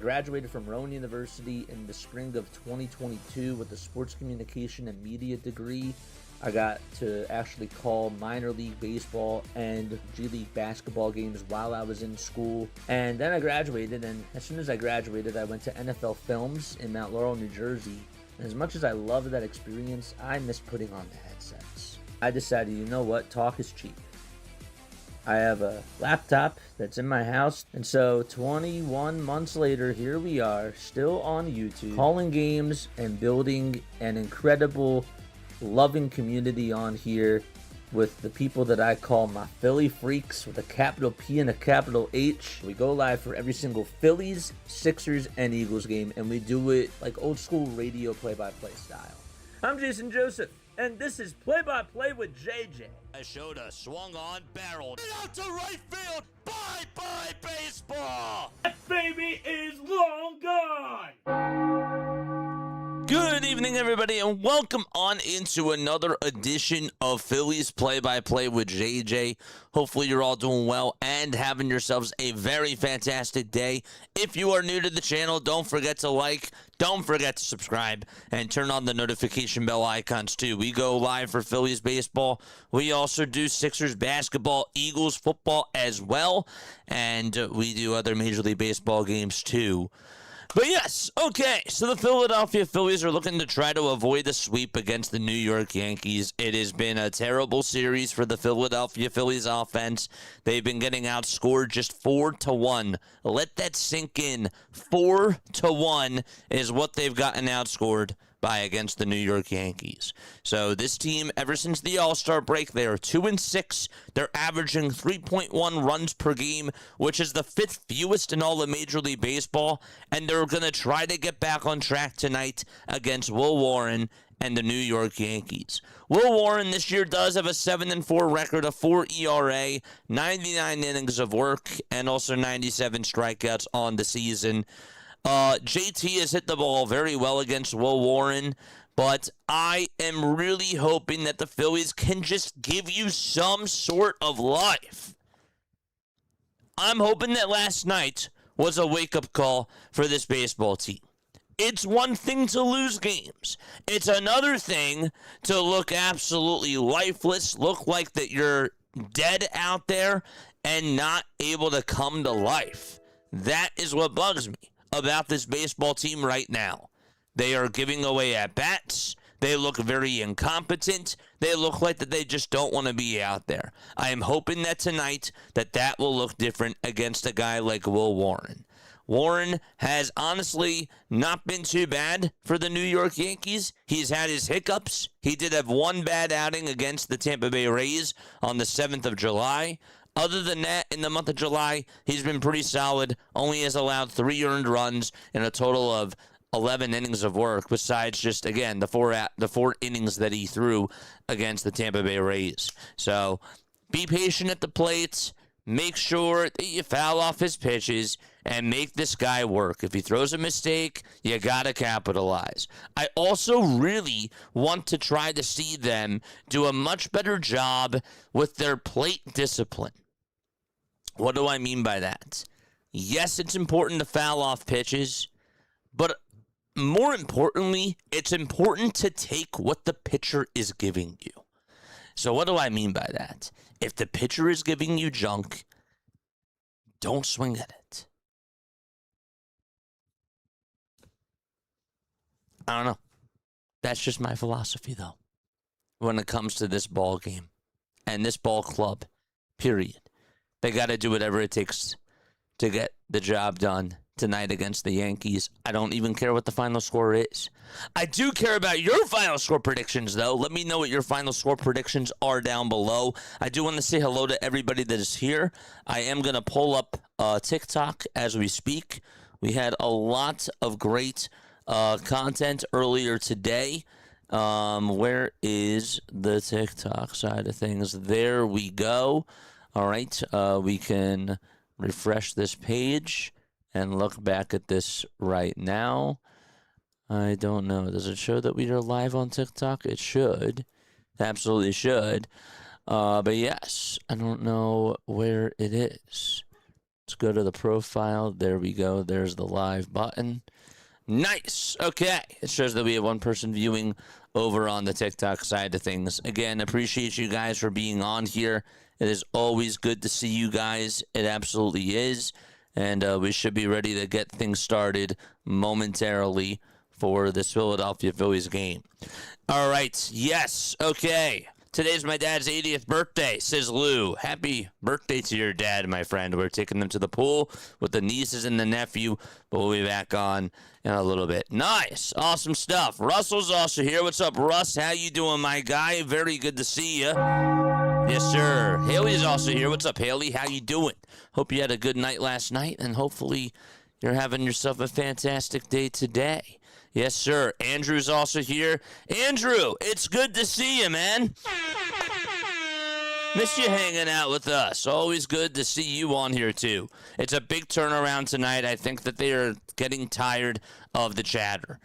Graduated from Rowan University in the spring of 2022 with a sports communication and media degree. I got to actually call minor league baseball and G League basketball games while I was in school. And then I graduated, and as soon as I graduated, I went to NFL Films in Mount Laurel, New Jersey. And as much as I loved that experience, I miss putting on the headsets. I decided, you know what, talk is cheap. I have a laptop that's in my house, and so 21 months later, here we are, still on YouTube, calling games and building an incredible, loving community on here with the people that I call my Philly freaks with a capital P and a capital H. We go live for every single Phillies, Sixers, and Eagles game, and we do it like old school radio play-by-play style. I'm Jason Joseph, and this is Play-by-Play with JJ. Showed swung on, barreled out to right field. Bye-bye baseball. That baby is long gone. Good evening, everybody, and welcome on into another edition of Phillies Play-by-Play with JJ. Hopefully you're all doing well and having yourselves a very fantastic day. If you are new to the channel, don't forget to like, don't forget to subscribe, and turn on the notification bell icons too. We go live for Phillies baseball. We also do Sixers basketball, Eagles football as well, and we do other Major League Baseball games too. But yes, okay, so the Philadelphia Phillies are looking to try to avoid the sweep against the New York Yankees. It has been a terrible series for the Philadelphia Phillies offense. They've been getting outscored just 4-1. Let that sink in. 4-1 is what they've gotten outscored by against the New York Yankees. So this team, ever since the All-Star break, they are 2-6. They're averaging 3.1 runs per game, which is the 5th fewest in all of Major League Baseball. And they're going to try to get back on track tonight against Will Warren and the New York Yankees. Will Warren this year does have a 7-4 record, a 4 ERA, 99 innings of work, and also 97 strikeouts on the season. JT has hit the ball very well against Will Warren, but I am really hoping that the Phillies can just give you some sort of life. I'm hoping that last night was a wake-up call for this baseball team. It's one thing to lose games. It's another thing to look absolutely lifeless, look like that you're dead out there and not able to come to life. That is what bugs me about this baseball team right now. They are giving away at-bats. They look very incompetent. They look like that they just don't want to be out there. I am hoping that tonight that will look different against a guy like Will Warren. Warren has honestly not been too bad for the New York Yankees. He's had his hiccups. He did have one bad outing against the Tampa Bay Rays on the 7th of July. Other than that, in the month of July, he's been pretty solid. Only has allowed 3 earned runs in a total of 11 innings of work, besides just, again, the four innings that he threw against the Tampa Bay Rays. So be patient at the plate. Make sure that you foul off his pitches and make this guy work. If he throws a mistake, you got to capitalize. I also really want to try to see them do a much better job with their plate discipline. What do I mean by that? Yes, it's important to foul off pitches, but more importantly, it's important to take what the pitcher is giving you. So what do I mean by that? If the pitcher is giving you junk, don't swing at it. I don't know. That's just my philosophy, though, when it comes to this ball game and this ball club, period. They got to do whatever it takes to get the job done tonight against the Yankees. I don't even care what the final score is. I do care about your final score predictions, though. Let me know what your final score predictions are down below. I do want to say hello to everybody that is here. I am going to pull up TikTok as we speak. We had a lot of great content earlier today. Where is the TikTok side of things? There we go. All right, we can refresh this page and look back at this right now. I don't know. Does it show that we are live on TikTok? It should. Absolutely should. But yes, I don't know where it is. Let's go to the profile. There we go. There's the live button. Nice. Okay. It shows that we have one person viewing over on the TikTok side of things. Again, appreciate you guys for being on here. It is always good to see you guys. It absolutely is. And we should be ready to get things started momentarily for this Philadelphia Phillies game. All right. Yes. Okay. Today's my dad's 80th birthday, says Lou. Happy birthday to your dad, my friend. We're taking them to the pool with the nieces and the nephew, but we'll be back on in a little bit. Nice. Awesome stuff. Russell's also here. What's up, Russ? How you doing, my guy? Very good to see you. Yes, sir. Haley is also here. What's up, Haley? How you doing? Hope you had a good night last night, and hopefully you're having yourself a fantastic day today. Yes, sir. Andrew's also here. Andrew, it's good to see you, man. Miss you hanging out with us. Always good to see you on here, too. It's a big turnaround tonight. I think that they are getting tired of the chatter.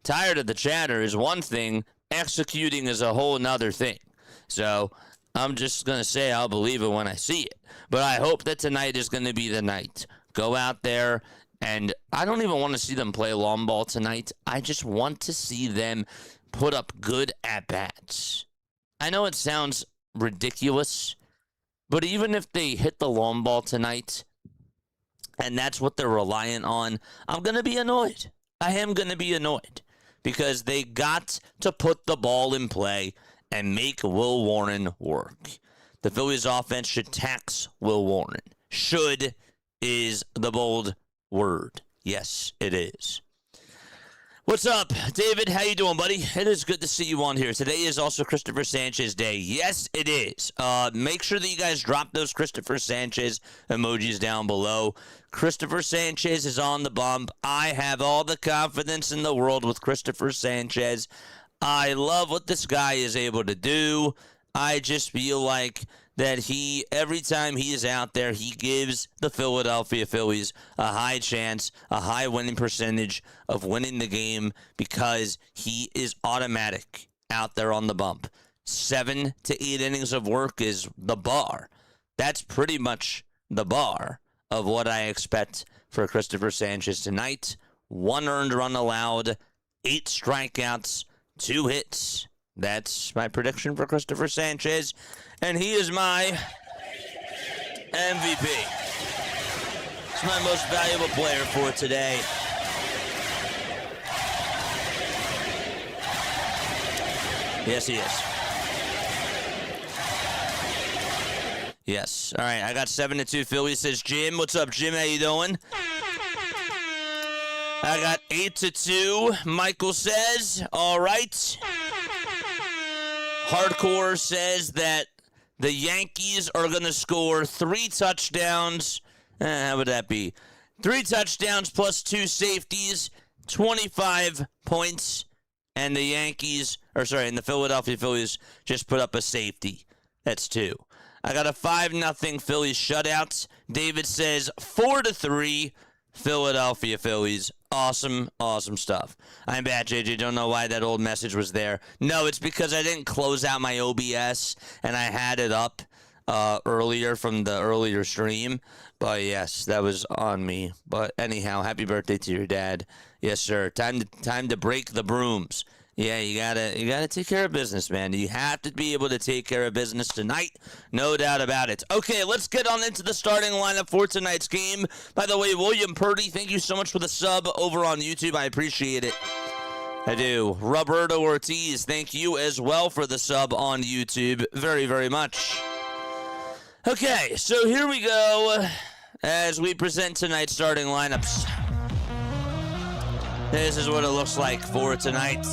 Tired of the chatter is one thing. Executing is a whole nother thing. So I'm just going to say I'll believe it when I see it. But I hope that tonight is going to be the night. Go out there. And I don't even want to see them play long ball tonight. I just want to see them put up good at-bats. I know it sounds ridiculous, but even if they hit the long ball tonight, and that's what they're reliant on, I'm going to be annoyed. I am going to be annoyed because they got to put the ball in play and make Will Warren work. The Phillies offense should tax Will Warren. Should is the bold word. Yes, it is. What's up, David? How you doing, buddy? It is good to see you on here. Today is also Christopher Sanchez Day. Yes, it is. Make sure that you guys drop those Christopher Sanchez emojis down below. Christopher Sanchez is on the bump. I have all the confidence in the world with Christopher Sanchez. I love what this guy is able to do. I just feel like that every time he is out there, he gives the Philadelphia Phillies a high chance, a high winning percentage of winning the game because he is automatic out there on the bump. 7 to 8 innings of work is the bar. That's pretty much the bar of what I expect for Christopher Sanchez tonight. 1 earned run allowed, 8 strikeouts, 2 hits. That's my prediction for Christopher Sanchez, and he is my MVP. He's my most valuable player for today. Yes, he is. Yes. All right, I got 7-2 Phillies, says Jim. What's up, Jim? How you doing? I got 8-2. Michael says, all right. Hardcore says that the Yankees are going to score 3 touchdowns. How would that be? 3 touchdowns plus 2 safeties, 25 points. And and the Philadelphia Phillies just put up a safety. That's 2. I got a 5-0 Phillies shutout. David says 4-3 Philadelphia Phillies. Awesome, awesome stuff. I'm bad, JJ. Don't know why that old message was there. No, it's because I didn't close out my OBS, and I had it up earlier from the earlier stream. But yes, that was on me. But anyhow, happy birthday to your dad. Yes, sir. Time to break the brooms. Yeah, you gotta take care of business, man. You have to be able to take care of business tonight. No doubt about it. Okay, let's get on into the starting lineup for tonight's game. By the way, William Purdy, thank you so much for the sub over on YouTube. I appreciate it. I do. Roberto Ortiz, thank you as well for the sub on YouTube. Very, very much. Okay, so here we go as we present tonight's starting lineups. This is what it looks like for tonight.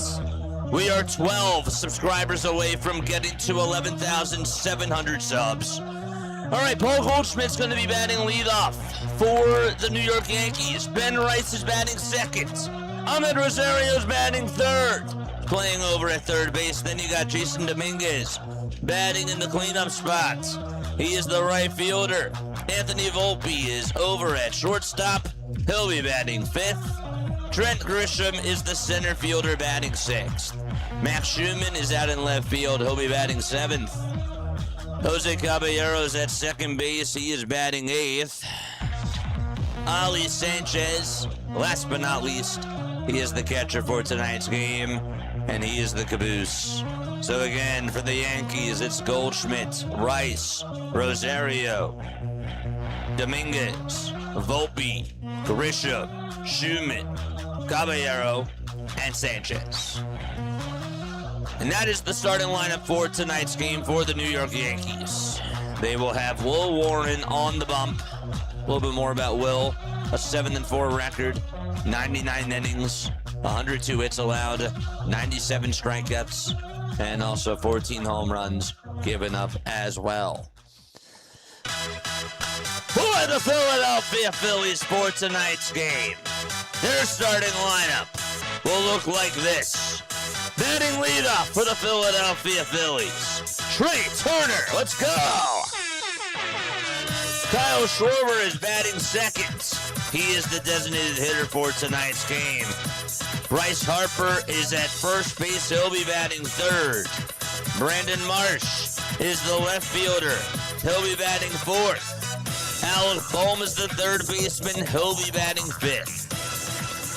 We are 12 subscribers away from getting to 11,700 subs. All right, Paul Goldschmidt's going to be batting leadoff for the New York Yankees. Ben Rice is batting second. Ahmed Rosario's batting third. Playing over at third base. Then you got Jason Dominguez batting in the cleanup spot. He is the right fielder. Anthony Volpe is over at shortstop. He'll be batting fifth. Trent Grisham is the center fielder batting sixth. Max Schumann is out in left field. He'll be batting seventh. Jose Caballero's at second base. He is batting eighth. Ali Sanchez. Last but not least, he is the catcher for tonight's game, and he is the caboose. So again, for the Yankees, it's Goldschmidt, Rice, Rosario, Dominguez, Volpe, Grisham, Schumann, Caballero, and Sanchez. And that is the starting lineup for tonight's game for the New York Yankees. They will have Will Warren on the bump. A little bit more about Will. A 7-4 record, 99 innings, 102 hits allowed, 97 strikeouts, and also 14 home runs given up as well. For the Philadelphia Phillies for tonight's game, their starting lineup will look like this. Batting leadoff for the Philadelphia Phillies, Trey Turner. Let's go! Kyle Schwarber is batting second. He is the designated hitter for tonight's game. Bryce Harper is at first base. He'll be batting third. Brandon Marsh is the left fielder. He'll be batting fourth. Alec Bohm is the third baseman. He'll be batting fifth.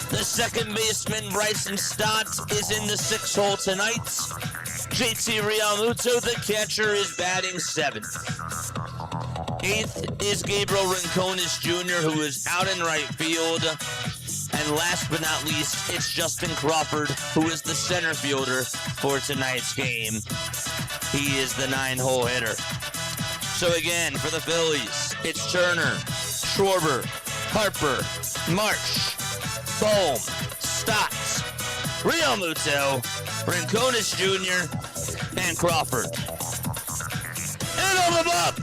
The second baseman, Bryson Stott, is in the sixth hole tonight. JT Realmuto, the catcher, is batting seventh. Eighth is Gabriel Rincones Jr., who is out in right field. And last but not least, it's Justin Crawford, who is the center fielder for tonight's game. He is the 9-hole hitter. So again, for the Phillies, it's Turner, Schwarber, Harper, Marsh, Bohm, Stott, Realmuto, Rincones Jr., and Crawford. And on the bump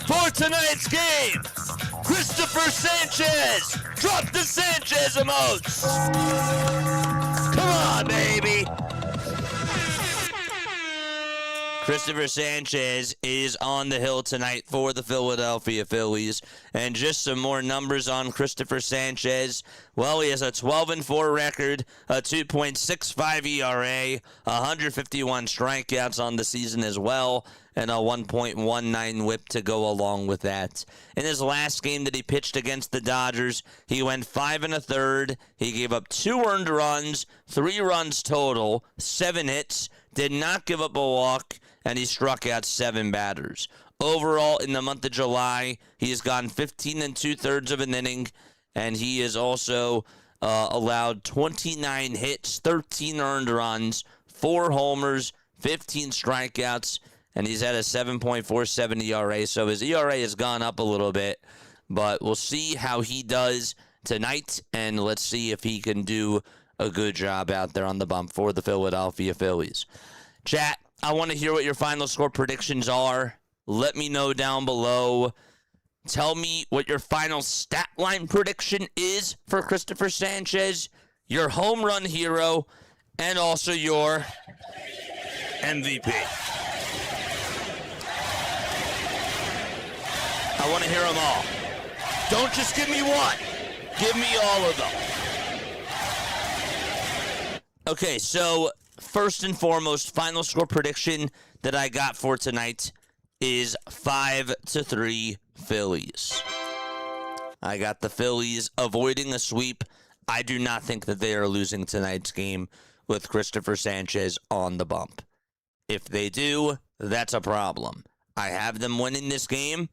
for tonight's game, Christopher Sanchez. Drop the Sanchez emotes. Come on, baby. Christopher Sanchez is on the hill tonight for the Philadelphia Phillies. And just some more numbers on Christopher Sanchez. Well, he has a 12-4 record, a 2.65 ERA, 151 strikeouts on the season as well, and a 1.19 whip to go along with that. In his last game that he pitched against the Dodgers, he went 5 1/3. He gave up 2 earned runs, 3 runs total, 7 hits, did not give up a walk, and he struck out 7 batters. Overall, in the month of July, he has gone 15 2/3 of an inning, and he has also allowed 29 hits, 13 earned runs, 4 homers, 15 strikeouts, and he's at a 7.47 ERA. So his ERA has gone up a little bit, but we'll see how he does tonight, and let's see if he can do a good job out there on the bump for the Philadelphia Phillies. Chat, I want to hear what your final score predictions are. Let me know down below. Tell me what your final stat line prediction is for Christopher Sanchez, your home run hero, and also your MVP. I want to hear them all. Don't just give me one. Give me all of them. Okay, so first and foremost, final score prediction that I got for tonight is 5-3 Phillies. I got the Phillies avoiding a sweep. I do not think that they are losing tonight's game with Christopher Sanchez on the bump. If they do, that's a problem. I have them winning this game,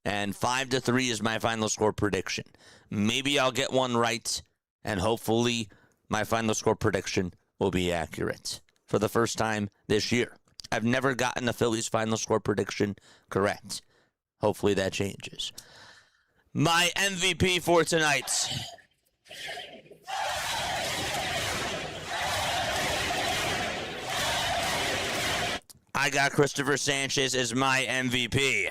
and 5-3 is my final score prediction. Maybe I'll get one right, and hopefully my final score prediction will be accurate for the first time this year. I've never gotten the Phillies' final score prediction correct. Hopefully that changes. My MVP for tonight. I got Christopher Sanchez as my MVP.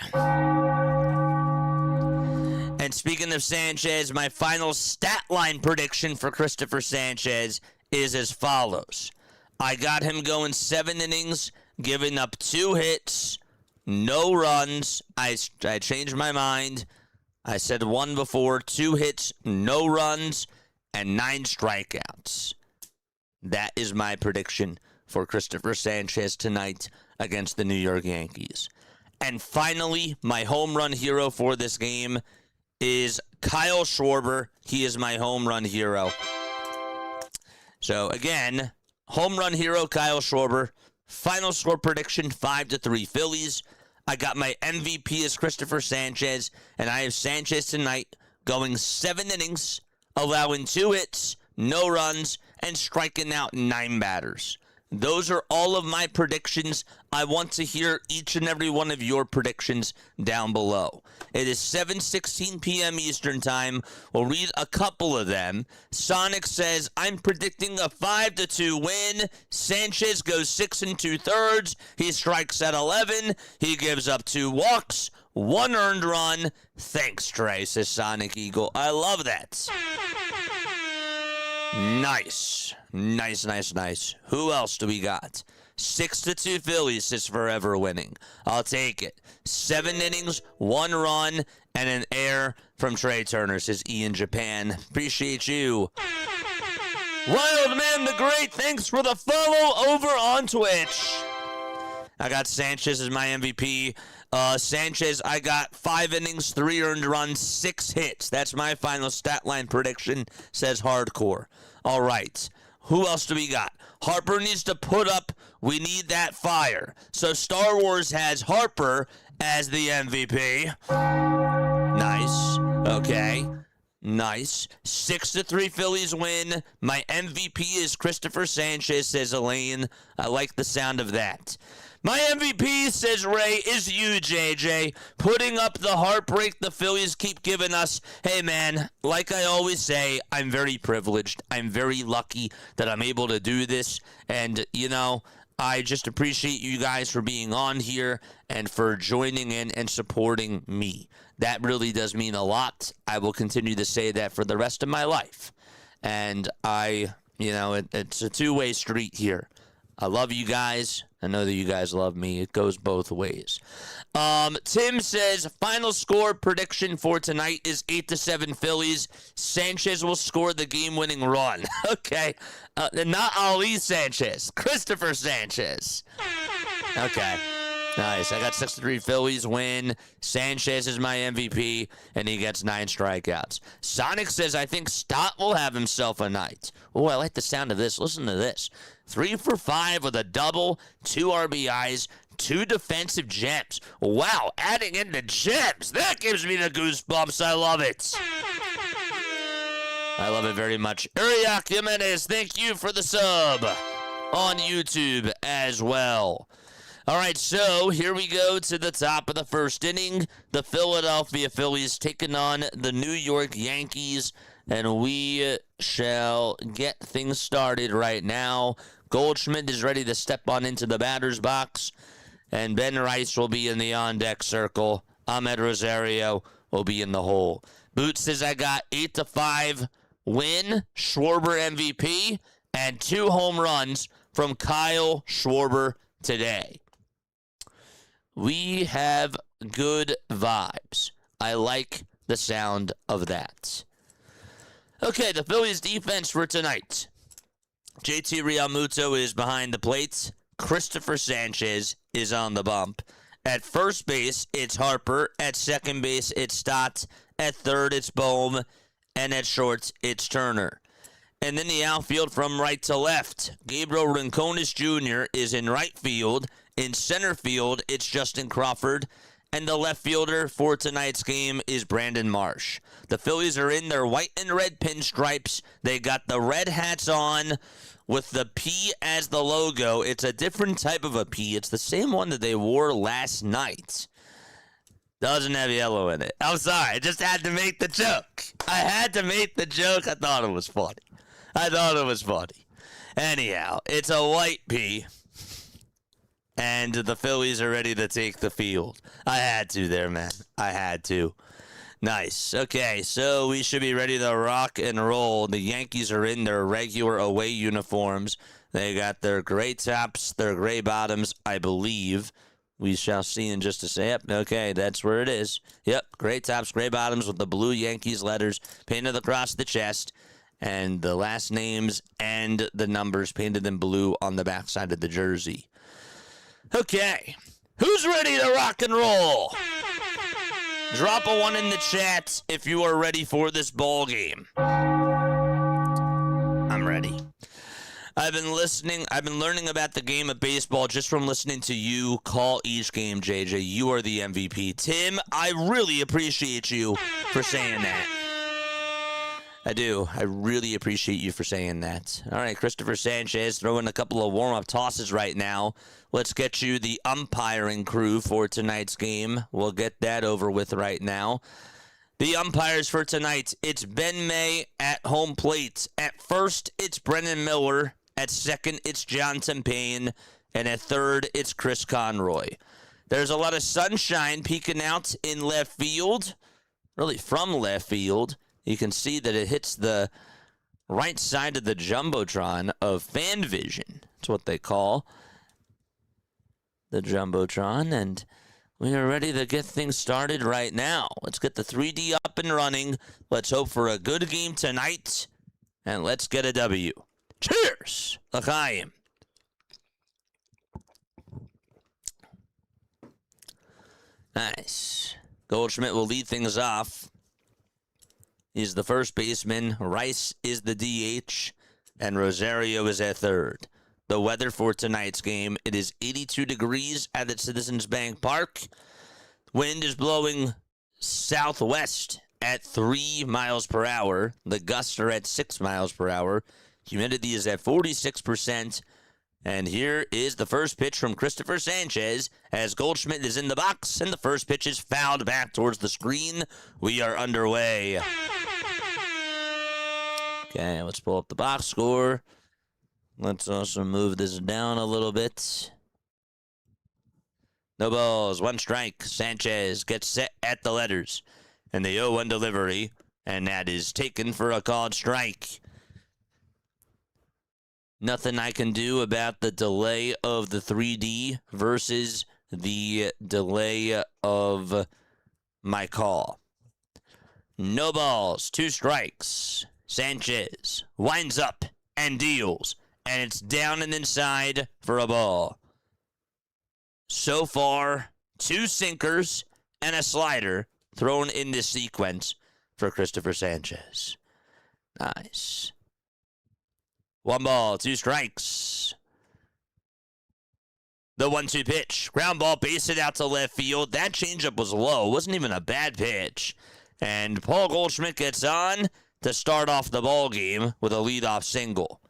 And speaking of Sanchez, my final stat line prediction for Christopher Sanchez is as follows. I got him going 7 innings, giving up 2 hits, no runs. I changed my mind. I said 1 before, 2 hits, no runs, and 9 strikeouts. That is my prediction for Christopher Sanchez tonight against the New York Yankees. And finally, my home run hero for this game is Kyle Schwarber, he is my home run hero. So, again, home run hero Kyle Schwarber. Final score prediction, 5-3 Phillies. I got my MVP as Christopher Sanchez, and I have Sanchez tonight going 7 innings, allowing 2 hits, no runs, and striking out 9 batters. Those are all of my predictions. I want to hear each and every one of your predictions down below. It is 7:16 p.m. Eastern Time. We'll read a couple of them. Sonic says, I'm predicting a 5-2 win. Sanchez goes 6 2/3. He strikes at 11. He gives up 2 walks, 1 earned run. Thanks, Trey, says Sonic Eagle. I love that. Nice. Nice. Who else do we got? 6-2 Phillies is forever winning. I'll take it. 7 innings, 1 run, and an error from Trey Turner, says Ian Japan. Appreciate you. Wild Man the Great, thanks for the follow over on Twitch. I got Sanchez as my MVP. Sanchez, I got 5 innings, 3 earned runs, 6 hits. That's my final stat line prediction, says Hardcore. All right. Who else do we got? Harper needs to put up. We need that fire. So Star Wars has Harper as the MVP. Nice. Okay. Nice. 6-3 Phillies win. My MVP is Christopher Sanchez, says Elaine. I like the sound of that. My MVP, says Ray, is you, JJ. Putting up the heartbreak the Phillies keep giving us. Hey, man, like I always say, I'm very privileged. I'm very lucky that I'm able to do this. And, you know, I just appreciate you guys for being on here and for joining in and supporting me. That really does mean a lot. I will continue to say that for the rest of my life. And it's a two-way street here. I love you guys. I know that you guys love me. It goes both ways. Tim says, final score prediction for tonight is 8-7 Phillies. Sanchez will score the game-winning run. Okay. Not Ali Sanchez. Christopher Sanchez. Okay. Nice. I got 6-3 Phillies win. Sanchez is my MVP, and he gets 9 strikeouts. Sonic says, I think Stott will have himself a night. Oh, I like the sound of this. Listen to this. 3 for 5 with a double, 2 RBIs, 2 defensive gems. Wow, adding in the gems. That gives me the goosebumps. I love it. I love it very much. Uriak Jimenez, thank you for the sub on YouTube as well. All right, so here we go to the top of the first inning. The Philadelphia Phillies taking on the New York Yankees, and we shall get things started right now. Goldschmidt is ready to step on into the batter's box, and Ben Rice will be in the on-deck circle. Ahmed Rosario will be in the hole. Boots says I got 8-5 win, Schwarber MVP, and 2 home runs from Kyle Schwarber today. We have good vibes. I like the sound of that. Okay, the Phillies defense for tonight. JT Realmuto is behind the plate. Christopher Sanchez is on the bump. At first base, it's Harper. At second base, it's Stott. At third, it's Bohm. And at short, it's Turner. And then the outfield from right to left. Gabriel Rincones Jr. is in right field. In center field, it's Justin Crawford. And the left fielder for tonight's game is Brandon Marsh. The Phillies are in their white and red pinstripes. They got the red hats on with the P as the logo. It's a different type of a P. It's the same one that they wore last night. Doesn't have yellow in it. I'm sorry. I just had to make the joke. I thought it was funny. Anyhow, it's a white P. And the Phillies are ready to take the field. I had to there, man. I had to. Nice. Okay, so we should be ready to rock and roll. The Yankees are in their regular away uniforms. They got their gray tops, their gray bottoms, I believe. We shall see in just a second. Yep, okay, that's where it is. Yep, gray tops, gray bottoms with the blue Yankees letters painted across the chest. And the last names and the numbers painted in blue on the backside of the jersey. Okay, who's ready to rock and roll? Drop a 1 in the chat if you are ready for this ball game. I'm ready. I've been learning about the game of baseball just from listening to you call each game, JJ. You are the MVP. Tim, I really appreciate you for saying that. I do. I really appreciate you for saying that. All right, Christopher Sanchez throwing a couple of warm-up tosses right now. Let's get you the umpiring crew for tonight's game. We'll get that over with right now. The umpires for tonight, it's Ben May at home plate. At first, it's Brennan Miller. At second, it's Jonathan Payne. And at third, it's Chris Conroy. There's a lot of sunshine peeking out in left field, really from left field. You can see that it hits the right side of the Jumbotron of Fan Vision. That's what they call the Jumbotron. And we are ready to get things started right now. Let's get the 3D up and running. Let's hope for a good game tonight. And let's get a W. Cheers! L'chaim. Nice. Goldschmidt will lead things off. He's the first baseman. Rice is the DH. And Rosario is at third. The weather for tonight's game, it is 82 degrees at Citizens Bank Park. Wind is blowing southwest at 3 miles per hour. The gusts are at 6 miles per hour. Humidity is at 46%. And here is the first pitch from Christopher Sanchez as Goldschmidt is in the box, and the first pitch is fouled back towards the screen. We are underway. Okay, let's pull up the box score. Let's also move this down a little bit. No balls, 1 strike. Sanchez gets set at the letters. And the 0-1 delivery, and that is taken for a called strike. Nothing I can do about the delay of the 3D versus the delay of my call. No balls, 2 strikes. Sanchez winds up and deals, and it's down and inside for a ball. So far, 2 sinkers and a slider thrown in this sequence for Christopher Sanchez. Nice. 1 ball, 2 strikes. The 1-2 pitch. Ground ball, base it out to left field. That changeup was low. Wasn't even a bad pitch. And Paul Goldschmidt gets on to start off the ball game with a leadoff single.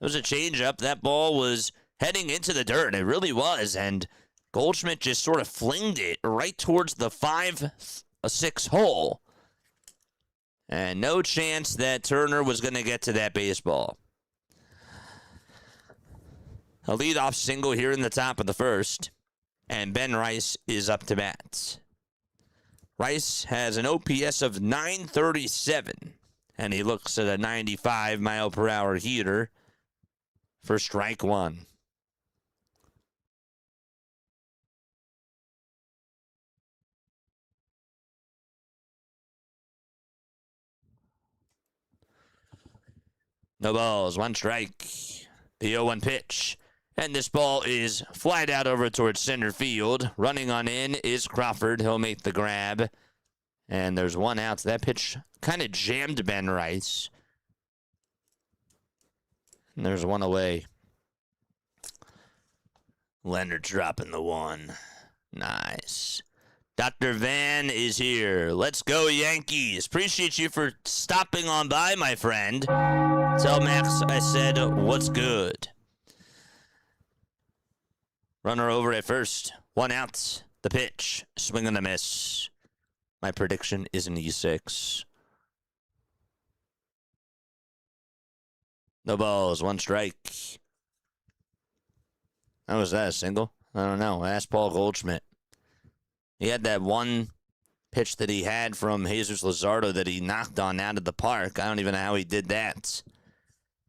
It was a changeup. That ball was heading into the dirt. It really was. And Goldschmidt just sort of flinged it right towards the 5-6 hole. And no chance that Turner was going to get to that baseball. A leadoff single here in the top of the first. And Ben Rice is up to bat. Rice has an OPS of 937. And he looks at a 95-mile-per-hour heater for strike 1. No balls, 1 strike. The 0-1 pitch. And this ball is flied out over towards center field. Running on in is Crawford. He'll make the grab. And there's 1 out. That pitch kind of jammed Ben Rice. And there's 1 away. Leonard dropping the 1. Nice. Dr. Van is here. Let's go, Yankees. Appreciate you for stopping on by, my friend. Tell Max I said, what's good? Runner over at first. 1 out. The pitch. Swing and a miss. My prediction is an E6. No balls. 1 strike. How was that, a single? I don't know. Ask Paul Goldschmidt. He had that 1 pitch that he had from Jesus Luzardo that he knocked on out of the park. I don't even know how he did that.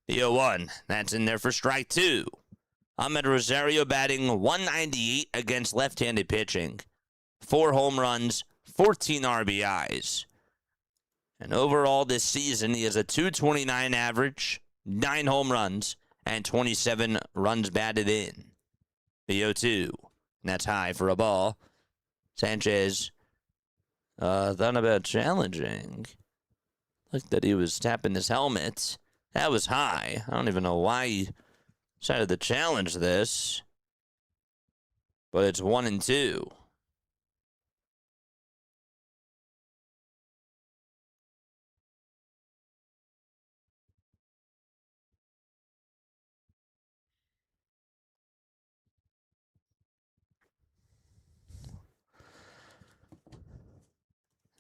The 0-1. That's in there for strike 2. Ahmed Rosario batting 198 against left-handed pitching. 4 home runs, 14 RBIs. And overall this season, he has a .229 average, 9 home runs, and 27 runs batted in. The 0-2. And that's high for a ball. Sanchez Thought about challenging. Looked that he was tapping his helmet. That was high. I don't even know why he decided to challenge this. But it's 1-2.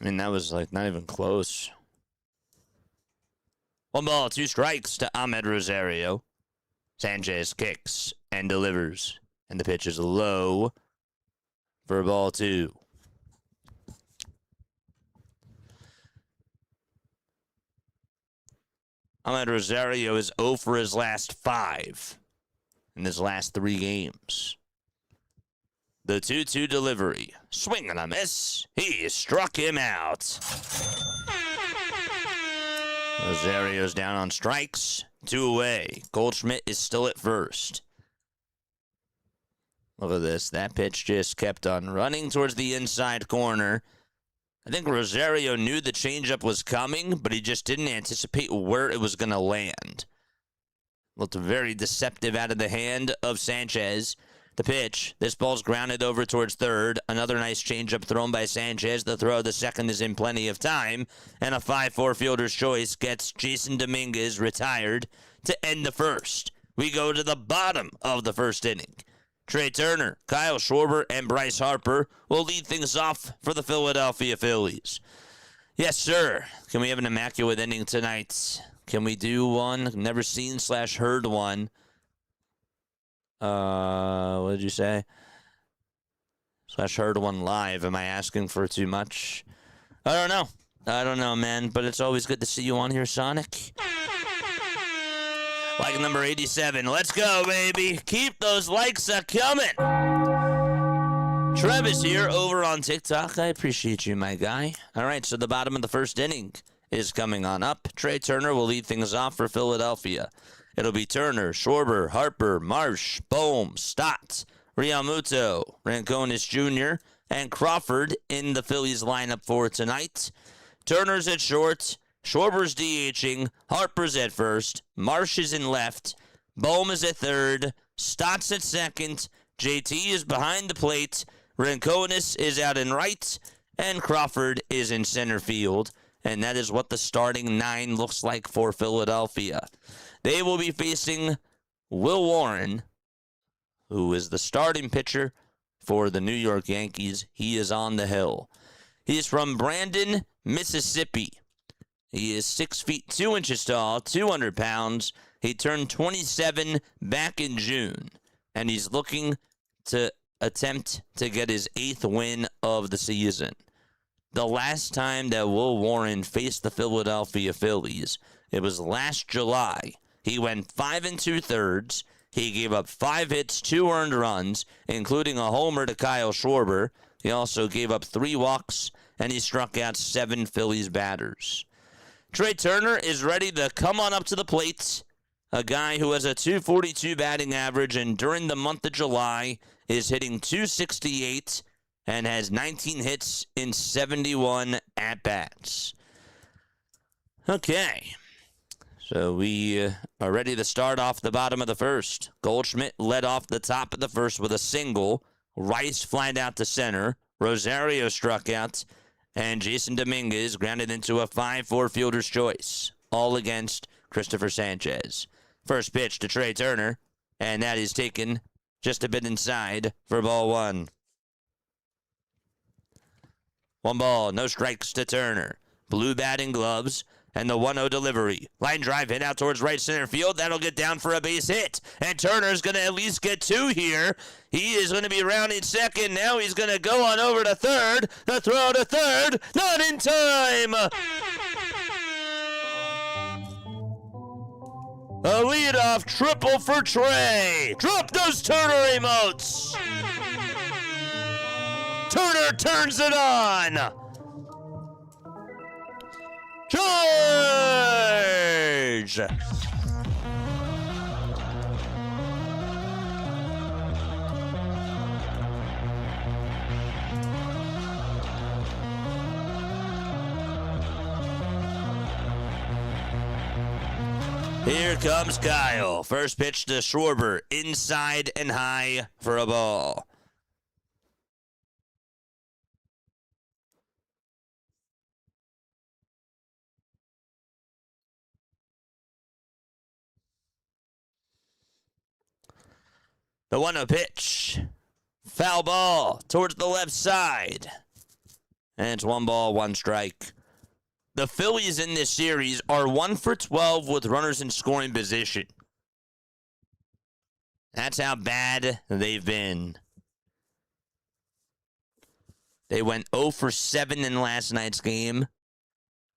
I mean, that was like not even close. 1 ball, 2 strikes to Ahmed Rosario. Sanchez kicks and delivers. And the pitch is low for ball 2. Ahmed Rosario is 0 for his last 5 in his last 3 games. The 2-2 delivery. Swing and a miss. He struck him out. Rosario's down on strikes. 2 away. Goldschmidt is still at first. Look at this. That pitch just kept on running towards the inside corner. I think Rosario knew the changeup was coming, but he just didn't anticipate where it was going to land. Looked very deceptive out of the hand of Sanchez. The pitch. This ball's grounded over towards third. Another nice changeup thrown by Sanchez. The throw to second is in plenty of time. And a 5-4 fielder's choice gets Jason Dominguez retired to end the first. We go to the bottom of the first inning. Trey Turner, Kyle Schwarber, and Bryce Harper will lead things off for the Philadelphia Phillies. Yes, sir. Can we have an immaculate inning tonight? Can we do one? Never seen / heard one. What did you say? / heard one live. Am I asking for too much? I don't know, man. But it's always good to see you on here, Sonic. Like number 87. Let's go, baby. Keep those likes coming. Trev is here over on TikTok. I appreciate you, my guy. All right, so the bottom of the first inning is coming on up. Trey Turner will lead things off for Philadelphia. It'll be Turner, Schwarber, Harper, Marsh, Bohm, Stott, Realmuto, Ranconis Jr., and Crawford in the Phillies lineup for tonight. Turner's at short, Schwarber's DHing, Harper's at first, Marsh is in left, Bohm is at third, Stott's at second, JT is behind the plate, Ranconis is out in right, and Crawford is in center field. And that is what the starting 9 looks like for Philadelphia. They will be facing Will Warren, who is the starting pitcher for the New York Yankees. He is on the hill. He is from Brandon, Mississippi. He is 6 feet 2 inches tall, 200 pounds. He turned 27 back in June, and he's looking to attempt to get his 8th win of the season. The last time that Will Warren faced the Philadelphia Phillies, it was last July. He went 5 2/3. He gave up 5 hits, 2 earned runs, including a homer to Kyle Schwarber. He also gave up 3 walks, and he struck out 7 Phillies batters. Trey Turner is ready to come on up to the plate. A guy who has a .242 batting average, and during the month of July is hitting .268 and has 19 hits in 71 at-bats. Okay. So we are ready to start off the bottom of the first. Goldschmidt led off the top of the first with a single. Rice flied out to center. Rosario struck out. And Jason Dominguez grounded into a 5-4 fielder's choice. All against Christopher Sanchez. First pitch to Trey Turner. And that is taken just a bit inside for ball 1. 1 ball, no strikes to Turner. Blue batting gloves. And the 1-0 delivery. Line drive hit out towards right center field. That'll get down for a base hit. And Turner's going to at least get 2 here. He is going to be rounding second. Now he's going to go on over to third. The throw to third. Not in time. A leadoff triple for Trey. Drop those Turner emotes. Turner turns it on. Charge! Here comes Kyle. First pitch to Schwarber. Inside and high for a ball. The 1-0 pitch. Foul ball towards the left side. And it's 1 ball, 1 strike. The Phillies in this series are 1 for 12 with runners in scoring position. That's how bad they've been. They went 0 for 7 in last night's game,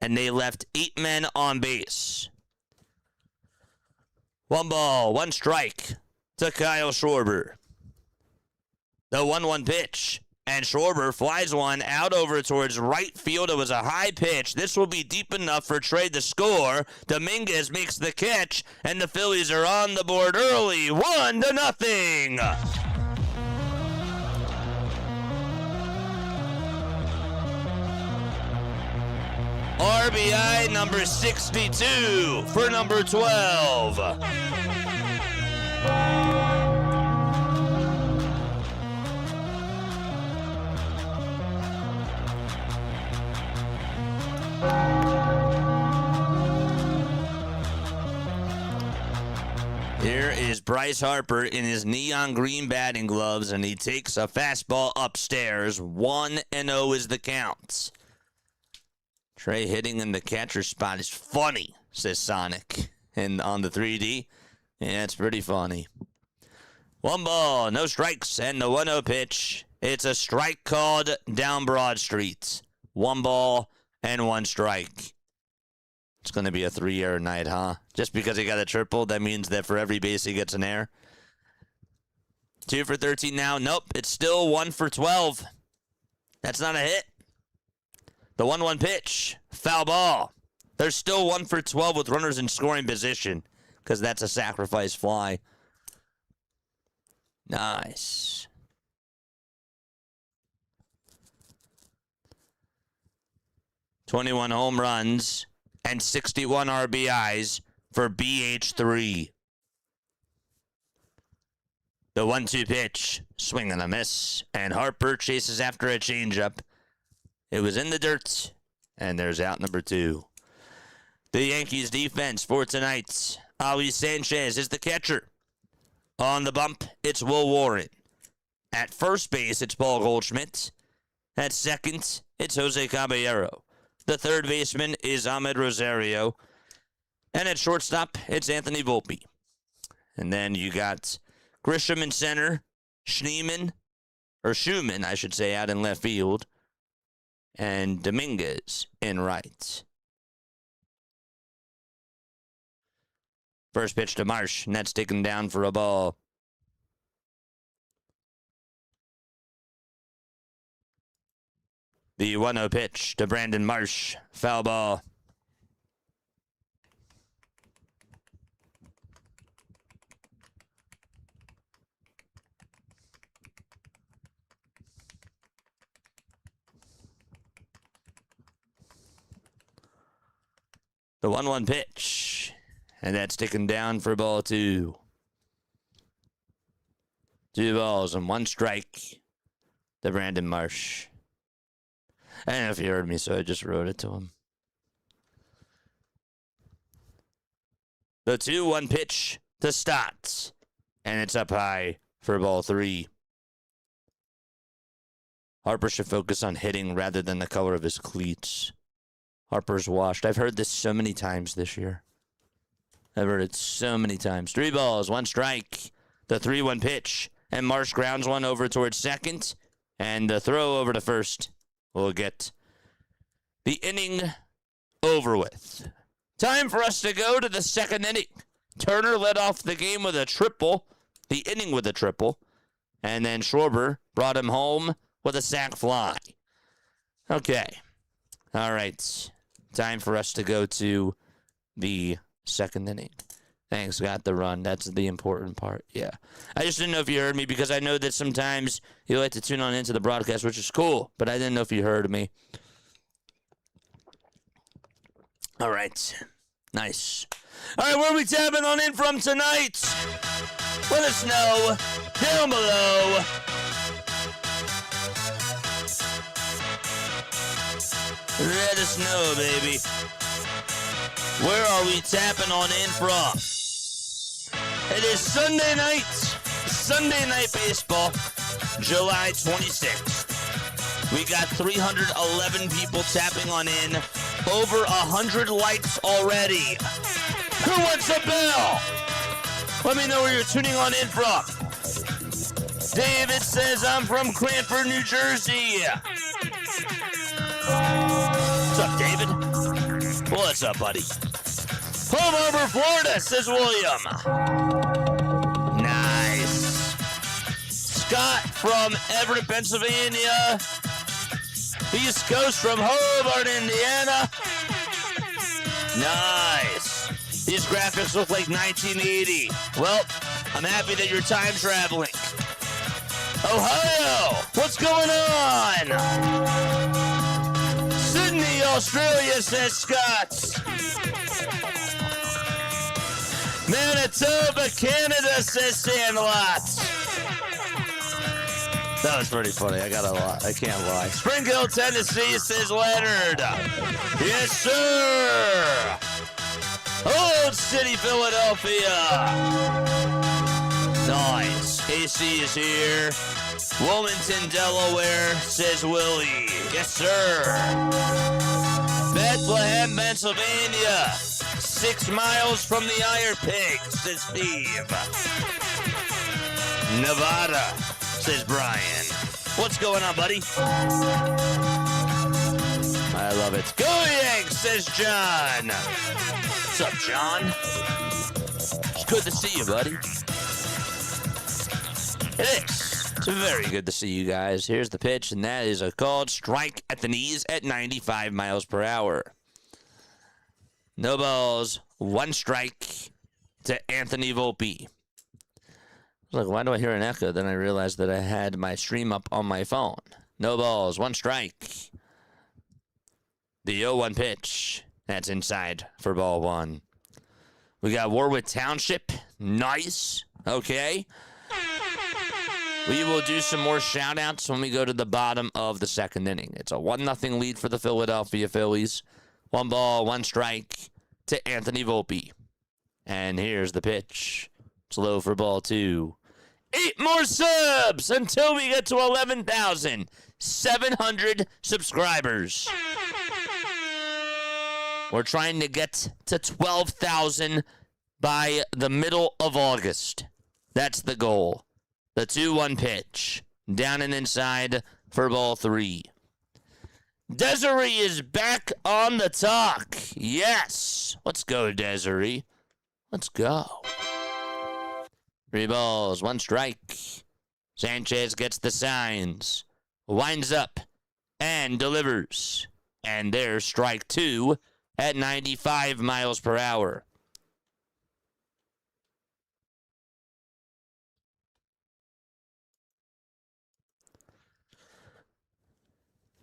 and they left 8 men on base. 1 ball, 1 strike to Kyle Schwarber. The 1-1 pitch. And Schwarber flies one out over towards right field. It was a high pitch. This will be deep enough for Trey to score. Dominguez makes the catch, and the Phillies are on the board early, 1-0. RBI number 62 for number 12. Here is Bryce Harper in his neon green batting gloves, and he takes a fastball upstairs. 1-0 is the count. Trey hitting in the catcher spot is funny, says Sonic. And on the 3D, yeah, it's pretty funny. 1 ball, no strikes, and the 1-0 pitch. It's a strike called down Broad Street. 1 ball and 1 strike. It's going to be a 3-error night, huh? Just because he got a triple, that means that for every base he gets an error. 2 for 13 now. Nope, it's still 1 for 12. That's not a hit. The 1-1 pitch. Foul ball. There's still 1 for 12 with runners in scoring position because that's a sacrifice fly. Nice. .21 home runs and 61 RBIs for BH3. The 1-2 pitch, swing and a miss, and Harper chases after a changeup. It was in the dirt, and there's out number 2. The Yankees defense for tonight. Ali Sanchez is the catcher. On the bump, it's Will Warren. At first base, it's Paul Goldschmidt. At second, it's Jose Caballero. The third baseman is Ahmed Rosario. And at shortstop, it's Anthony Volpe. And then you got Grisham in center, Schumann, I should say, out in left field, and Dominguez in right. First pitch to Marsh, and that's taken down for a ball. The 1-0 pitch to Brandon Marsh. Foul ball. The 1-1 pitch. And that's taken down for ball 2. 2 balls and 1 strike to Brandon Marsh. I don't know if you heard me, so I just wrote it to him. The 2-1 pitch to Stotts. And it's up high for ball 3. Harper should focus on hitting rather than the color of his cleats. Harper's washed. I've heard this so many times this year. I've heard it so many times. 3 balls, 1 strike. The 3-1 pitch. And Marsh grounds one over towards second. And the throw over to first will get the inning over with. Time for us to go to the second inning. Turner led off the game with a triple. The inning with a triple. And then Schwarber brought him home with a sac fly. Okay. All right. Time for us to go to the second inning. Thanks, got the run. That's the important part. Yeah. I just didn't know if you heard me because I know that sometimes you like to tune on into the broadcast, which is cool, but I didn't know if you heard me. All right. Nice. All right, where are we tapping on in from tonight? Let us know down below. Let us know, baby. Where are we tapping on in from? It is Sunday night baseball, July 26th. We got 311 people tapping on in, over 100 likes already. Who wants a bell? Let me know where you're tuning on in from. David says, I'm from Cranford, New Jersey. What's up, David? What's up, buddy? Palm Harbor, Florida, says William. Nice. Scott from Everett, Pennsylvania. East Coast from Hobart, Indiana. Nice. These graphics look like 1980. Well, I'm happy that you're time traveling. Ohio, what's going on? Sydney, Australia, says Scott. Manitoba, Canada, says Sandlot. That was pretty funny. I can't lie. Spring Hill, Tennessee, says Leonard. Yes, sir. Old City, Philadelphia. Nice. AC is here. Wilmington, Delaware, says Willie. Yes, sir. Bethlehem, Pennsylvania. 6 miles from the Iron Pig, says Steve. Nevada, says Brian. What's going on, buddy? I love it. Go Yanks, says John. What's up, John? It's good to see you, buddy. It is. It's very good to see you guys. Here's the pitch, and that is a called strike at the knees at 95 miles per hour. No balls, 1 strike to Anthony Volpe. I was like, why do I hear an echo? Then I realized that I had my stream up on my phone. No balls, 1 strike. The 0-1 pitch. That's inside for ball 1. We got Warwick Township. Nice. Okay. We will do some more shout-outs when we go to the bottom of the 2nd inning. It's a 1-0 lead for the Philadelphia Phillies. 1 ball, 1 strike to Anthony Volpe. And here's the pitch. It's low for ball 2. 8 more subs until we get to 11,700 subscribers. We're trying to get to 12,000 by the middle of August. That's the goal. The 2-1 pitch. Down and inside for ball 3. Desiree is back on the talk. Yes. Let's go, Desiree. Let's go. 3 balls, 1 strike. Sanchez gets the signs. Winds up and delivers. And there's strike 2 at 95 miles per hour.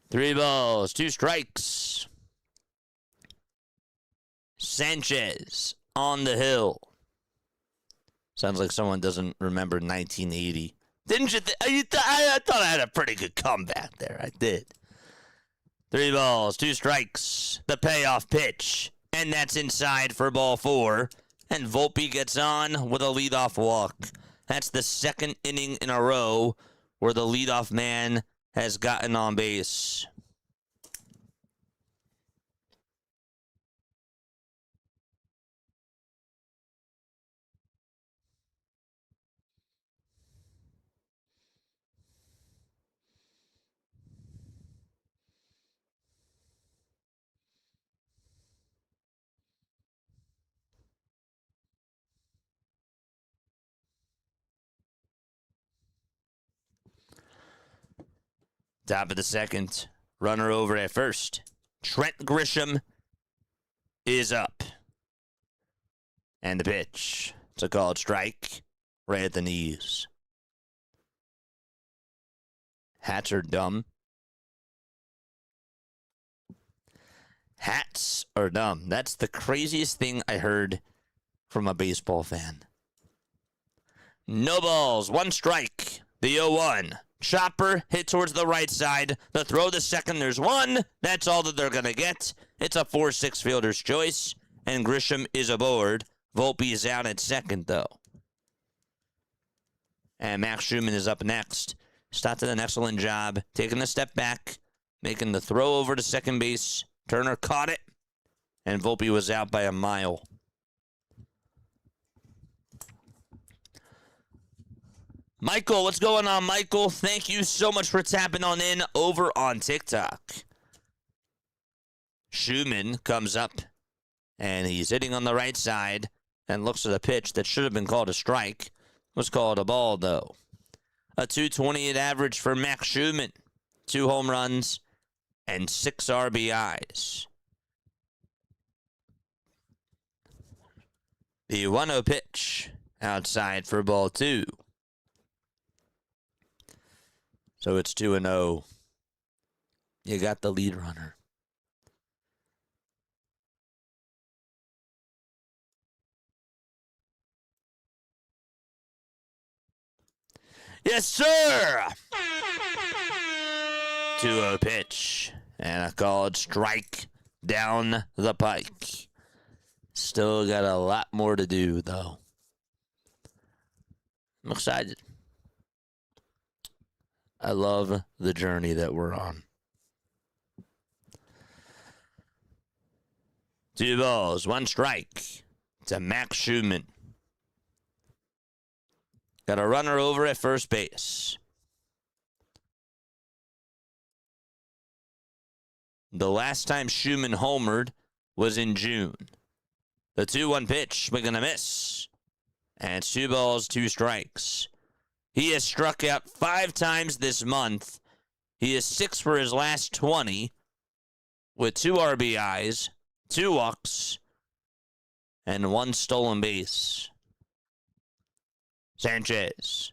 Three balls, 2 strikes. Sanchez on the hill. Sounds like someone doesn't remember 1980. Didn't you? I thought I had a pretty good comeback there. I did. 3 balls, 2 strikes. The payoff pitch. And that's inside for ball 4. And Volpe gets on with a leadoff walk. That's the 2nd inning in a row where the leadoff man has gotten on base. Top of the 2nd. Runner over at first. Trent Grisham is up. And the pitch. It's a called strike. Right at the knees. Hats are dumb. Hats are dumb. That's the craziest thing I heard from a baseball fan. No balls, 1 strike. The 0-1. Chopper hit towards the right side. The throw to second, there's 1. That's all that they're going to get. It's a 4-6 fielder's choice. And Grisham is aboard. Volpe is out at second, though. And Max Schumann is up next. Stott did an excellent job. Taking a step back. Making the throw over to second base. Turner caught it. And Volpe was out by a mile. Michael, what's going on, Michael? Thank you so much for tapping on in over on TikTok. Schumann comes up, and he's hitting on the right side and looks at a pitch that should have been called a strike. Was called a ball, though. A 228 average for Max Schumann. 2 home runs and 6 RBIs. The 1-0 pitch outside for ball 2. So it's 2-0. You got the lead runner. Yes, sir! 2-0 pitch. And a called strike down the pike. Still got a lot more to do, though. I'm excited. I love the journey that we're on. 2 balls, 1 strike to Max Schumann. Got a runner over at first base. The last time Schumann homered was in June. The 2-1 pitch, we're going to miss. And it's 2 balls, 2 strikes. He has struck out 5 times this month. He is 6 for his last 20 with 2 RBIs, 2 walks, and 1 stolen base. Sanchez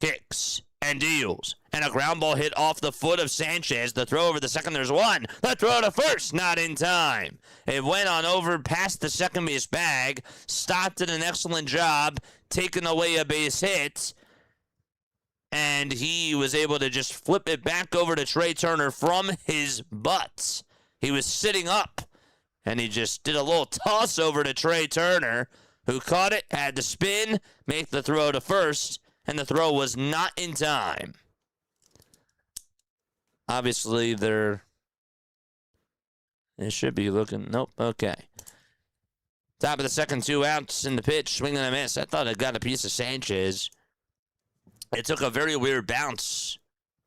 kicks and deals. And a ground ball hit off the foot of Sanchez. The throw over the second, there's 1. The throw to first, not in time. It went on over past the second base bag. Stott did an excellent job taking away a base hit. And he was able to just flip it back over to Trey Turner from his butt. He was sitting up, and he just did a little toss over to Trey Turner, who caught it, had to spin, make the throw to first, and the throw was not in time. Obviously, it should be looking, nope, okay. Top of the second, 2 outs in the pitch, swing and a miss. I thought it got a piece of Sanchez. It took a very weird bounce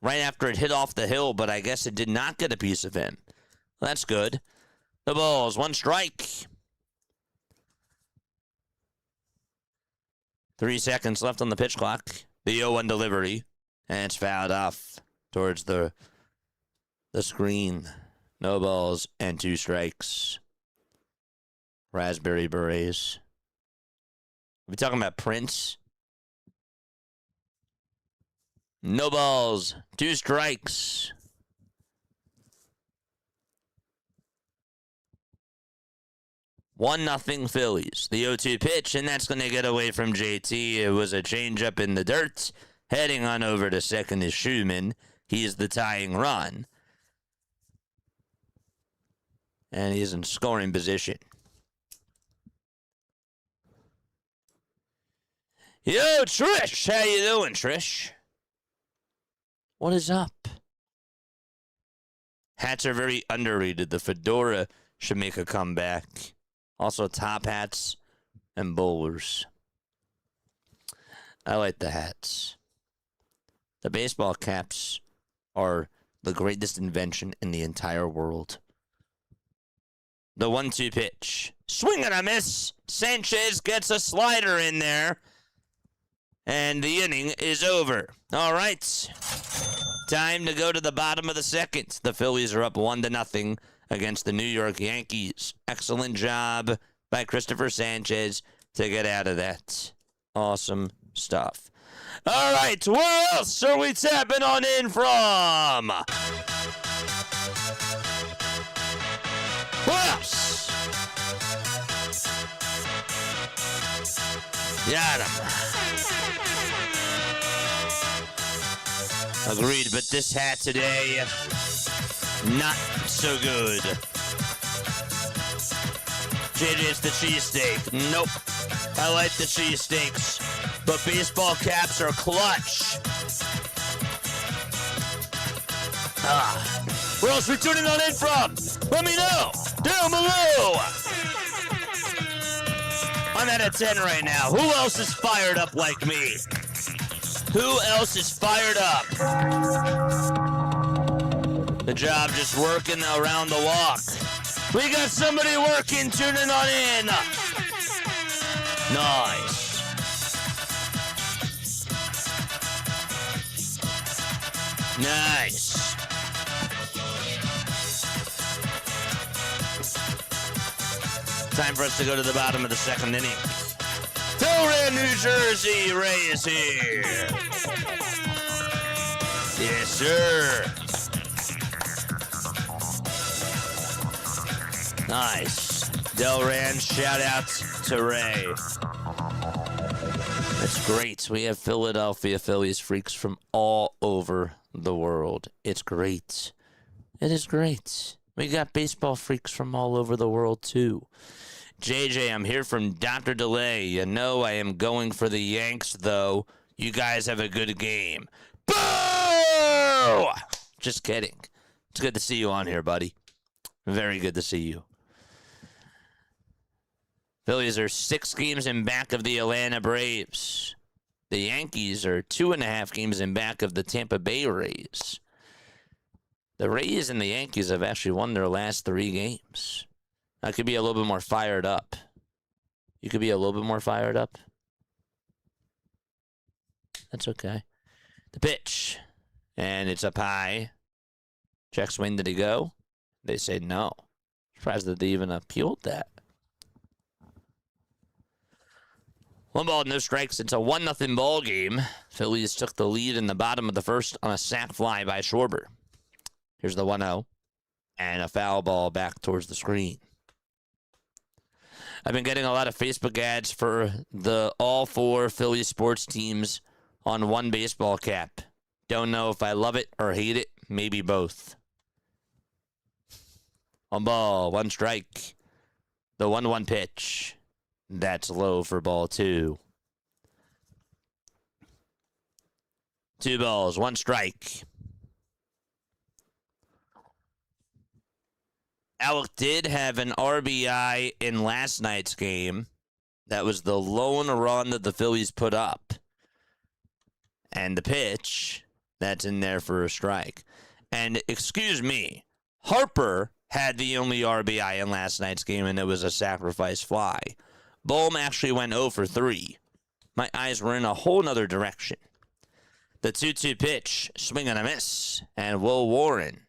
right after it hit off the hill, but I guess it did not get a piece of him. That's good. The balls, 1 strike. 3 seconds left on the pitch clock. The 0-1 delivery. And it's fouled off towards the screen. No balls and 2 strikes. Raspberry Berets. Are we talking about Prince? No balls, 2 strikes. 1-0 Phillies. The 0-2 pitch, and that's going to get away from JT. It was a changeup in the dirt. Heading on over to second is Schumann. He's the tying run. And he's in scoring position. Yo, Trish! How you doing, Trish? What is up? Hats are very underrated. The fedora should make a comeback. Also, top hats and bowlers. I like the hats. The baseball caps are the greatest invention in the entire world. The 1-2 pitch. Swing and a miss. Sanchez gets a slider in there. And the inning is over. All right. Time to go to the bottom of the second. The Phillies are up 1-0 against the New York Yankees. Excellent job by Christopher Sanchez to get out of that. Awesome stuff. All right. Where else are we tapping on in from? Where Got him. Agreed, but this hat today, not so good. JJ, it's the cheesesteak. Nope. I like the cheesesteaks, but baseball caps are clutch. Where else we tuning on in from? Let me know down below. I'm at a 10 right now. Who else is fired up like me? Who else is fired up? The job just working around the walk. We got somebody working, tuning on in. Nice. Nice. Time for us to go to the bottom of the second inning. Delran, New Jersey, Ray is here. Yes, sir. Nice. Delran, shout out to Ray. That's great. We have Philadelphia Phillies freaks from all over the world. It's great. It is great. We got baseball freaks from all over the world, too. JJ, I'm here from Dr. Delay. You know I am going for the Yanks, though. You guys have a good game. Boo! Just kidding. It's good to see you on here, buddy. Very good to see you. Phillies are 6 games in back of the Atlanta Braves. The Yankees are 2.5 games in back of the Tampa Bay Rays. The Rays and the Yankees have actually won their last 3 games. I could be a little bit more fired up. You could be a little bit more fired up. That's okay. The pitch. And it's up high. Check swing, did he go? They say no. Surprised that they even appealed that. 1 ball, no strikes. It's a 1-0 ball game. Phillies took the lead in the bottom of the first on a sac fly by Schwarber. Here's the 1-0. And a foul ball back towards the screen. I've been getting a lot of Facebook ads for all 4 Philly sports teams on one baseball cap. Don't know if I love it or hate it. Maybe both. 1 ball, 1 strike. The 1-1 pitch. That's low for ball 2. 2 balls, 1 strike. Alec did have an RBI in last night's game. That was the lone run that the Phillies put up. And the pitch, that's in there for a strike. And excuse me, Harper had the only RBI in last night's game, and it was a sacrifice fly. Bohm actually went 0 for 3. My eyes were in a whole nother direction. The 2-2 pitch, swing and a miss. And Will Warren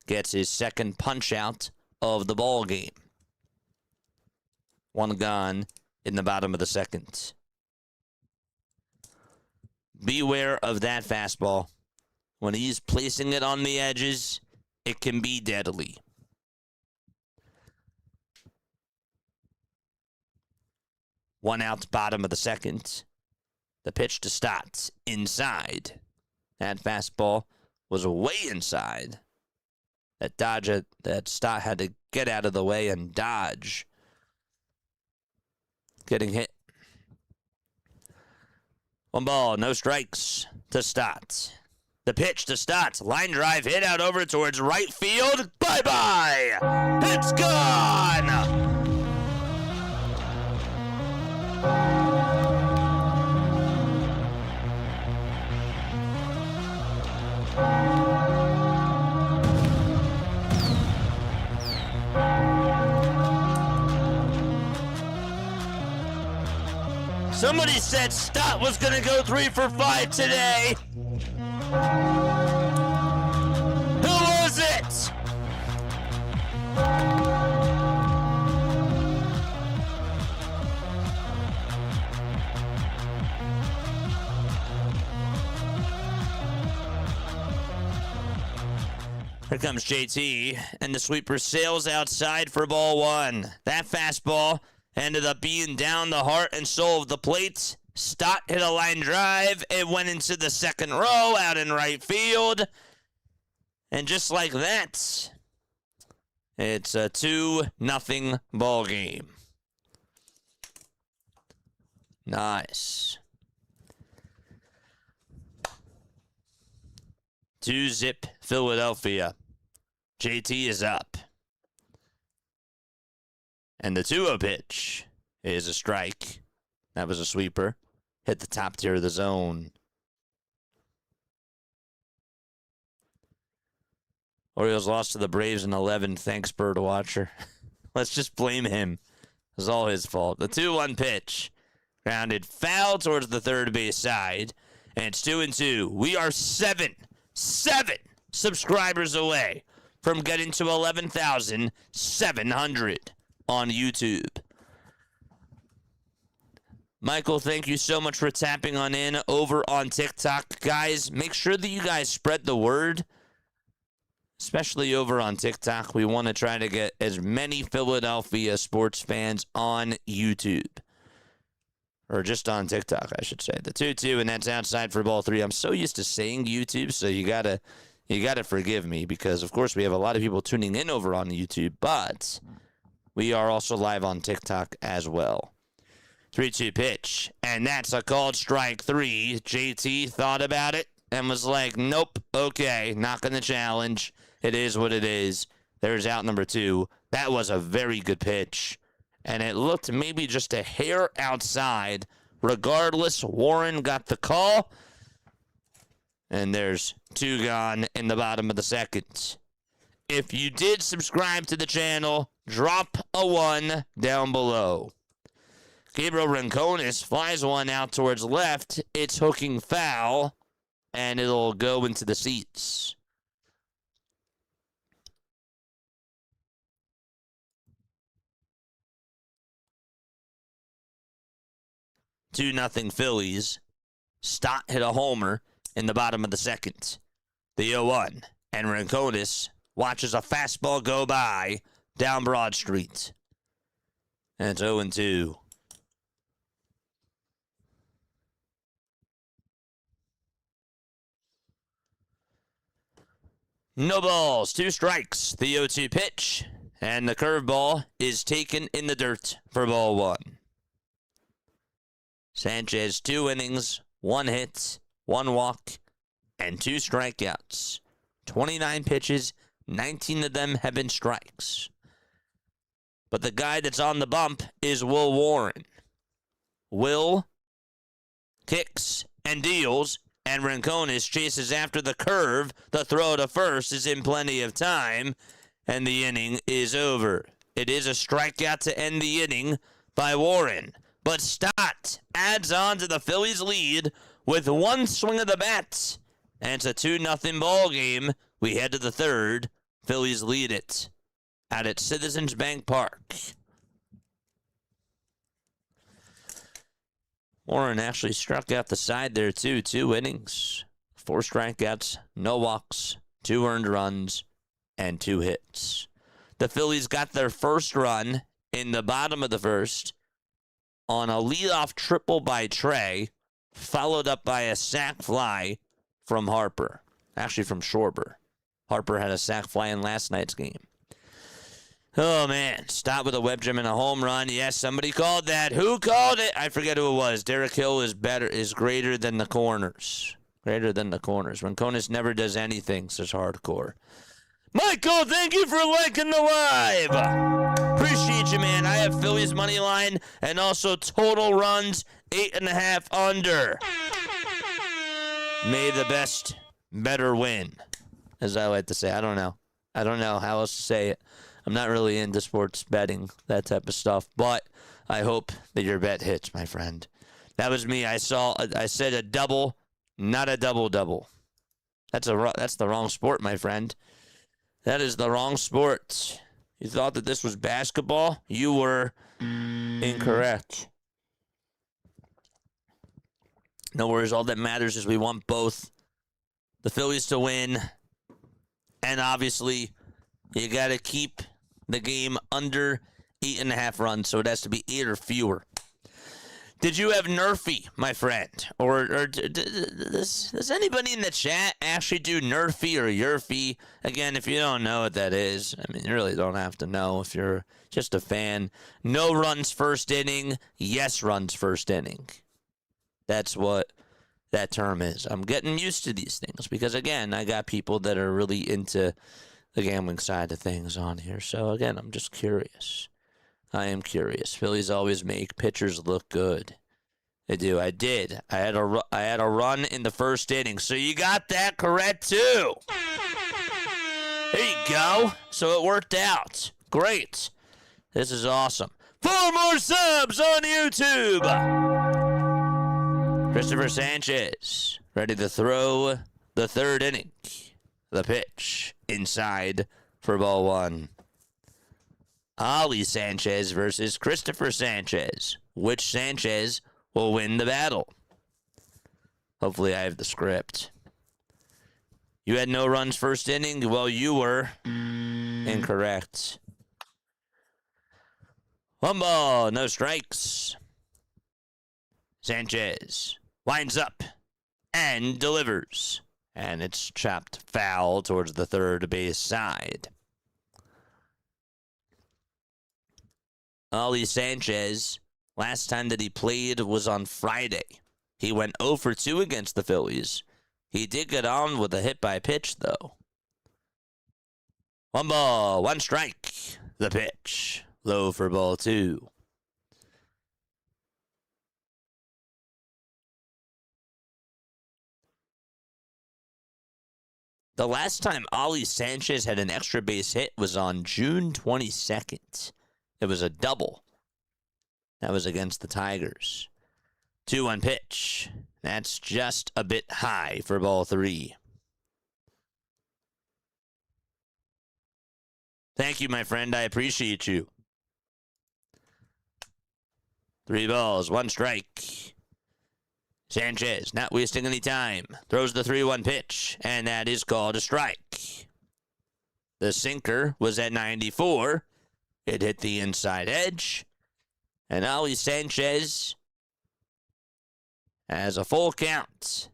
gets his second punch out of the ball game. 1 gone in the bottom of the second. Beware of that fastball. When he's placing it on the edges, it can be deadly. 1 out, bottom of the second. The pitch to Stott, inside. That fastball was way inside. That Stott had to get out of the way and dodge. Getting hit. 1 ball, no strikes to Stott. The pitch to Stott. Line drive hit out over towards right field. Bye-bye. It's gone. Somebody said Stott was going to go 3 for 5 today. Who was it? Here comes JT, and the sweeper sails outside for ball 1. That fastball ended up being down the heart and soul of the plate Stott hit a line drive. It went into the second row out in right field. And just like that, it's a 2-0 ball game. Nice. 2-zip Philadelphia. JT is up. And the 2-0 pitch is a strike. That was a sweeper. Hit the top tier of the zone. Orioles lost to the Braves in 11. Thanks, Bird Watcher. Let's just blame him. It was all his fault. The 2-1 pitch. Grounded foul towards the third base side. And it's 2-2. We are seven subscribers away from getting to 11,700 on YouTube. Michael, thank you so much for tapping on in over on TikTok. Guys, make sure that you guys spread the word, especially over on TikTok. We want to try to get as many Philadelphia sports fans on YouTube. Or just on TikTok, I should say. The 2-2, and that's outside for ball 3. I'm so used to saying YouTube, so you gotta forgive me because, of course, we have a lot of people tuning in over on YouTube, but we are also live on TikTok as well. 3-2 pitch, and that's a called strike 3. JT thought about it and was like, nope, okay, not going to challenge. It is what it is. There's out number 2. That was a very good pitch. And it looked maybe just a hair outside. Regardless, Warren got the call. And there's 2 gone in the bottom of the second. If you did subscribe to the channel, drop a 1 down below. Gabriel Rincones flies one out towards left. It's hooking foul. And it'll go into the seats. Two nothing Phillies. Stott hit a homer in the bottom of the second. The 0-1. And Rincones watches a fastball go by down Broad Street. And it's 0-2. No balls, 2 strikes. The 0-2 pitch. And the curveball is taken in the dirt for ball 1. Sanchez, 2 innings, 1 hit, 1 walk, and 2 strikeouts. 29 pitches, 19 of them have been strikes. But the guy that's on the bump is Will Warren. Will kicks and deals, and Rincones chases after the curve. The throw to first is in plenty of time, and the inning is over. It is a strikeout to end the inning by Warren. But Stott adds on to the Phillies' lead with 1 swing of the bat. And it's a 2-0 ball game. We head to the third. Phillies lead it out at Citizens Bank Park. Warren actually struck out the side there, too. 2 innings, 4 strikeouts, no walks, 2 earned runs, and 2 hits. The Phillies got their first run in the bottom of the first on a leadoff triple by Trey, followed up by a sac fly from Harper. Actually, from Schwarber. Harper had a sac fly in last night's game. Oh, man. Stott with a web gem and a home run. Yes, somebody called that. Who called it? I forget who it was. Derek Hill is greater than the corners. Greater than the corners. Rincones never does anything, says Hardcore. Michael, thank you for liking the live. Appreciate you, man. I have Phillies money line and also total runs 8.5 under. May the best better win, as I like to say. I don't know how else to say it. I'm not really into sports betting, that type of stuff, but I hope that your bet hits, my friend. That was me. I said a double, not a double-double. That's the wrong sport, my friend. That is the wrong sport. You thought that this was basketball? You were incorrect. No worries. All that matters is we want both the Phillies to win, and obviously you got to keep the game under 8.5 runs, so it has to be 8 or fewer. Did you have Nerfy, my friend? Or does anybody in the chat actually do Nerfy or Yerfy? Again, if you don't know what that is, I mean, you really don't have to know if you're just a fan. No runs first inning, yes runs first inning. That's what that term is. I'm getting used to these things because, again, I got people that are really into the gambling side of things on here. So, again, I'm just curious. I am curious. Phillies always make pitchers look good. They do. I did. I had a run in the first inning. So you got that correct too. There you go. So it worked out. Great. This is awesome. 4 more subs on YouTube. Christopher Sanchez ready to throw the third inning. The pitch inside for ball 1. Ollie Sanchez versus Christopher Sanchez. Which Sanchez will win the battle? Hopefully I have the script. You had no runs first inning? Well, you were incorrect. 1 ball, no strikes. Sanchez winds up and delivers. And it's chopped foul towards the third base side. Ollie Sanchez, last time that he played was on Friday. He went 0 for 2 against the Phillies. He did get on with a hit by pitch, though. 1 ball, 1 strike. The pitch. Low for ball 2. The last time Ollie Sanchez had an extra base hit was on June 22nd. It was a double. That was against the Tigers. 2-1 pitch. That's just a bit high for ball 3. Thank you, my friend. I appreciate you. 3 balls, 1 strike. Sanchez not wasting any time. Throws the 3-1 pitch, and that is called a strike. The sinker was at 94. It hit the inside edge. And Ollie Sanchez has a full count.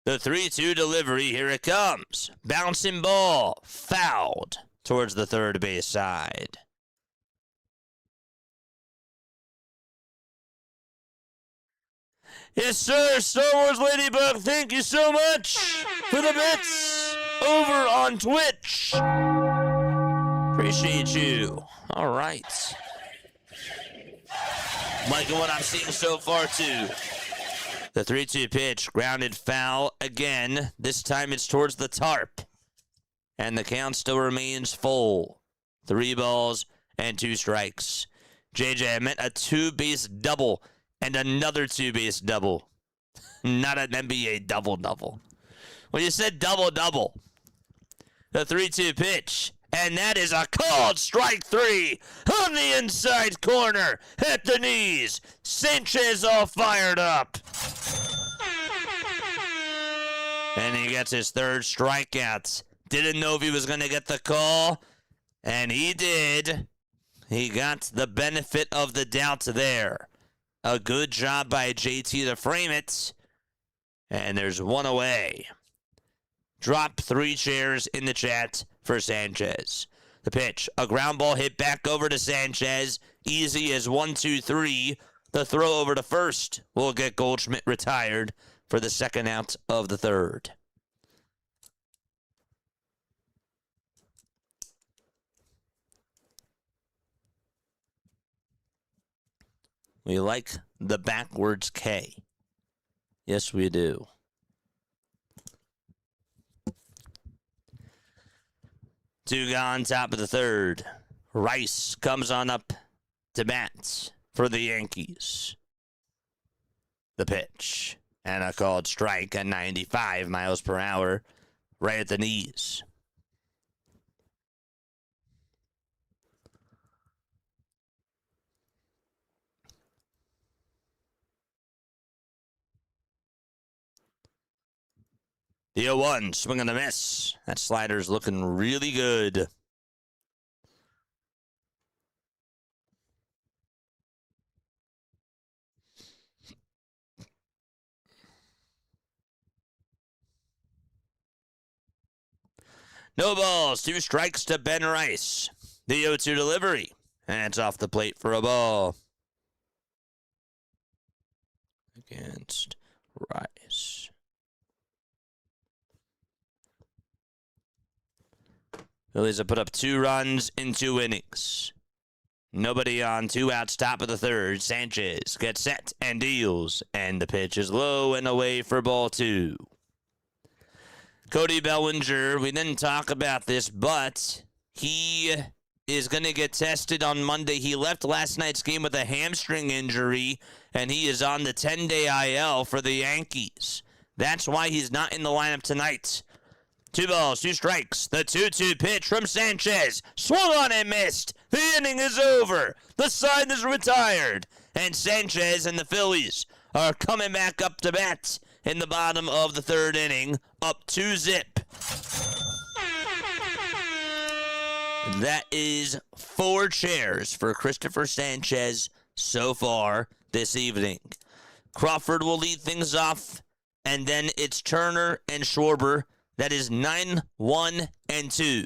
The 3-2 delivery, here it comes. Bouncing ball, fouled towards the third base side. Yes, sir, Star Wars Ladybug, thank you so much for the bits over on Twitch. Appreciate you. All right. Liking what I'm seeing so far, too. The 3-2 pitch, grounded foul again. This time it's towards the tarp. And the count still remains full. 3 balls and 2 strikes. JJ, I meant a 2-base double and another 2-base double. Not an NBA double-double. Well, you said double-double. The 3-2 pitch. And that is a called strike 3 on the inside corner at the knees. Sanchez all fired up. And he gets his 3rd strikeout. Didn't know if he was going to get the call. And he did. He got the benefit of the doubt there. A good job by JT to frame it. And there's 1 away. Drop 3 chairs in the chat for Sanchez. The pitch, a ground ball hit back over to Sanchez. Easy as 1-2-3. The throw over to first will get Goldschmidt retired for the 2nd out of the 3rd. We like the backwards K. Yes, we do. Two gone, top of the 3rd. Rice comes on up to bat for the Yankees. The pitch. And a called strike at 95 miles per hour right at the knees. The 0-1, swing and a miss. That slider's looking really good. No balls, 2 strikes to Ben Rice. The 0-2 delivery. And it's off the plate for a ball. Against Rice. Phillies have put up 2 runs in 2 innings. Nobody on, 2 outs, top of the third. Sanchez gets set and deals. And the pitch is low and away for ball 2. Cody Bellinger, we didn't talk about this, but he is going to get tested on Monday. He left last night's game with a hamstring injury, and he is on the 10-day IL for the Yankees. That's why he's not in the lineup tonight. 2 balls, 2 strikes. The 2-2 pitch from Sanchez. Swung on and missed. The inning is over. The side is retired. And Sanchez and the Phillies are coming back up to bat in the bottom of the 3rd inning, up 2-0. That is 4 chairs for Christopher Sanchez so far this evening. Crawford will lead things off, and then it's Turner and Schwarber. That is 9-1-2.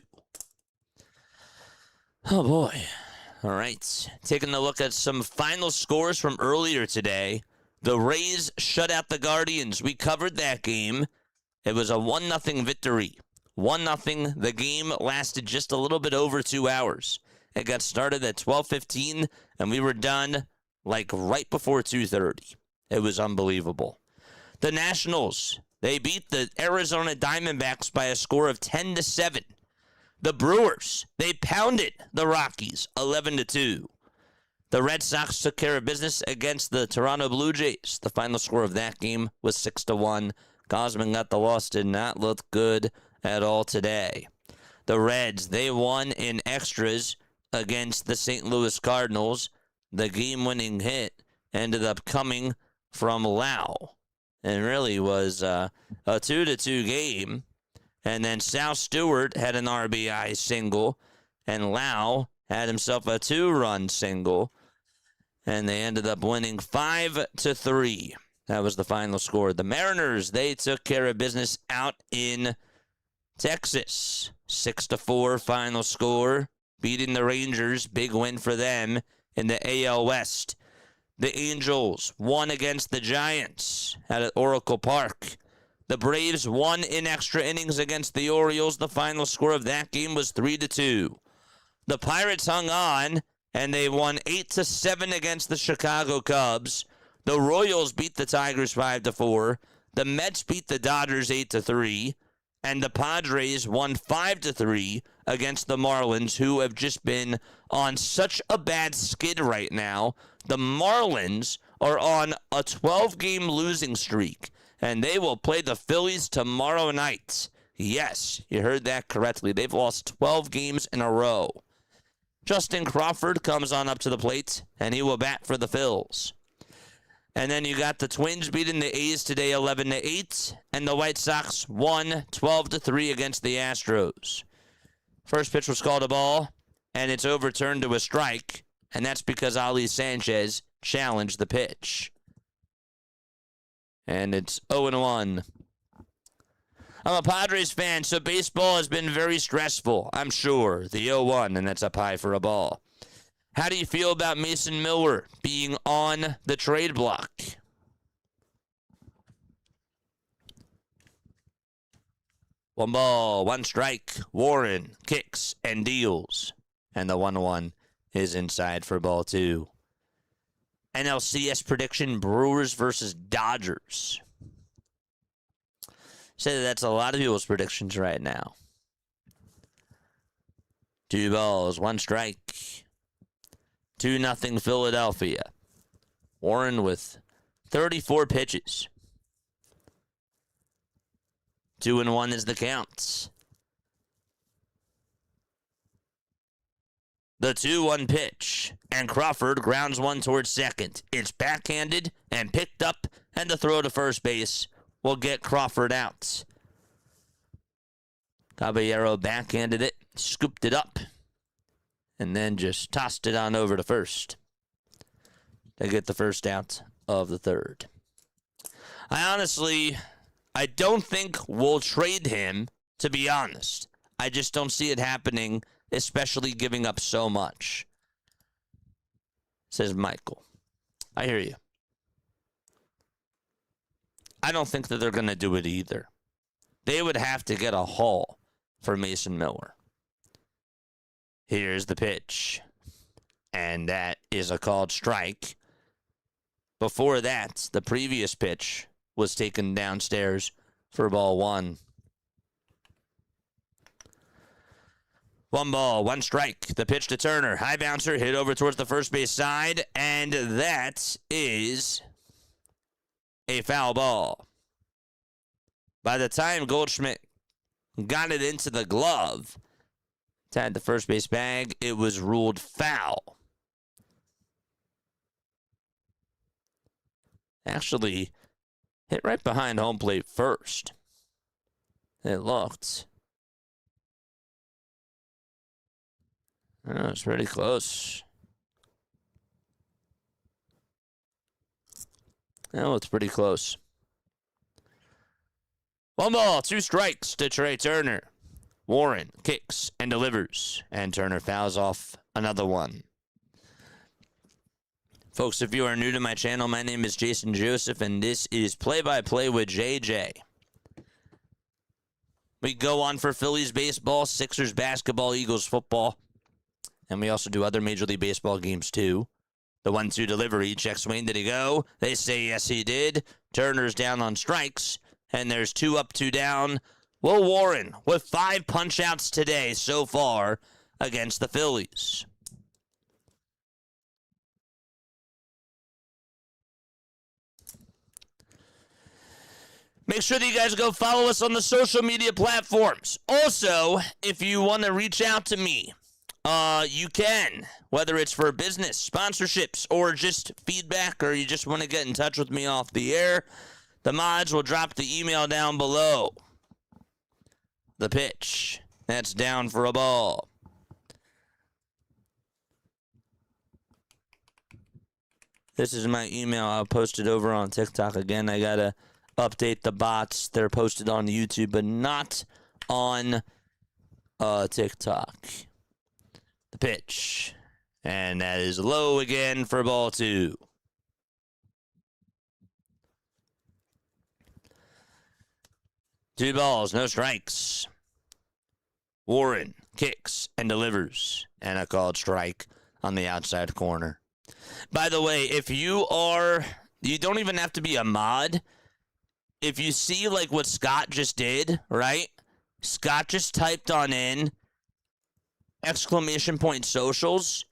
Oh, boy. All right. Taking a look at some final scores from earlier today. The Rays shut out the Guardians. We covered that game. It was a 1-0 victory. 1-0. The game lasted just a little bit over 2 hours. It got started at 12:15, and we were done like right before 2:30. It was unbelievable. The Nationals, they beat the Arizona Diamondbacks by a score of 10-7. The Brewers, they pounded the Rockies 11-2. The Red Sox took care of business against the Toronto Blue Jays. The final score of that game was 6-1. Gosman got the loss, did not look good at all today. The Reds, they won in extras against the St. Louis Cardinals. The game-winning hit ended up coming from Lau. And really was a 2-2 game. And then Sal Stewart had an RBI single. And Lau had himself a 2-run single. And they ended up winning 5-3. That was the final score. The Mariners, they took care of business out in Texas. 6-4 final score. Beating the Rangers. Big win for them in the AL West. The Angels won against the Giants at Oracle Park. The Braves won in extra innings against the Orioles. The final score of that game was 3-2. The Pirates hung on, and they won 8-7 against the Chicago Cubs. The Royals beat the Tigers 5-4. The Mets beat the Dodgers 8-3. And the Padres won 5-3 against the Marlins, who have just been on such a bad skid right now. The Marlins are on a 12-game losing streak, and they will play the Phillies tomorrow night. Yes, you heard that correctly. They've lost 12 games in a row. Justin Crawford comes on up to the plate, and he will bat for the Phils. And then you got the Twins beating the A's today 11-8, and the White Sox won 12-3 against the Astros. First pitch was called a ball, and it's overturned to a strike, and that's because Ali Sanchez challenged the pitch. And it's 0-1. I'm a Padres fan, so baseball has been very stressful, I'm sure. The 0-1, and that's up high for a ball. How do you feel about Mason Miller being on the trade block? One ball, 1 strike. Warren kicks and deals. And the 1-1 is inside for ball 2. NLCS prediction, Brewers versus Dodgers. Say that's a lot of people's predictions right now. 2 balls, 1 strike. 2-0 Philadelphia. Warren with 34 pitches. 2-1 is the count. The 2-1 pitch, and Crawford grounds one towards second. It's backhanded and picked up, and the throw to first base will get Crawford out. Caballero backhanded it, scooped it up, and then just tossed it on over to first. They get the first out of the third. I don't think we'll trade him, to be honest. I just don't see it happening, especially giving up so much. Says Michael. I hear you. I don't think that they're going to do it either. They would have to get a haul for Mason Miller. Here's the pitch. And that is a called strike. Before that, the previous pitch was taken downstairs for ball one. 1 ball, 1 strike. The pitch to Turner. High bouncer hit over towards the first base side. And that is a foul ball. By the time Goldschmidt got it into the glove, tagged the first base bag, it was ruled foul. Actually, hit right behind home plate first. It looked. Oh, it's pretty close. Oh, it's pretty close. 1 ball, 2 strikes to Trey Turner. Warren kicks and delivers, and Turner fouls off another one. Folks, if you are new to my channel, my name is Jason Joseph, and this is Play-by-Play with JJ. We go on for Phillies baseball, Sixers basketball, Eagles football, and we also do other Major League Baseball games too. The 1-2 delivery, check swing, did he go? They say yes, he did. Turner's down on strikes, and there's 2 up, 2 down. Will Warren with 5 punch-outs today so far against the Phillies. Make sure that you guys go follow us on the social media platforms. Also, if you want to reach out to me, you can, whether it's for business, sponsorships, or just feedback, or you just want to get in touch with me off the air. The mods will drop the email down below. The pitch. That's down for a ball. This is my email. I'll post it over on TikTok. Again, I got to update the bots. They're posted on YouTube, but not on TikTok. The pitch. And that is low again for ball 2. Two balls, no strikes. Warren kicks and delivers. And a called strike on the outside corner. By the way, if you don't even have to be a mod. If you see like what Scott just did, right? Scott just typed on in !socials.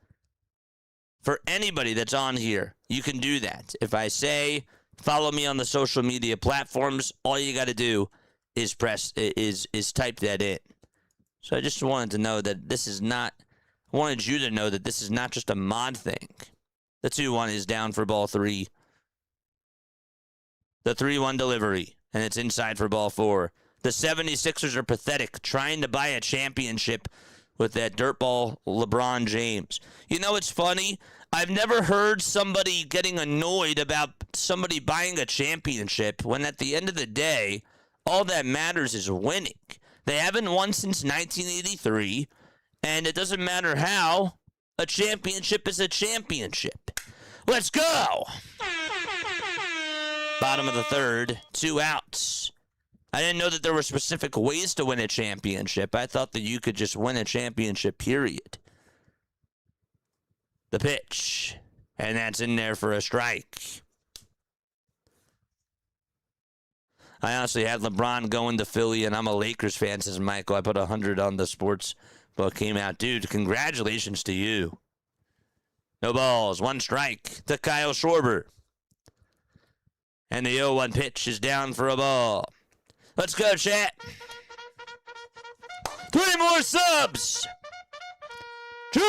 For anybody that's on here, you can do that. If I say follow me on the social media platforms, all you got to do is type that in. So I just wanted to know that this is not. I wanted you to know that this is not just a mod thing. The 2-1 is down for ball 3. The 3-1 delivery, and it's inside for ball 4. The 76ers are pathetic, trying to buy a championship with that dirtball LeBron James. You know, it's funny. I've never heard somebody getting annoyed about somebody buying a championship when at the end of the day, all that matters is winning. They haven't won since 1983, and it doesn't matter how. A championship is a championship. Let's go! Bottom of the 3rd, 2 outs. I didn't know that there were specific ways to win a championship. I thought that you could just win a championship, period. The pitch. And that's in there for a strike. I honestly had LeBron going to Philly, and I'm a Lakers fan, says Michael. I put 100 on the sports book. Came out. Dude, congratulations to you. No balls. 1 strike to Kyle Schwarber. And the 0-1 pitch is down for a ball. Let's go, chat. 20 more subs. Charge.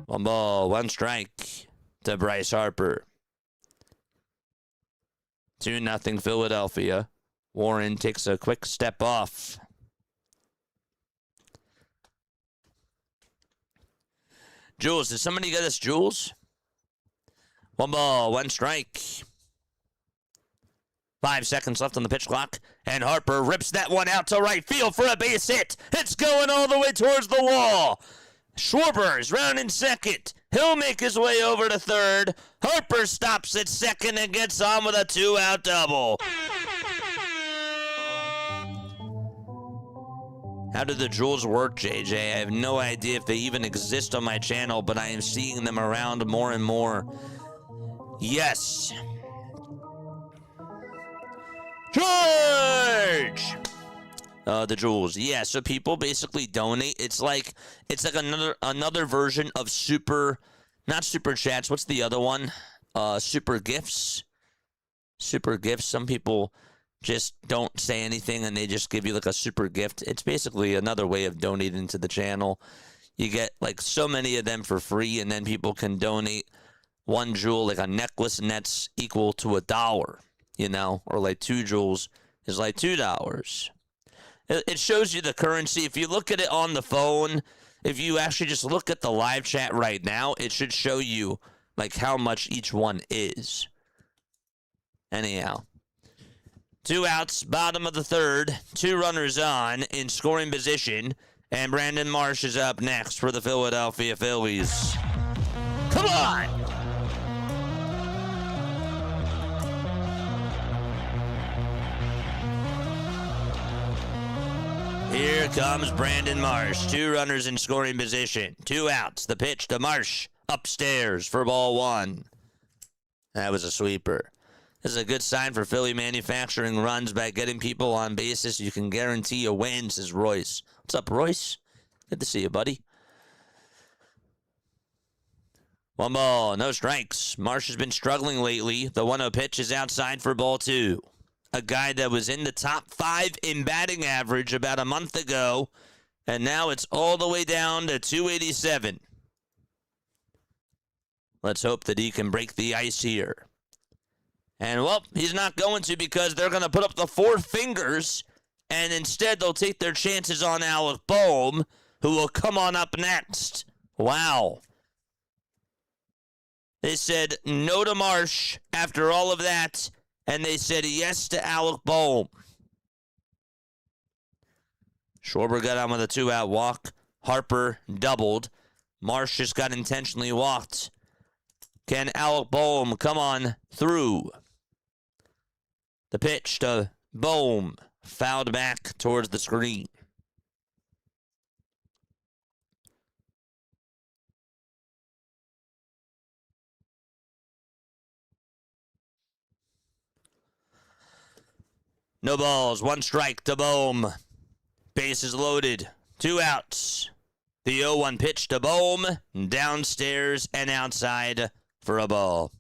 1 ball, 1 strike to Bryce Harper. 2-0 Philadelphia. Warren takes a quick step off. Jules, did somebody get us Jules? 1 ball, 1 strike. 5 seconds left on the pitch clock, and Harper rips that one out to right field for a base hit. It's going all the way towards the wall. Schwarber is rounding second. He'll make his way over to third. Harper stops at second and gets on with a 2-out double. How do the jewels work, JJ? I have no idea if they even exist on my channel, but I am seeing them around more and more. Yes. George! The jewels. Yeah, so people basically donate. It's like another version of not super chats. What's the other one? Super gifts. Super gifts. Some people just don't say anything and they just give you like a super gift. It's basically another way of donating to the channel. You get like so many of them for free, and then people can donate one jewel, like a necklace, and that's equal to $1, you know, or like 2 jewels is like $2. It shows you the currency. If you look at it on the phone, if you actually just look at the live chat right now, it should show you like how much each one is. Anyhow, 2 outs, bottom of the third, 2 runners on in scoring position, and Brandon Marsh is up next for the Philadelphia Phillies. Come on! Here comes Brandon Marsh. 2 runners in scoring position. 2 outs. The pitch to Marsh. Upstairs for ball 1. That was a sweeper. This is a good sign for Philly manufacturing runs by getting people on bases. You can guarantee a win, says Royce. What's up, Royce? Good to see you, buddy. 1 ball, no strikes. Marsh has been struggling lately. The 1-0 pitch is outside for ball 2. A guy that was in the top 5 in batting average about a month ago, and now it's all the way down to 287. Let's hope that he can break the ice here. And, well, he's not going to, because they're going to put up the 4 fingers, and instead they'll take their chances on Alec Bohm, who will come on up next. Wow. They said no to Marsh after all of that, and they said yes to Alec Bohm. Schwarber got on with a 2-out walk. Harper doubled. Marsh just got intentionally walked. Can Alec Bohm come on through? The pitch to Bohm, fouled back towards the screen. No balls, 1 strike to Bohm. Bases loaded, 2 outs. The 0-1 pitch to Bohm, downstairs and outside for a ball.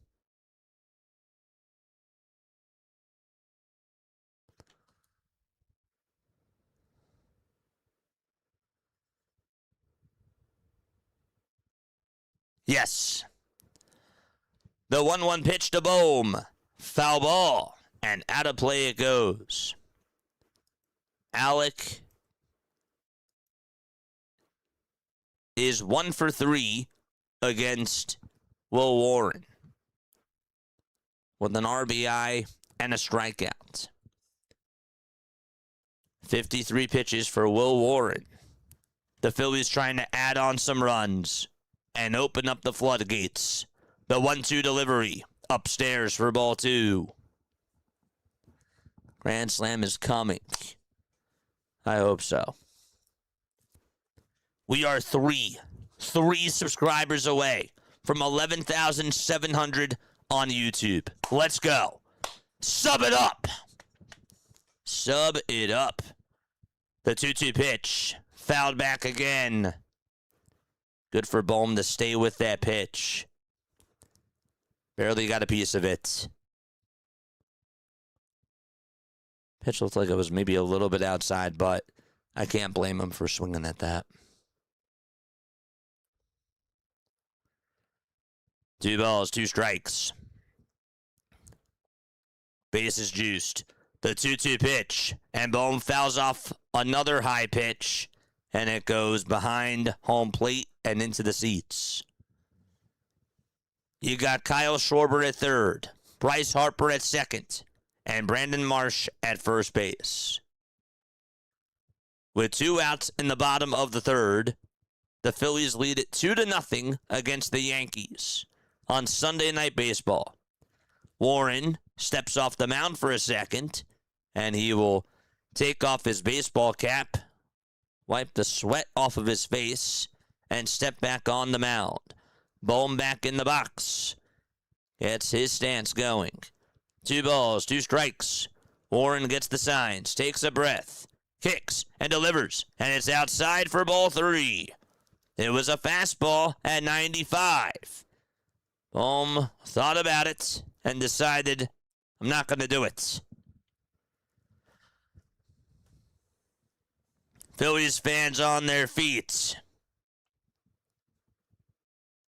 Yes. The 1-1 pitch to Bohm, foul ball. And out of play it goes. Alec is 1 for 3 against Will Warren with an RBI and a strikeout. 53 pitches for Will Warren. The Phillies trying to add on some runs and open up the floodgates. The 1-2 delivery upstairs for ball 2. Grand Slam is coming. I hope so. We are three subscribers away from 11,700 on YouTube. Let's go. Sub it up. Sub it up. The 2-2 pitch. Fouled back again. Good for Bohm to stay with that pitch. Barely got a piece of it. Pitch looked like it was maybe a little bit outside, but I can't blame him for swinging at that. 2 balls, 2 strikes. Bases juiced. The 2-2 pitch. And Bohm fouls off another high pitch. And it goes behind home plate and into the seats. You got Kyle Schwarber at third. Bryce Harper at second. and Brandon Marsh at first base. With 2 outs in the bottom of the third, the Phillies lead it 2-0 against the Yankees on Sunday Night Baseball. Warren steps off the mound for a second, and he will take off his baseball cap, wipe the sweat off of his face, and step back on the mound. Bohm back in the box. Gets his stance going. 2 balls, 2 strikes. Warren gets the signs, takes a breath, kicks, and delivers, and it's outside for ball 3. It was a fastball at 95. Bohm thought about it and decided, I'm not going to do it. Phillies fans on their feet.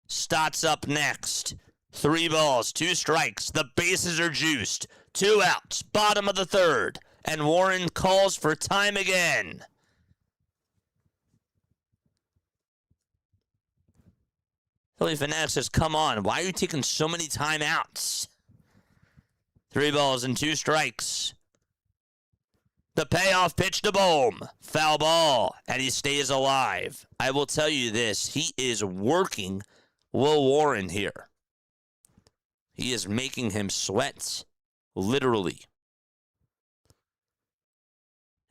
Stott's up next. 3 balls, 2 strikes. The bases are juiced. 2 outs, bottom of the third. And Warren calls for time again. Philly fanatic says, come on, why are you taking so many timeouts? 3 balls and 2 strikes. The payoff pitch to Bohm. Foul ball, and he stays alive. I will tell you this, he is working Will Warren here. He is making him sweat, literally.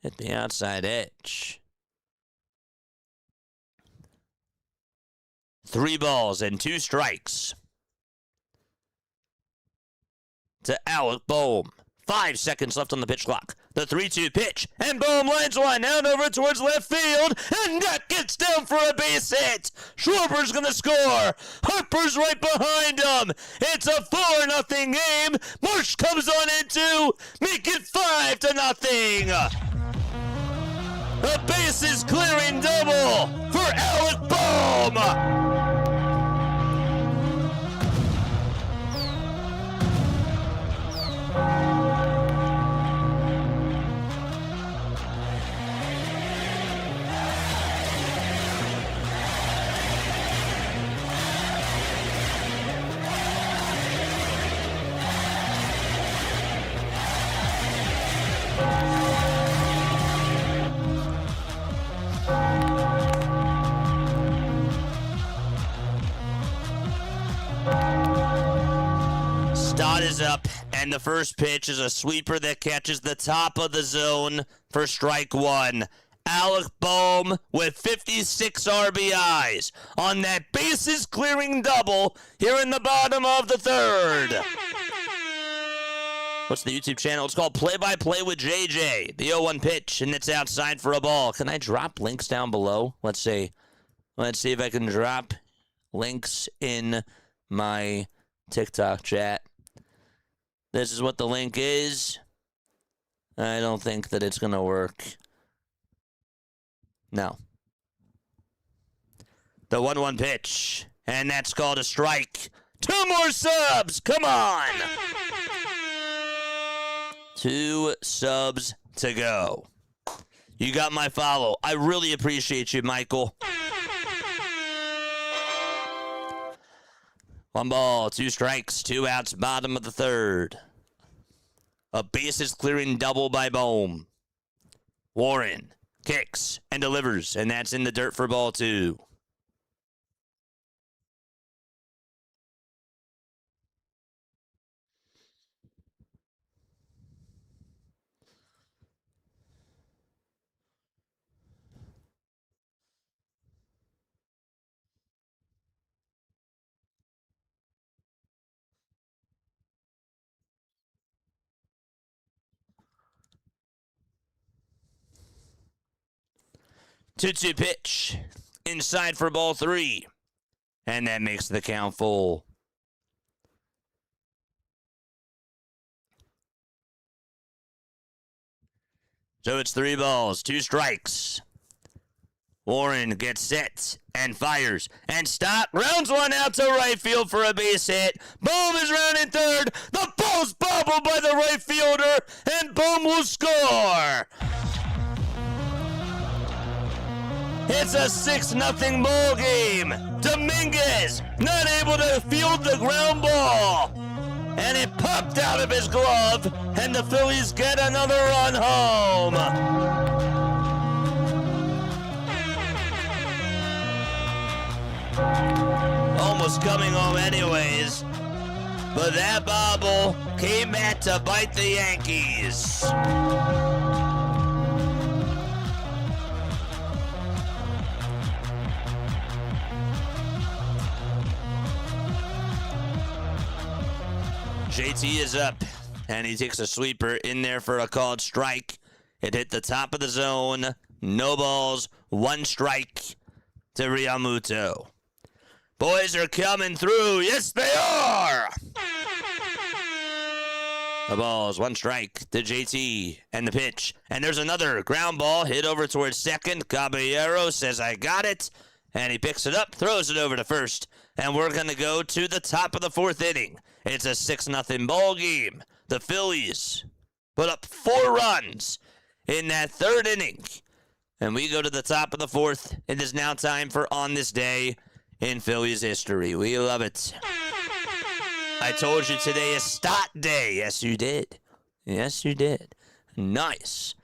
Hit the outside edge. 3 balls and 2 strikes. To Alec Bohm. 5 seconds left on the pitch clock. The 3-2 pitch, and Bohm lines one out over towards left field, and that gets down for a base hit. Schwarber's gonna score. Harper's right behind him. It's a 4-0 game. Marsh comes on in to make it 5-0. A bases clearing double for Alec Bohm. Stott is up, and the first pitch is a sweeper that catches the top of the zone for strike 1. Alec Bohm with 56 RBIs on that bases clearing double here in the bottom of the third. What's the YouTube channel? It's called Play by Play with JJ. The 0-1 pitch, and it's outside for a ball. Can I drop links down below? Let's see. Let's see if I can drop links in my TikTok chat. This is what the link is. I don't think that it's going to work. No. The 1-1 pitch. And that's called a strike. 2 more subs. Come on. 2 subs to go. You got my follow. I really appreciate you, Michael. 1 ball, 2 strikes, 2 outs, bottom of the third. A bases clearing double by Bohm. Warren kicks and delivers, and that's in the dirt for ball 2. Two-two pitch. Inside for ball 3. And that makes the count full. So it's 3 balls, 2 strikes. Warren gets set and fires. And Stott rounds one out to right field for a base hit. Bohm is rounding third. The ball's bobbled by the right fielder. And Bohm will score. It's a 6-0 ball game. Dominguez not able to field the ground ball. and it popped out of his glove, and the Phillies get another run home. Almost coming home anyways, but that bobble came back to bite the Yankees. JT is up, and he takes a sweeper in there for a called strike. It hit the top of the zone. No balls, one strike to Realmuto. Boys are coming through. Yes, they are! The balls, one strike to JT, and the pitch. And there's another ground ball hit over towards second. Caballero says, I got it. And he picks it up, throws it over to first. And we're going to go to the top of the fourth inning. It's a 6-0 ball game. The Phillies put up 4 runs in that third inning. And we go to the top of the fourth. It is now time for On This Day in Phillies history. We love it. I told you today is stat day. Yes, you did. Yes, you did. Nice.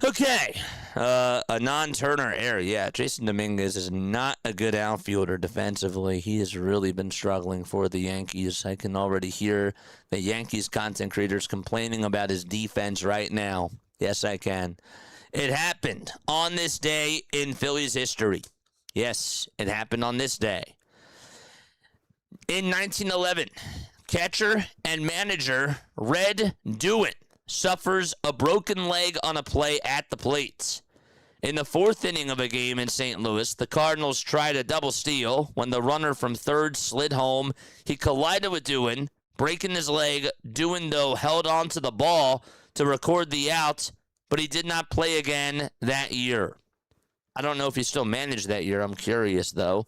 Okay, a non-Turner error. Yeah, Jason Dominguez is not a good outfielder defensively. He has really been struggling for the Yankees. I can already hear the Yankees content creators complaining about his defense right now. Yes, I can. It happened on this day in Phillies history. Yes, it happened on this day. In 1911, catcher and manager Red Duin suffers a broken leg on a play at the plate. In the fourth inning of a game in St. Louis, the Cardinals tried a double steal. When the runner from third slid home, he collided with Duin, breaking his leg. Duin, though, held on to the ball to record the out, but he did not play again that year. I don't know if he still managed that year. I'm curious, though.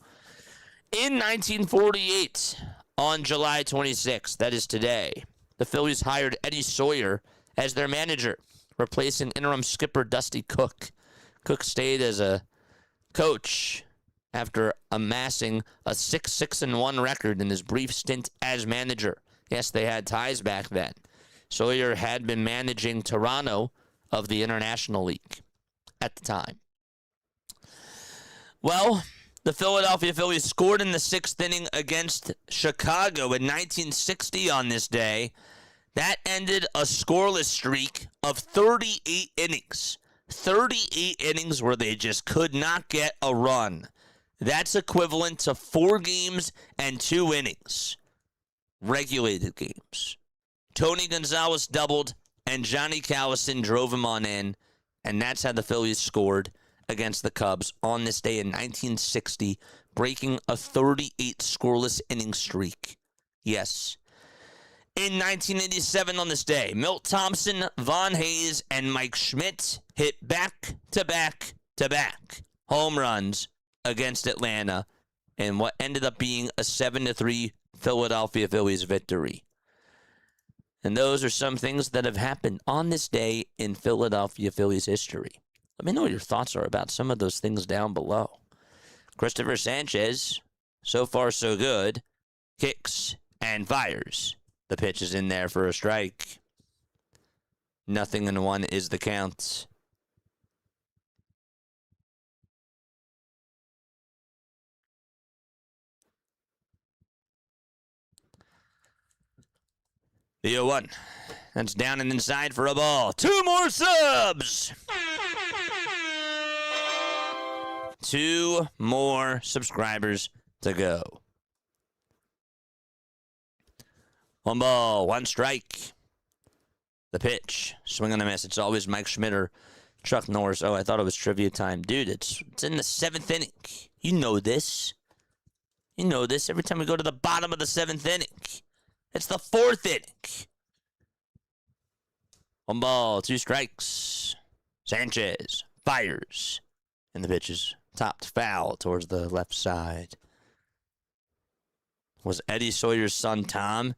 In 1948, on July 26th, that is today, the Phillies hired Eddie Sawyer as their manager, replacing interim skipper Dusty Cook. Cook stayed as a coach after amassing a 6-6-1 record in his brief stint as manager. Yes, they had ties back then. Sawyer had been managing Toronto of the International League at the time. Well, the Philadelphia Phillies scored in the 6th inning against Chicago in 1960 on this day. That ended a scoreless streak of 38 innings. 38 innings where they just could not get a run. That's equivalent to 4 games and 2 innings. Regulated games. Tony Gonzalez doubled, and Johnny Callison drove him on in, and that's how the Phillies scored against the Cubs on this day in 1960, breaking a 38 scoreless inning streak. Yes. In 1987 on this day, Milt Thompson, Von Hayes, and Mike Schmidt hit back-to-back-to-back home runs against Atlanta in what ended up being a 7-3 Philadelphia Phillies victory. And those are some things that have happened on this day in Philadelphia Phillies history. Let me know what your thoughts are about some of those things down below. Christopher Sanchez, so far so good, kicks and fires. The pitch is in there for a strike. 0-1 is the count. The 0-1. That's down and inside for a ball. 2 more subs! 2 more subscribers to go. 1 ball, 1 strike. The pitch, swing and a miss. It's always Mike Schmidt or Chuck Norris. Oh, I thought it was trivia time. Dude, it's in the 7th inning. You know this. You know this every time we go to the bottom of the 7th inning. It's the 4th inning. 1 ball, 2 strikes. Sanchez fires. And the pitch is topped foul towards the left side. Was Eddie Sawyer's son Tom?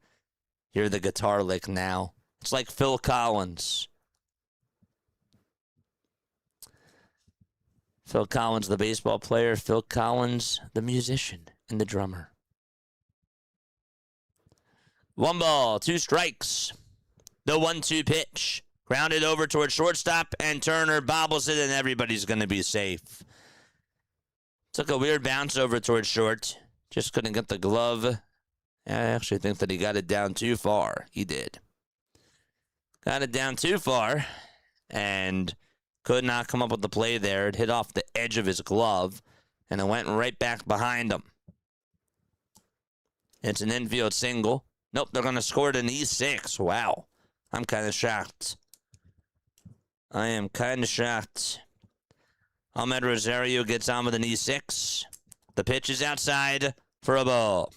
Hear the guitar lick now. It's like Phil Collins. Phil Collins, the baseball player. Phil Collins, the musician and the drummer. 1 ball, 2 strikes. The 1-2 pitch. Grounded over towards shortstop, and Turner bobbles it, and everybody's going to be safe. Took a weird bounce over towards short. Just couldn't get the glove. I actually think that he got it down too far. He did. Got it down too far, and could not come up with the play there. It hit off the edge of his glove, and it went right back behind him. It's an infield single. Nope, they're going to score it in E6. Wow. I'm kind of shocked. I am kind of shocked. Ahmed Rosario gets on with an E6. The pitch is outside for a ball.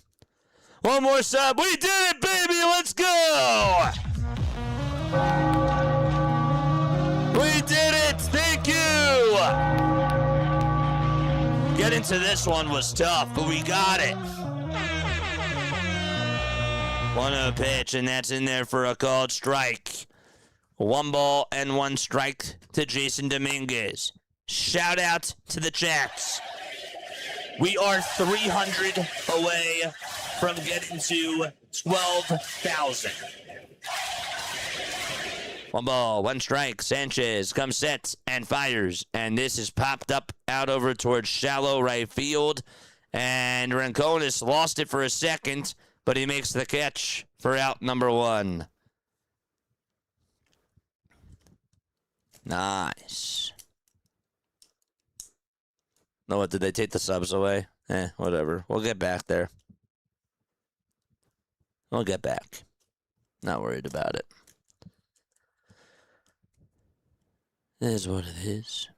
One more sub. We did it, baby. Let's go. We did it. Thank you. Getting to this one was tough, but we got it. 1-0 pitch, and that's in there for a called strike. 1 ball and 1 strike to Jason Dominguez. Shout out to the Jets. We are 300 away from getting to 12,000. 1 ball, 1 strike. Sanchez comes set and fires. And this is popped up out over towards shallow right field. And Rincones lost it for a second, but he makes the catch for out number 1. Nice. No, what, did they take the subs away? Whatever. We'll get back there. We'll get back. Not worried about it. It is what it is.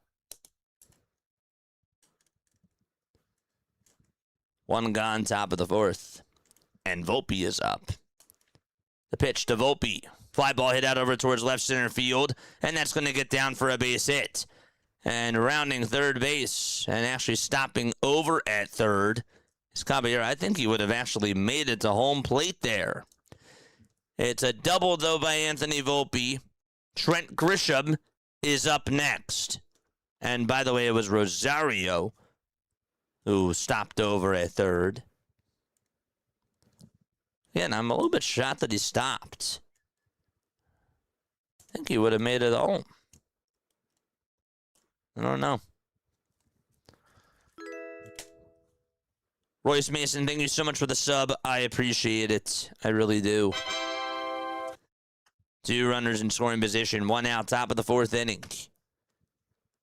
1 gone, top of the 4th. And Volpe is up. The pitch to Volpe. Fly ball hit out over towards left center field. And that's going to get down for a base hit. And rounding third base. And actually stopping over at third is Caballero. I think he would have actually made it to home plate there. It's a double, though, by Anthony Volpe. Trent Grisham is up next. And by the way, it was Rosario who stopped over at third. Again, I'm a little bit shocked that he stopped. I think he would have made it home. I don't know. Royce Mason, thank you so much for the sub. I appreciate it. I really do. 2 runners in scoring position. 1 out, top of the 4th inning.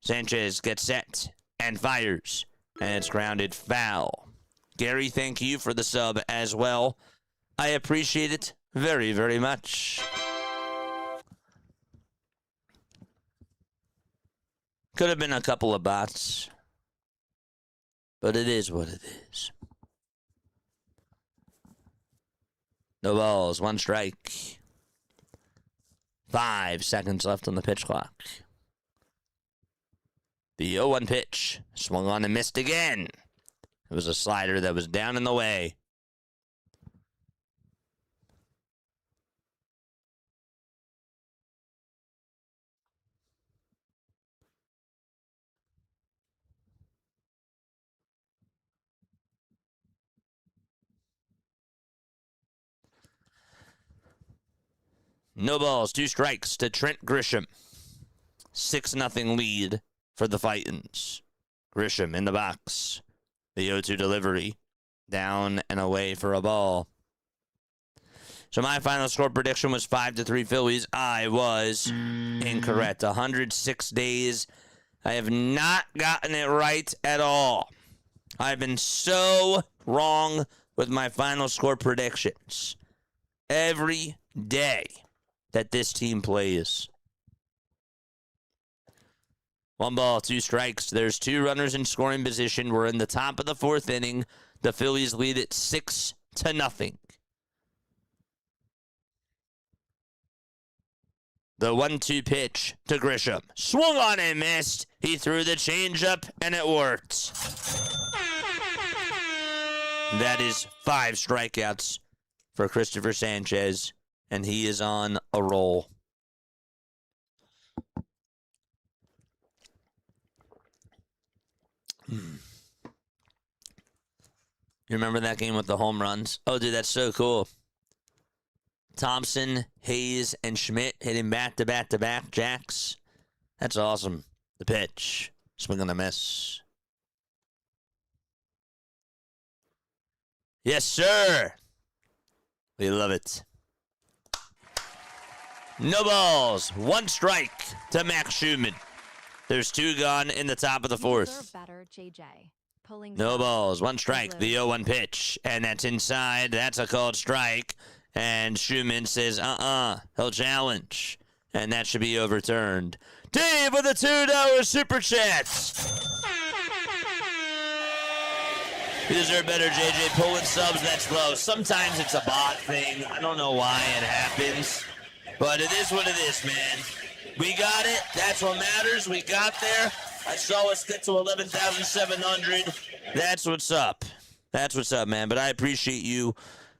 Sanchez gets set and fires. And it's grounded foul. Gary, thank you for the sub as well. I appreciate it very, very much. Could have been a couple of bots. But it is what it is. No balls, 1 strike. 5 seconds left on the pitch clock. The 0-1 pitch. Swung on and missed again. It was a slider that was down in the way. No balls, 2 strikes to Trent Grisham. 6-0 lead for the Titans. Grisham in the box. The 0-2 delivery. Down and away for a ball. So my final score prediction was 5-3 Phillies. I was incorrect. 106 days. I have not gotten it right at all. I've been so wrong with my final score predictions. Every day that this team plays. 1 ball, 2 strikes. There's 2 runners in scoring position. We're in the top of the 4th inning. The Phillies lead it 6-0. The 1-2 pitch to Grisham. Swung on and missed. He threw the changeup, and it worked. That is 5 strikeouts for Christopher Sanchez, and he is on a roll. You remember that game with the home runs? Oh, dude, that's so cool. Thompson, Hayes, and Schmidt hitting back-to-back-to-back jacks. That's awesome. The pitch. Swing on a miss. Yes, sir. We love it. No balls. 1 strike to Max Schumann. There's 2 gone in the top of the 4th. Better, JJ. No balls. 1 strike. The 0-1 pitch. And that's inside. That's a called strike. And Schumann says, he'll challenge. And that should be overturned. Dave with a $2 super chat. You deserve better, JJ. Pulling subs, that's low. Sometimes it's a bot thing. I don't know why it happens. But it is what it is, man. We got it. That's what matters. We got there. I saw us get to 11,700. That's what's up. That's what's up, man. But I appreciate you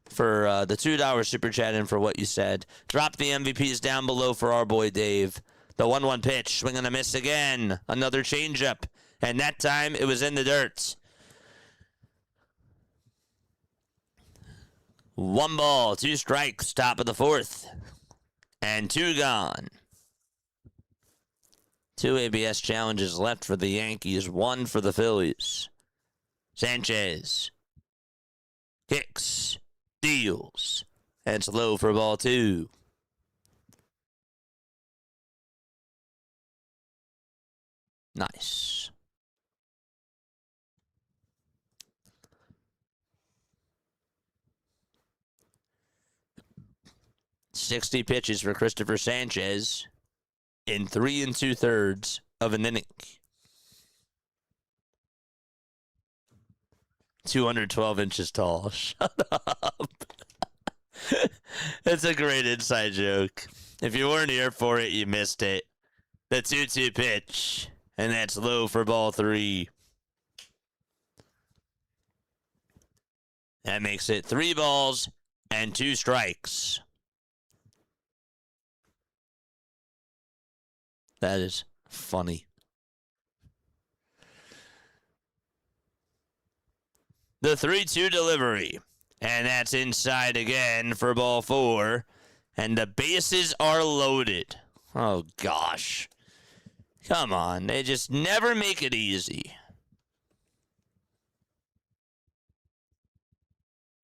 for the $2 super chat and for what you said. Drop the MVPs down below for our boy Dave. The 1-1 pitch. Swing and a miss again. Another changeup. And that time it was in the dirt. 1 ball, 2 strikes, top of the 4th. And 2 gone. 2 ABS challenges left for the Yankees, 1 for the Phillies. Sanchez kicks, deals, and it's low for ball 2. Nice. $60 pitches for Christopher Sanchez in 3 2/3 of an inning. 212 inches tall. Shut up. It's a great inside joke. If you weren't here for it, you missed it. The 2-2 pitch, and that's low for ball 3. That makes it 3 balls and 2 strikes. That is funny. The 3-2 delivery. And that's inside again for ball 4. And the bases are loaded. Oh, gosh. Come on. They just never make it easy.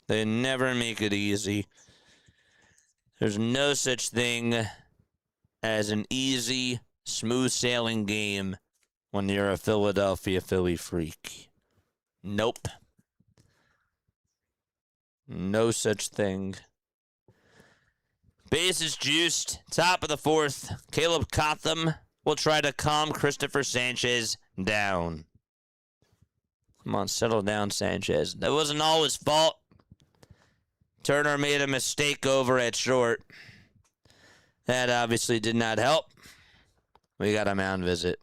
They never make it easy. There's no such thing as an easy, smooth sailing game when you're a Philadelphia Philly freak. Nope. No such thing. Bases juiced. Top of the 4th. Caleb Cotham will try to calm Christopher Sanchez down. Come on, settle down, Sanchez. That wasn't all his fault. Turner made a mistake over at short. That obviously did not help. We got a mound visit.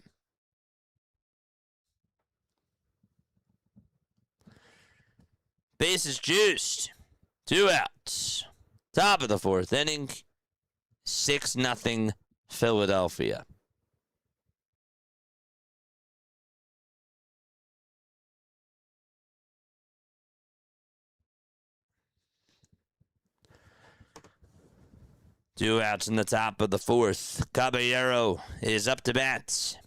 Bases juiced. 2 outs. Top of the 4th inning. 6-0 Philadelphia. Two outs in the top of the 4th. Caballero is up to bat.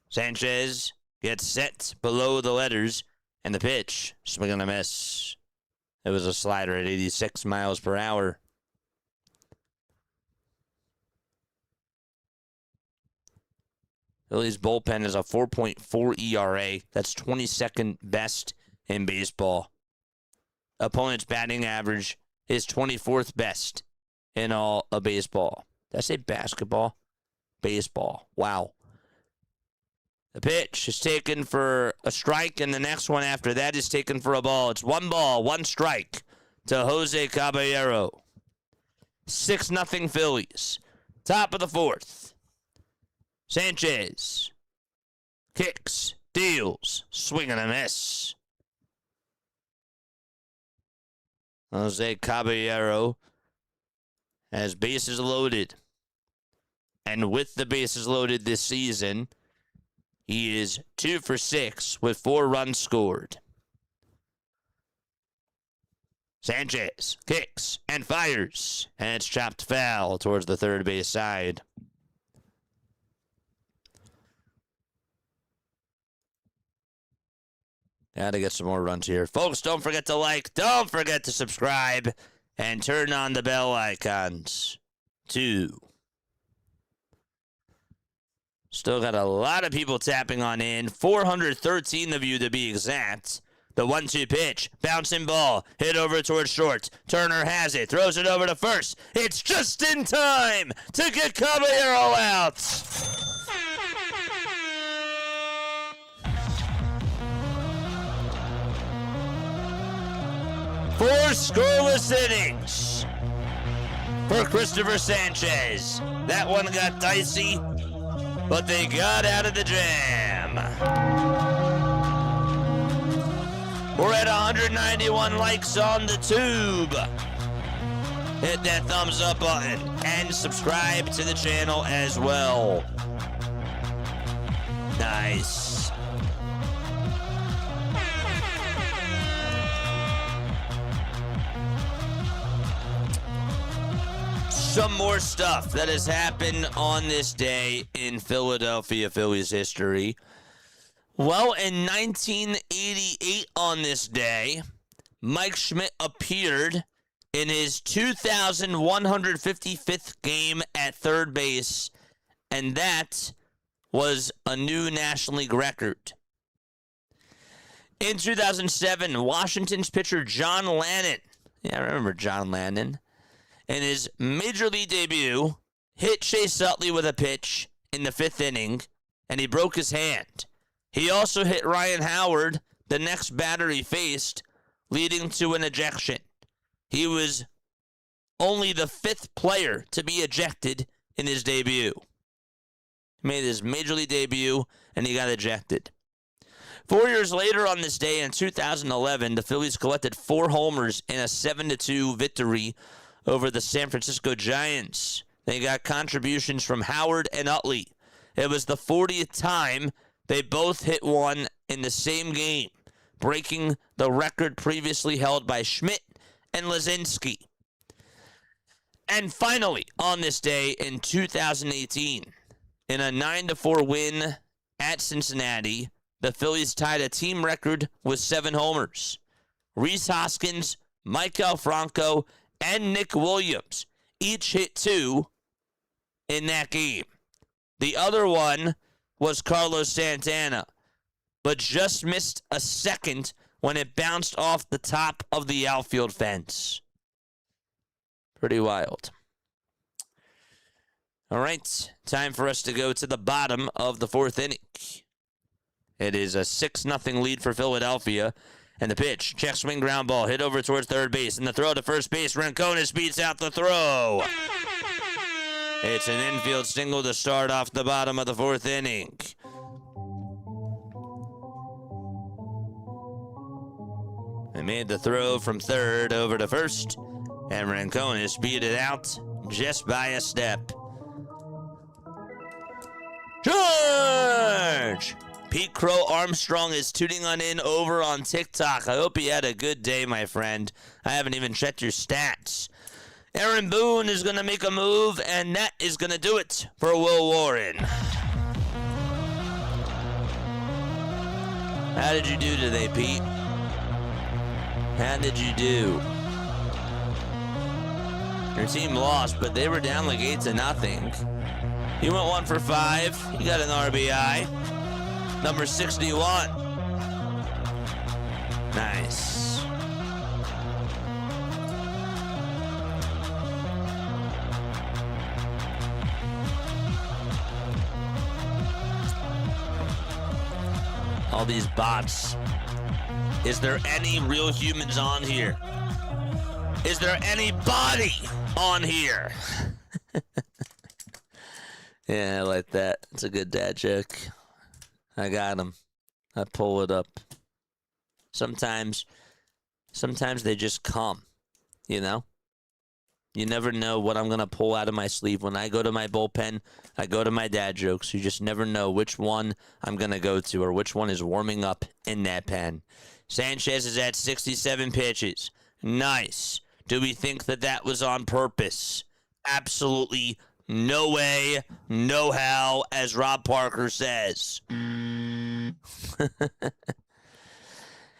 Sanchez gets set below the letters. And the pitch, swing and a miss. It was a slider at 86 miles per hour. Phillies bullpen is a 4.4 ERA. That's 22nd best in baseball. Opponent's batting average is 24th best in all of baseball. Did I say basketball? Baseball. Wow. The pitch is taken for a strike, and the next one after that is taken for a ball. It's 1 ball, 1 strike to Jose Caballero. 6-0 Phillies. Top of the 4th. Sanchez kicks, deals, swing and a miss. Jose Caballero has bases loaded. And with the bases loaded this season, he is 2 for 6 with 4 runs scored. Sanchez kicks and fires, and it's chopped foul towards the third base side. Gotta get some more runs here. Folks, don't forget to like, don't forget to subscribe, and turn on the bell icons, too. Still got a lot of people tapping on in. 413 of you to be exact. The 1-2 pitch. Bouncing ball. Hit over towards short. Turner has it. Throws it over to first. It's just in time to get Caballero out. 4 scoreless innings for Christopher Sanchez. That one got dicey, but they got out of the jam. We're at 191 likes on the tube. Hit that thumbs up button and subscribe to the channel as well. Nice. Some more stuff that has happened on this day in Philadelphia Phillies history. Well, in 1988 on this day, Mike Schmidt appeared in his 2,155th game at third base, and that was a new National League record. In 2007, Washington's pitcher John Lannon, I remember John Lannon, in his Major League debut, hit Chase Utley with a pitch in the 5th inning, and he broke his hand. He also hit Ryan Howard, the next batter he faced, leading to an ejection. He was only the 5th player to be ejected in his debut. He made his Major League debut, and he got ejected. 4 years later on this day, in 2011, the Phillies collected 4 homers in a 7-2 victory over the San Francisco Giants. They got contributions from Howard and Utley. It was the 40th time they both hit one in the same game, breaking the record previously held by Schmidt and Lazinski. And finally, on this day in 2018, in a 9-4 win at Cincinnati, the Phillies tied a team record with 7 homers. Rhys Hoskins, Maikel Franco, and Nick Williams each hit 2 in that game. The other one was Carlos Santana, but just missed a second when it bounced off the top of the outfield fence. Pretty wild. All right, time for us to go to the bottom of the 4th inning. It is a 6-0 lead for Philadelphia. And the pitch, check swing ground ball, hit over towards third base. And the throw to first base, Rincones beats out the throw. It's an infield single to start off the bottom of the 4th inning. They made the throw from third over to first. And Rincones beat it out just by a step. George! Pete Crow Armstrong is tuning on in over on TikTok. I hope you had a good day, my friend. I haven't even checked your stats. Aaron Boone is going to make a move, and that is going to do it for Will Warren. How did you do today, Pete? How did you do? Your team lost, but they were down like 8-0. You went 1 for 5. You got an RBI. Number 61. Nice. All these bots. Is there any real humans on here? Is there anybody on here? Yeah, I like that. It's a good dad joke. I got him. I pull it up. Sometimes they just come, you know? You never know what I'm going to pull out of my sleeve. When I go to my bullpen, I go to my dad jokes. You just never know which one I'm going to go to or which one is warming up in that pen. Sanchez is at 67 pitches. Nice. Do we think that that was on purpose? Absolutely no way, no how, as Rob Parker says.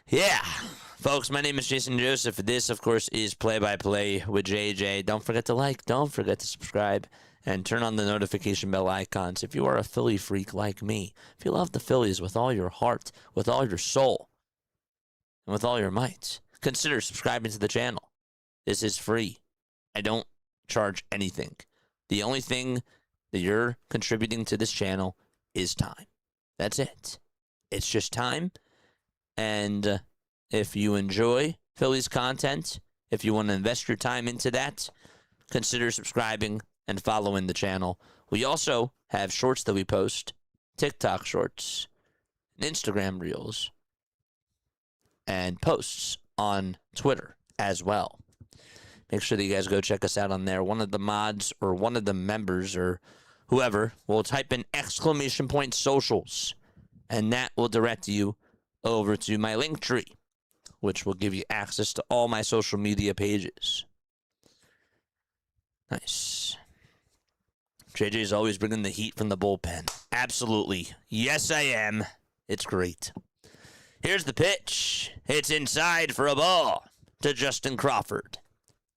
Yeah. Folks, my name is Jason Joseph. This, of course, is Play-by-Play with JJ. Don't forget to like, don't forget to subscribe, and turn on the notification bell icons if you are a Philly freak like me. If you love the Phillies with all your heart, with all your soul, and with all your might, consider subscribing to the channel. This is free. I don't charge anything. The only thing that you're contributing to this channel is time. That's it. It's just time. And if you enjoy Phillies content, if you want to invest your time into that, consider subscribing and following the channel. We also have shorts that we post, TikTok shorts, and Instagram reels, and posts on Twitter as well. Make sure that you guys go check us out on there. One of the mods or one of the members or whoever will type in !socials, and that will direct you over to my link tree, which will give you access to all my social media pages. Nice. JJ's always bringing the heat from the bullpen. Absolutely. Yes, I am. It's great. Here's the pitch. It's inside for a ball to Justin Crawford,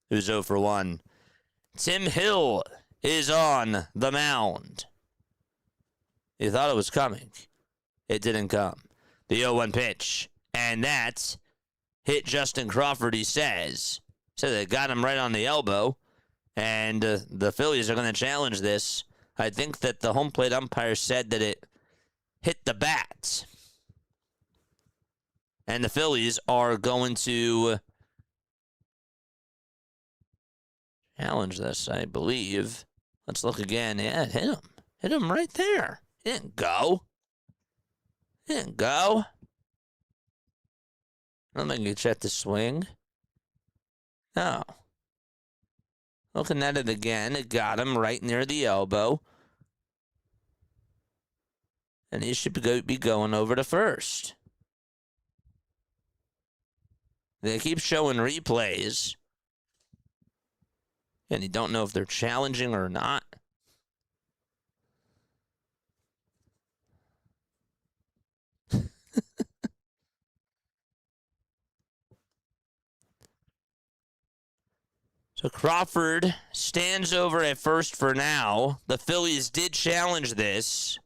who's 0 for 1. Tim Hill is on the mound. You thought it was coming. It didn't come. The 0-1 pitch, and that hit Justin Crawford, he says. So they got him right on the elbow, and the Phillies are going to challenge this. I think that the home plate umpire said that it hit the bat. And the Phillies are going to challenge this, I believe. Let's look again. Yeah, it hit him. Hit him right there. It didn't go. Didn't go. I don't think you checked the swing. No. Looking at it again, it got him right near the elbow. And he should be going over to first. They keep showing replays. And you don't know if they're challenging or not. So Crawford stands over at first for now. The Phillies did challenge this.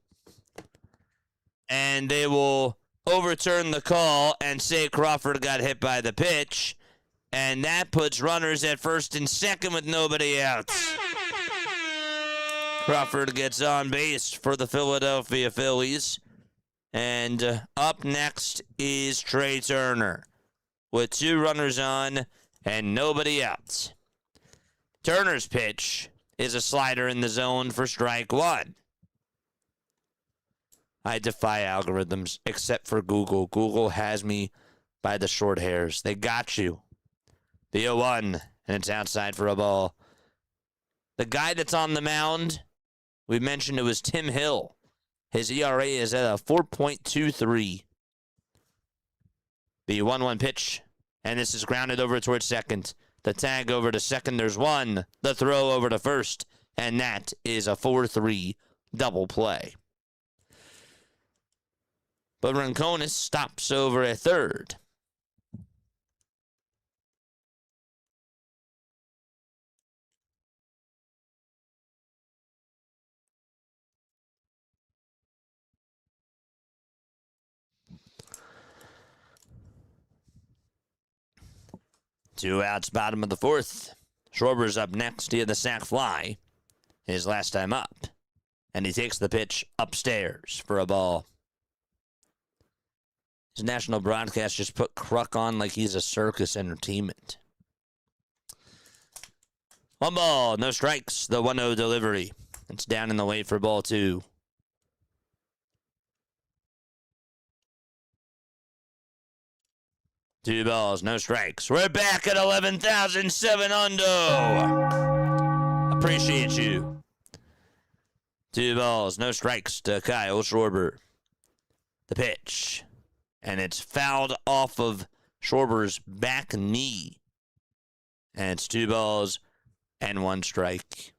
And they will overturn the call and say Crawford got hit by the pitch. And that puts runners at first and second with nobody out. Crawford gets on base for the Philadelphia Phillies. And up next is Trey Turner with 2 runners on and nobody out. Turner's pitch is a slider in the zone for strike 1. I defy algorithms except for Google. Google has me by the short hairs. They got you. The 0-1, and it's outside for a ball. The guy that's on the mound, we mentioned it was Tim Hill. His ERA is at a 4.23. The 1-1 pitch, and this is grounded over towards second. The tag over to second, there's 1. The throw over to first, and that is a 4-3 double play. But Rinconis stops over at third. Two outs, bottom of the 4th. Schwarber's up next. He had the sac fly his last time up. And he takes the pitch upstairs for a ball. His national broadcast just put Kruk on like he's a circus entertainment. 1 ball, no strikes. The 1-0 delivery. It's down in the late for ball 2. 2 balls, no strikes. We're back at 11,700. Appreciate you. 2 balls, no strikes to Kyle Schwarber. The pitch. And it's fouled off of Schwarber's back knee. And it's 2 balls and 1 strike.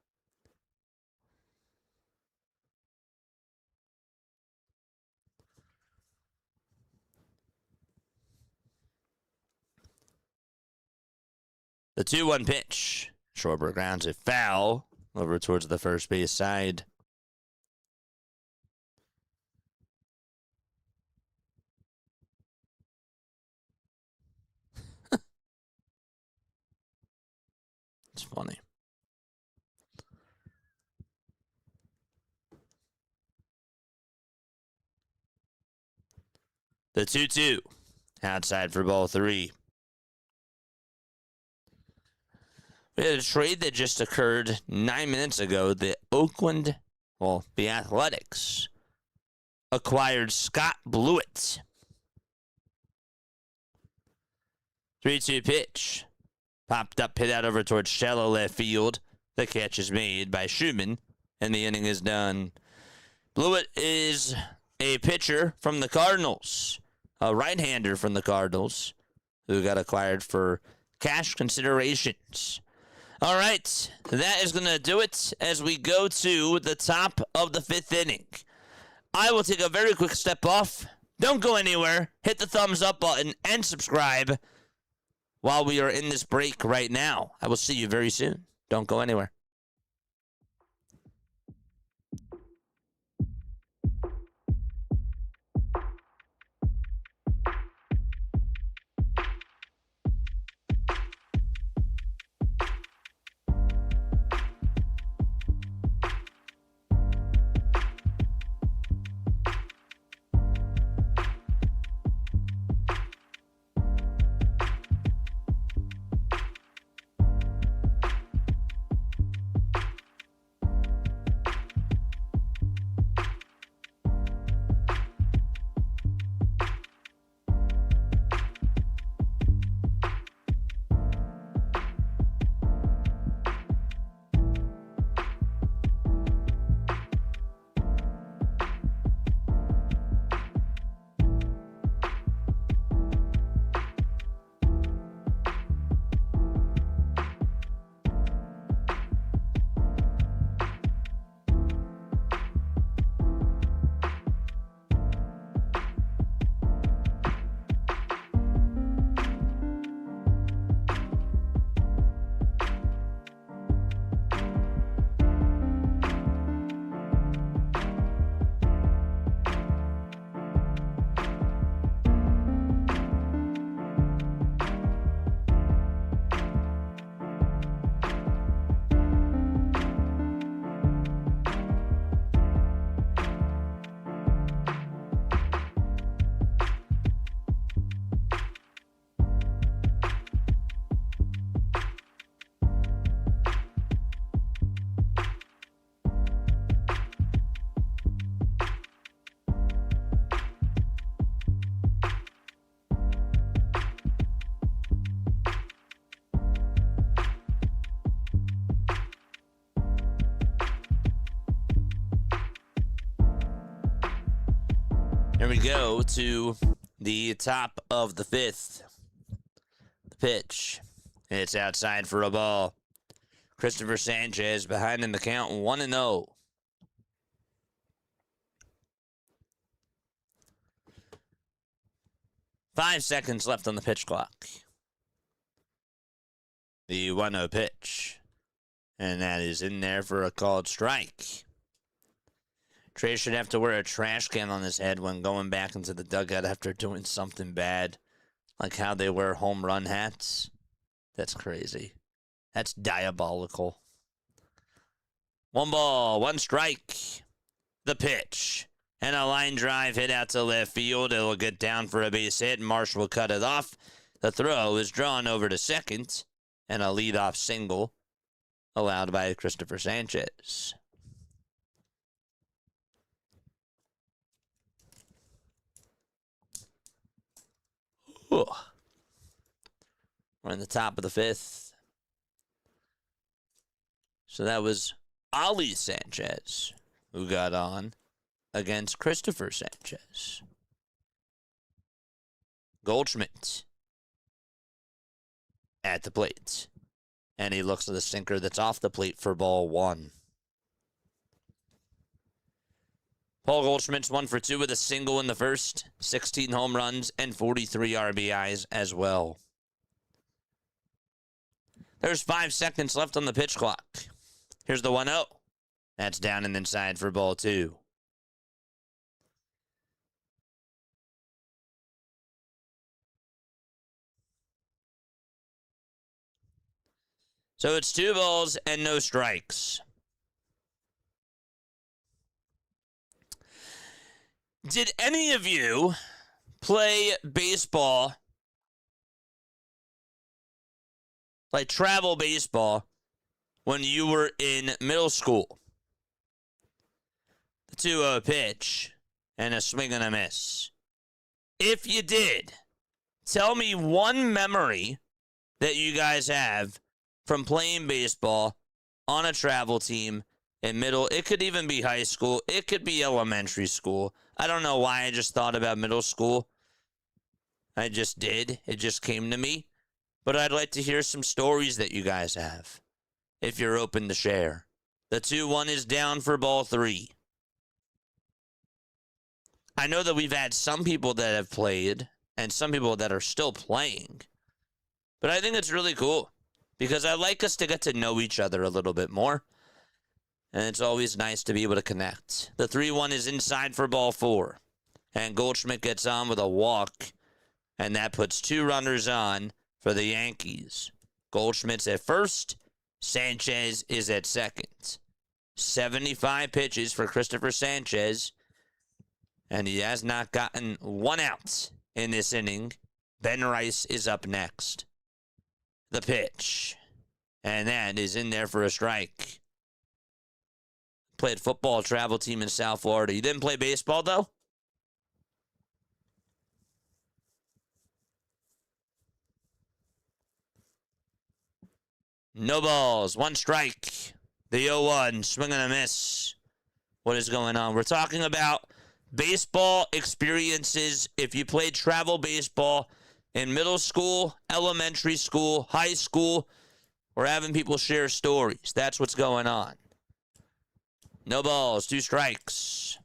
The 2-1 pitch. Schwarber grounds it foul over towards the first base side. It's funny. The 2-2. Outside for ball 3. We had a trade that just occurred 9 minutes ago. The Athletics acquired Scott Blewett. 3-2 pitch. Popped up, hit out over towards shallow left field. The catch is made by Schumann, and the inning is done. Blewett is a pitcher from the Cardinals, a right-hander from the Cardinals, who got acquired for cash considerations. All right, that is going to do it as we go to the top of the 5th inning. I will take a very quick step off. Don't go anywhere. Hit the thumbs up button and subscribe while we are in this break right now. I will see you very soon. Don't go anywhere. Here we go to the top of the 5th. The pitch. It's outside for a ball. Christopher Sanchez behind in the count 1-0. Five seconds left on the pitch clock. The 1-0 pitch. And that is in there for a called strike. Trey should have to wear a trash can on his head when going back into the dugout after doing something bad. Like how they wear home run hats. That's crazy. That's diabolical. 1 ball, 1 strike. The pitch. And a line drive hit out to left field. It'll get down for a base hit. Marsh will cut it off. The throw is drawn over to second. And a leadoff single allowed by Christopher Sanchez. Ooh. We're in the top of the 5th. So that was Ali Sanchez who got on against Christopher Sanchez. Goldschmidt at the plate. And he looks at the sinker that's off the plate for ball 1. Paul Goldschmidt's 1 for 2 with a single in the first, 16 home runs, and 43 RBIs as well. There's 5 seconds left on the pitch clock. Here's the 1-0. That's down and inside for ball 2. So it's 2 balls and no strikes. Did any of you play baseball, like travel baseball, when you were in middle school? The 2-0 pitch and a swing and a miss. If you did, tell me one memory that you guys have from playing baseball on a travel team in middle. It could even be high school. It could be elementary school. I don't know why I just thought about middle school. I just did. It just came to me. But I'd like to hear some stories that you guys have, if you're open to share. The 2-1 is down for ball 3. I know that we've had some people that have played and some people that are still playing. But I think it's really cool because I like us to get to know each other a little bit more. And it's always nice to be able to connect. The 3-1 is inside for ball 4. And Goldschmidt gets on with a walk. And that puts 2 runners on for the Yankees. Goldschmidt's at first. Sanchez is at second. 75 pitches for Christopher Sanchez. And he has not gotten 1 out in this inning. Ben Rice is up next. The pitch. And that is in there for a strike. Played football travel team in South Florida. You didn't play baseball, though? No balls. 1 strike. The 0-1. Swing and a miss. What is going on? We're talking about baseball experiences. If you played travel baseball in middle school, elementary school, high school, we're having people share stories. That's what's going on. No balls, 2 strikes.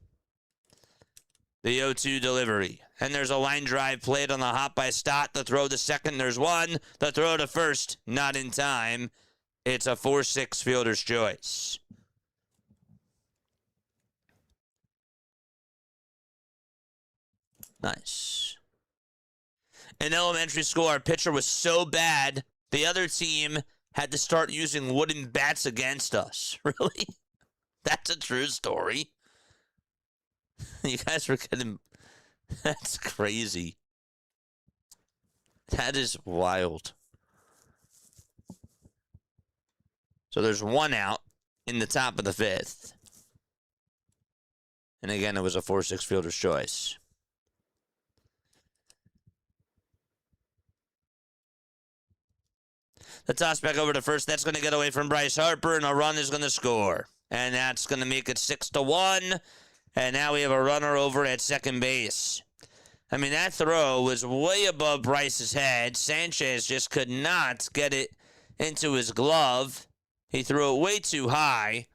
The 0-2 delivery. And there's a line drive played on the hop by Stott. The throw to second, there's 1. The throw to first, not in time. It's a 4-6 fielder's choice. Nice. In elementary school, our pitcher was so bad, the other team had to start using wooden bats against us. Really? That's a true story. You guys were getting... That's crazy. That is wild. So there's 1 out in the top of the 5th. And again, it was a 4-6 fielder's choice. The toss back over to first. That's going to get away from Bryce Harper, and a run is going to score. And that's going to make it 6-1. And now we have a runner over at second base. I mean, that throw was way above Bryce's head. Sanchez just could not get it into his glove. He threw it way too high.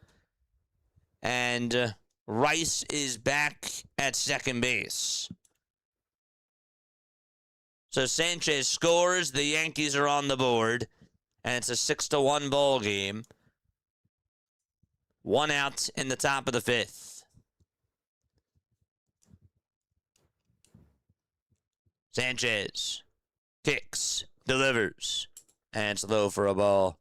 And Rice is back at second base. So Sanchez scores. The Yankees are on the board. And it's a 6-1 ball game. 1 out in the top of the 5th. Sanchez kicks, delivers, and it's low for a ball.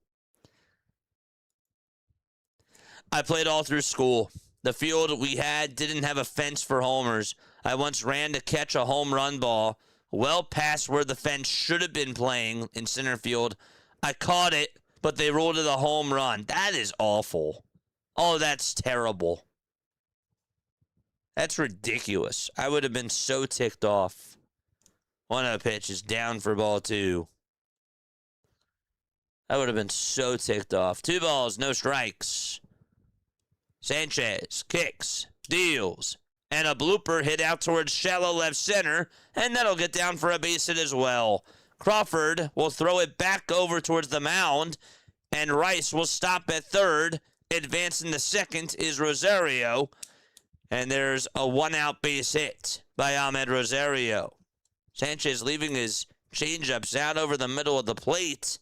I played all through school. The field we had didn't have a fence for homers. I once ran to catch a home run ball well past where the fence should have been playing in center field. I caught it, but they ruled it a home run. That is awful. Oh, that's terrible. That's ridiculous. I would have been so ticked off. 1-0 pitch is down for ball 2. I would have been so ticked off. 2 balls, no strikes. Sanchez kicks, deals, and a blooper hit out towards shallow left center, and that'll get down for a base hit as well. Crawford will throw it back over towards the mound. and Rice will stop at third. Advancing to second is Rosario, and there's a one-out base hit by Ahmed Rosario. Sanchez leaving his changeups out over the middle of the plate,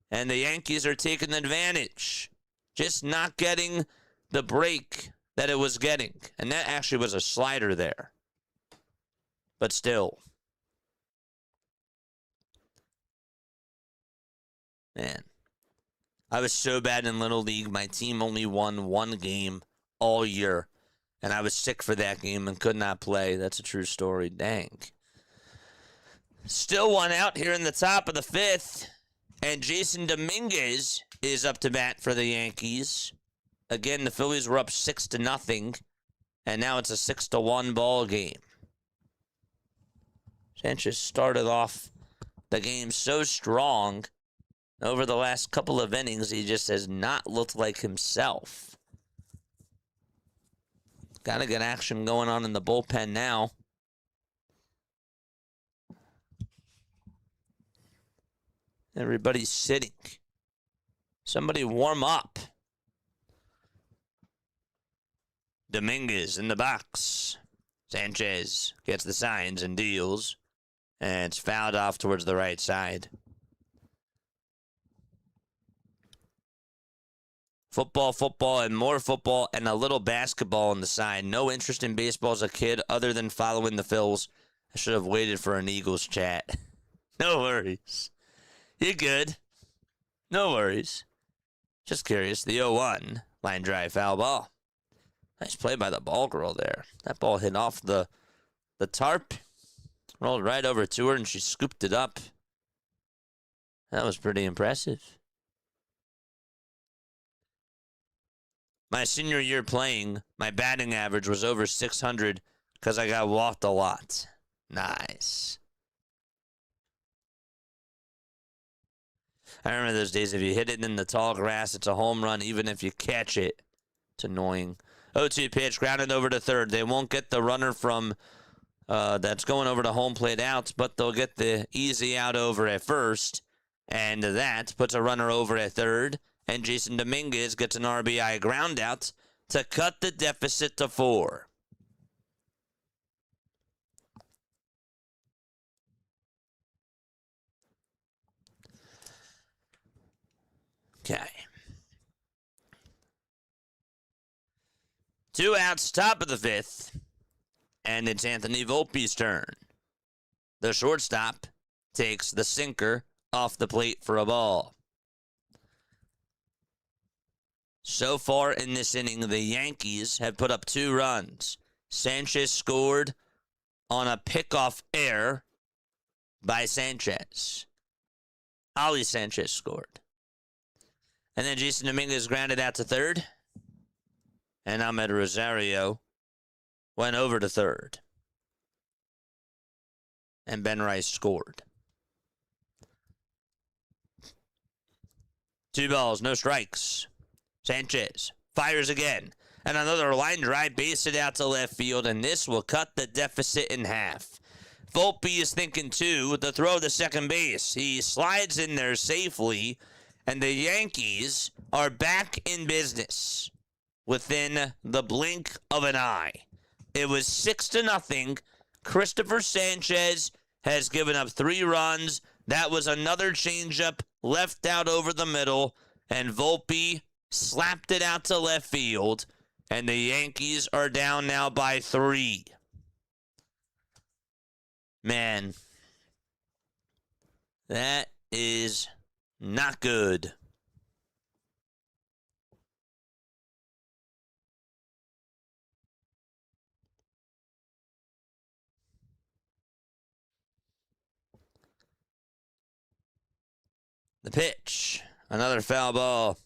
and the Yankees are taking advantage. Just not getting the break that it was getting. And that actually was a slider there. But still. Man. I was so bad in Little League. My team only won one game all year. And I was sick for that game and could not play. That's a true story. Dang. Still one out here in the top of the fifth. And Jason Dominguez is up to bat for the Yankees. Again, the Phillies were up 6-0. And now it's a 6-1 ball game. Sanchez started off the game so strong. Over the last couple of innings, he just has not looked like himself. Got to get action going on in the bullpen now. Everybody's sitting. Somebody warm up. Dominguez in the box. Sanchez gets the signs and deals. And it's fouled off towards the right side. Football, and more football, and a little basketball on the side. No interest in baseball as a kid other than following the Phils. I should have waited for an Eagles chat. No worries. You're good. No worries. Just curious. The 0-1. Line drive, foul ball. Nice play by the ball girl there. That ball hit off the tarp. Rolled right over to her, and she scooped it up. That was pretty impressive. My senior year playing, my batting average was over 600 because I got walked a lot. Nice. I remember those days. If you hit it in the tall grass, it's a home run. Even if you catch it, it's annoying. 0-2 pitch, grounded over to third. They won't get the runner from that's going over to home plate out, but they'll get the easy out over at first. And that puts a runner over at third. And Jason Dominguez gets an RBI ground out to cut the deficit to 4. Okay. 2 outs, top of the fifth. And it's Anthony Volpe's turn. The shortstop takes the sinker off the plate for a ball. So far in this inning, the Yankees have put up 2 runs. Sanchez scored on a pickoff error by Sanchez. Ali Sanchez scored. And then Jason Dominguez grounded out to third. And Ahmed Rosario went over to third. And Ben Rice scored. 2 balls, no strikes. Sanchez fires again. And another line drive, base it out to left field, and this will cut the deficit in half. Volpe is thinking, too, the throw to second base. He slides in there safely, and the Yankees are back in business within the blink of an eye. It was 6-0. Christopher Sanchez has given up 3 runs. That was another changeup left out over the middle, and Volpe slapped it out to left field, and the Yankees are down now by 3. Man, that is not good. The pitch, another foul ball.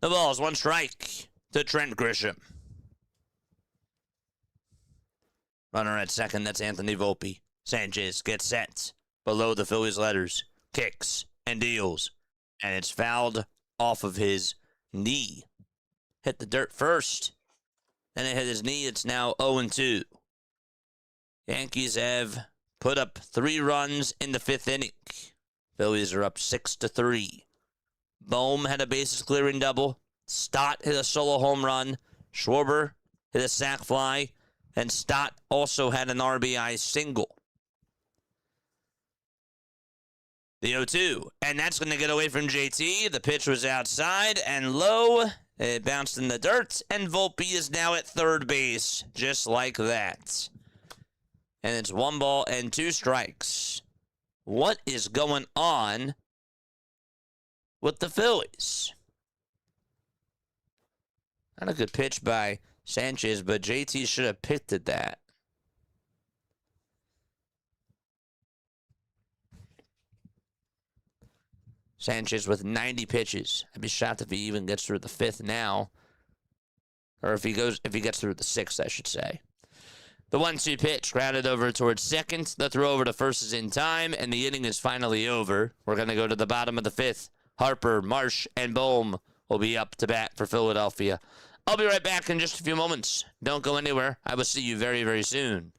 The ball is 1 strike to Trent Grisham. Runner at second, that's Anthony Volpe. Sanchez gets set below the Phillies letters, kicks and deals, and it's fouled off of his knee. hit the dirt first. Then it hit his knee. It's now 0-2. Yankees have put up 3 runs in the 5th inning. Phillies are up 6-3. Bohm had a bases clearing double. Stott hit a solo home run. Schwarber hit a sac fly. And Stott also had an RBI single. The 0-2. And that's going to get away from JT. The pitch was outside and low. It bounced in the dirt. And Volpe is now at third base. Just like that. And it's 1 ball and 2 strikes. What is going on with the Phillies? Not a good pitch by Sanchez, but JT should have picked at that. Sanchez with 90 pitches. I'd be shocked if he even gets through the 5th now. Or if he gets through the 6th, I should say. The 1-2 pitch grounded over towards second. The throw over to first is in time, and the inning is finally over. We're going to go to the bottom of the 5th. Harper, Marsh, and Bohm will be up to bat for Philadelphia. I'll be right back in just a few moments. Don't go anywhere. I will see you very, very soon.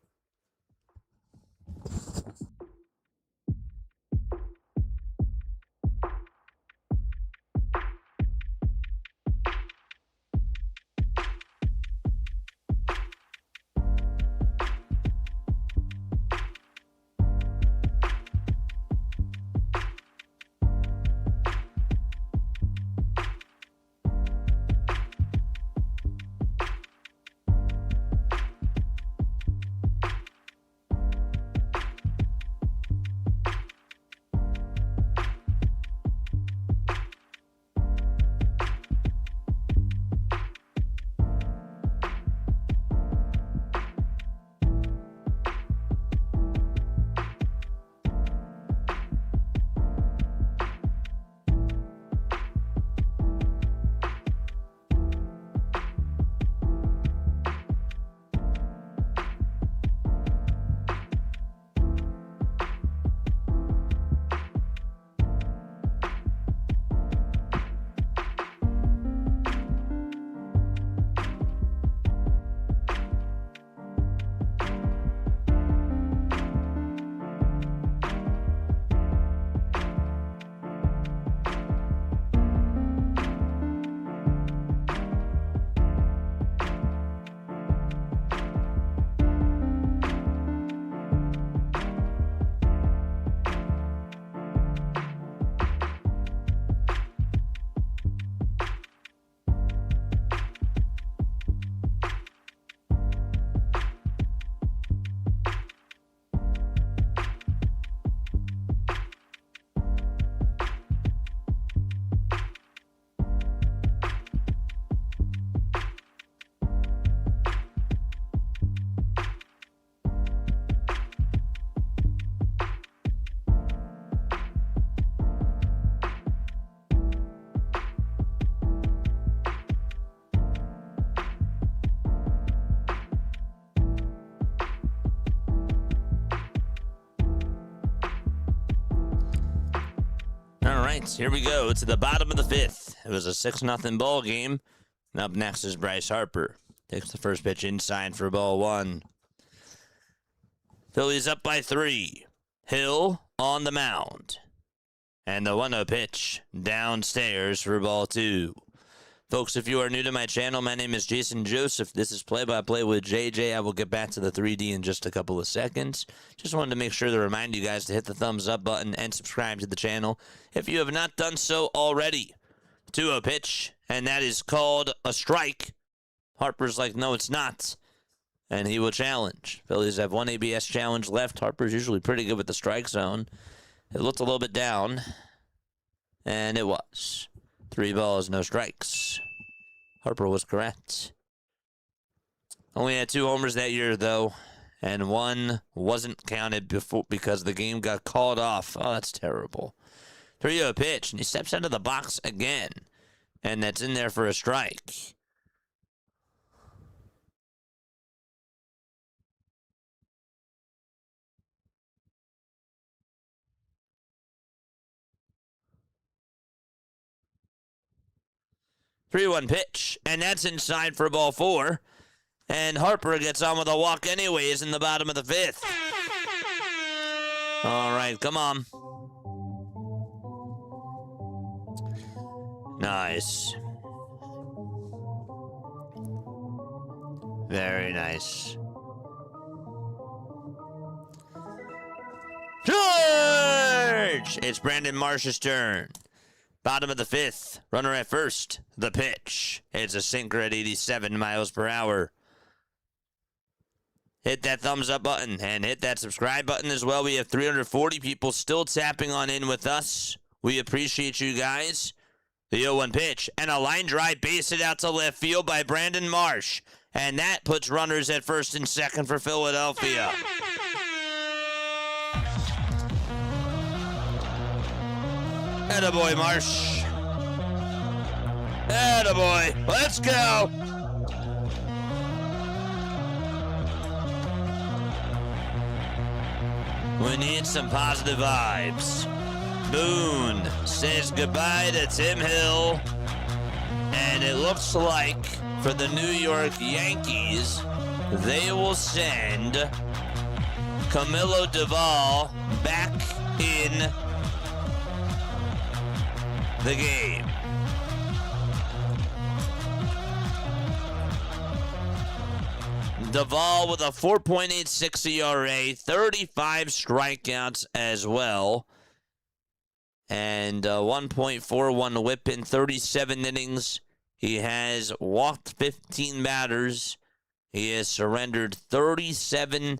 All right, here we go to the bottom of the 5th. It was a 6-0 ball game. And up next is Bryce Harper. Takes the first pitch inside for ball 1. Phillies up by 3. Hill on the mound. And the 1-0 pitch downstairs for ball 2. Folks, if you are new to my channel, my name is Jason Joseph. This is Play-by-Play with JJ. I will get back to the 3D in just a couple of seconds. Just wanted to make sure to remind you guys to hit the thumbs up button and subscribe to the channel if you have not done so already. 2-0 pitch, and that is called a strike. Harper's like, no, it's not. And he will challenge. Phillies have 1 ABS challenge left. Harper's usually pretty good with the strike zone. It looked a little bit down, and it was. 3 balls, no strikes. Harper was correct. Only had 2 homers that year, though, and 1 wasn't counted before because the game got called off. Oh, that's terrible. 3-0 pitch, and he steps out of the box again, and that's in there for a strike. 3-1 pitch, and that's inside for ball 4. And Harper gets on with a walk anyways in the bottom of the 5th. All right, come on. Nice. Very nice. George! It's Brandon Marsh's turn. Bottom of the 5th. Runner at first. The pitch. It's a sinker at 87 miles per hour. Hit that thumbs up button and hit that subscribe button as well. We have 340 people still tapping on in with us. We appreciate you guys. The 0-1 pitch and a line drive base hit out to left field by Brandon Marsh. And that puts runners at first and second for Philadelphia. Attaboy, Marsh. Attaboy. Let's go. We need some positive vibes. Boone says goodbye to Tim Hill. And it looks like for the New York Yankees, they will send Camilo Duvall back in the game. Duvall with a 4.86 ERA, 35 strikeouts as well, and 1.41 whip in 37 innings. He has walked 15 batters. He has surrendered 37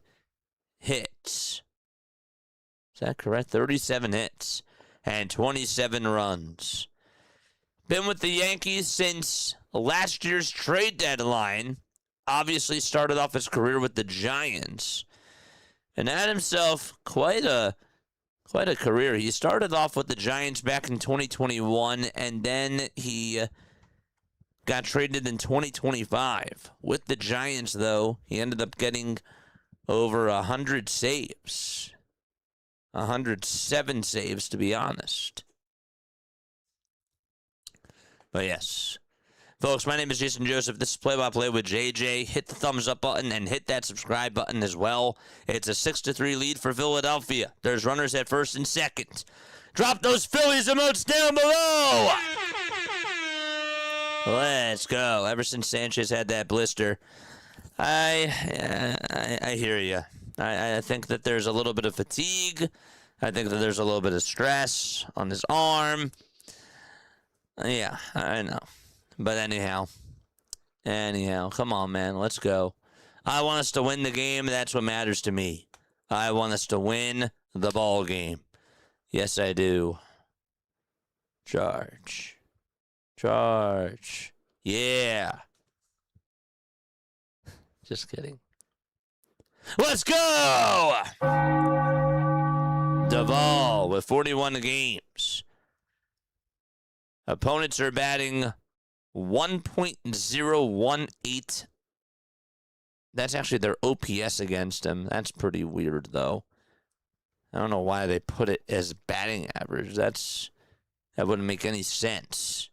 hits. Is that correct? 37 hits and 27 runs. Been with the Yankees since last year's trade deadline. Obviously started off his career with the Giants and had himself quite a career. He started off with the Giants back in 2021, and then he got traded in 2025. With the Giants, though, he ended up getting over 100 saves. 107 saves, to be honest. But yes. Folks, my name is Jason Joseph. This is Play-by-Play with JJ. Hit the thumbs up button and hit that subscribe button as well. It's a 6-3 lead for Philadelphia. There's runners at first and second. Drop those Phillies emotes down below. Let's go. Ever since Sanchez had that blister, I hear you. I think that there's a little bit of fatigue. I think that there's a little bit of stress on his arm. Yeah, I know. But anyhow, come on, man. Let's go. I want us to win the game. That's what matters to me. I want us to win the ball game. Yes, I do. Charge. Yeah. Just kidding. Let's go! Duvall with 41 games. Opponents are batting 1.018. That's actually their OPS against him. That's pretty weird, though. I don't know why they put it as batting average. That wouldn't make any sense.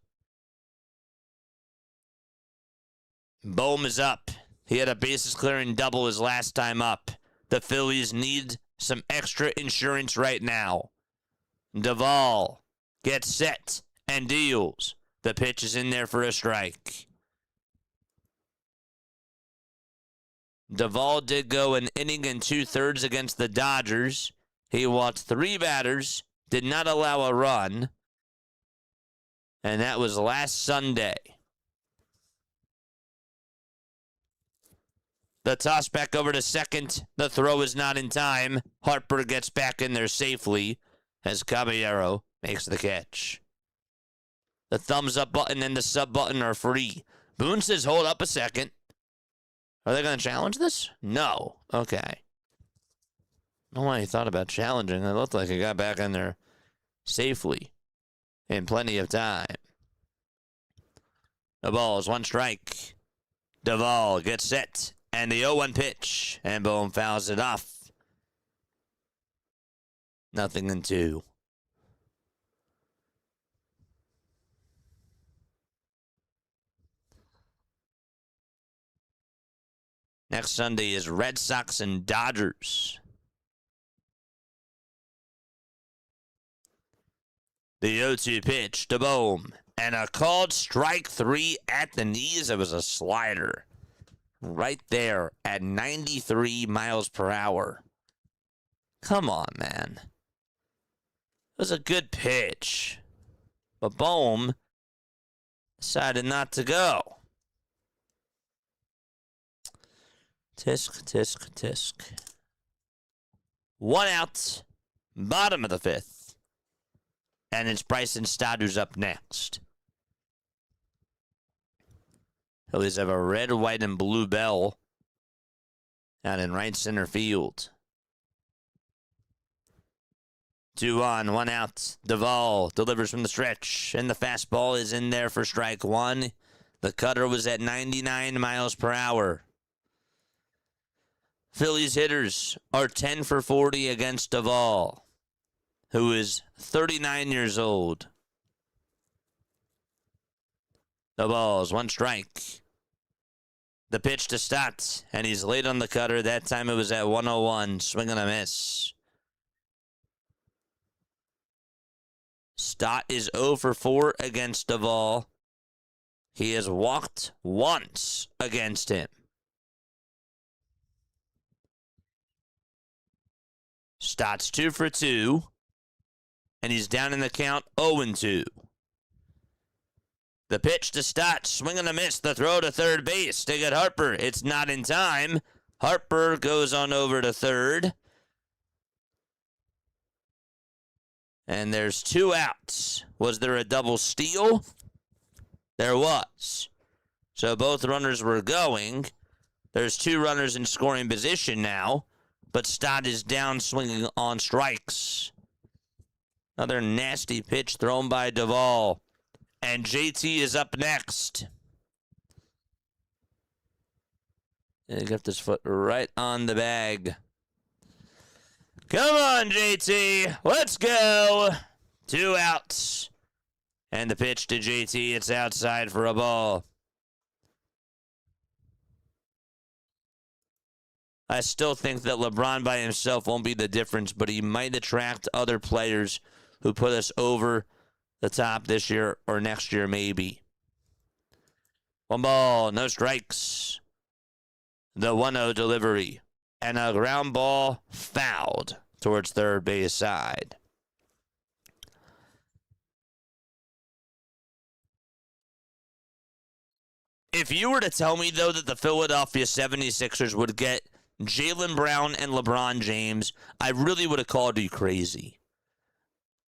Bohm is up. He had a bases clearing double his last time up. The Phillies need some extra insurance right now. Duvall gets set and deals. The pitch is in there for a strike. Duvall did go an inning and 2/3 against the Dodgers. He walked 3 batters, did not allow a run, and that was last Sunday. The toss back over to second. The throw is not in time. Harper gets back in there safely as Caballero makes the catch. The thumbs up button and the sub button are free. Boone says, hold up a second. Are they going to challenge this? No. Okay. I don't know why he thought about challenging. It looked like he got back in there safely in plenty of time. The ball is 1 strike. Duvall gets set. And the 0-1 pitch. And Boone fouls it off. 0-2. Next Sunday is Red Sox and Dodgers. The 0-2 pitch to Bohm. And a called strike 3 at the knees. It was a slider. Right there at 93 miles per hour. Come on, man. It was a good pitch. But Bohm decided not to go. Tisk, tisk, tisk. 1 out. Bottom of the 5th. And it's Bryson Stott who's up next. Phillies have a red, white, and blue bell out in right center field. 2-1, 1 out. Duvall delivers from the stretch, and the fastball is in there for strike 1. The cutter was at 99 miles per hour. Phillies hitters are 10 for 40 against Duvall, who is 39 years old. The ball's 1 strike. The pitch to Stott, and he's late on the cutter. That time it was at 101. Swing and a miss. Stott is 0 for 4 against Duvall. He has walked once against him. Stott's 2 for 2, and he's down in the count 0-2. The pitch to Stott, swing and a miss. The throw to third base. They get Harper. It's not in time. Harper goes on over to third. And there's 2 outs. Was there a double steal? There was. So both runners were going. There's 2 runners in scoring position now. But Stott is down swinging on strikes. Another nasty pitch thrown by Duvall. And JT is up next. And he got his foot right on the bag. Come on, JT. Let's go. 2 outs. And the pitch to JT. It's outside for a ball. I still think that LeBron by himself won't be the difference, but he might attract other players who put us over the top this year or next year, maybe. 1 ball, no strikes. The 1-0 delivery. And a ground ball fouled towards third base side. If you were to tell me, though, that the Philadelphia 76ers would get Jaylen Brown and LeBron James, I really would have called you crazy.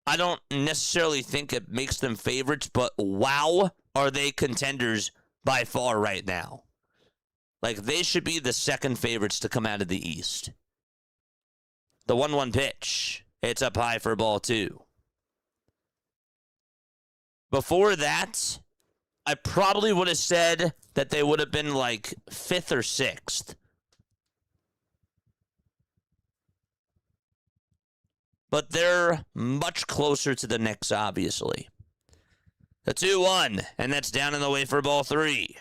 I don't necessarily think it makes them favorites, but wow, are they contenders by far right now. Like, they should be the second favorites to come out of the East. The 1-1 pitch. It's up high for ball 2. Before that, I probably would have said that they would have been like 5th or 6th. But they're much closer to the Knicks, obviously. The 2-1, and that's down in the way for ball 3.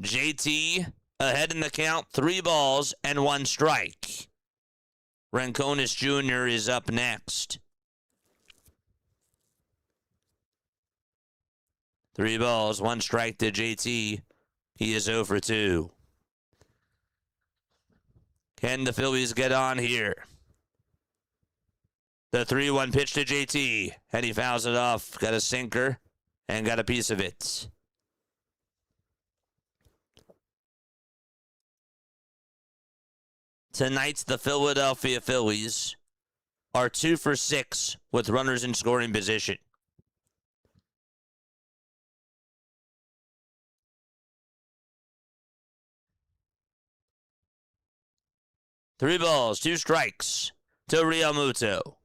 JT ahead in the count, 3 balls and 1 strike. Ranconis Jr. is up next. 3 balls, 1 strike to JT. He is 0 for 2. Can the Phillies get on here? The 3-1 pitch to JT, and he fouls it off. Got a sinker and got a piece of it. Tonight, the Philadelphia Phillies are 2 for 6 with runners in scoring position. Three balls, 2 strikes to Realmuto.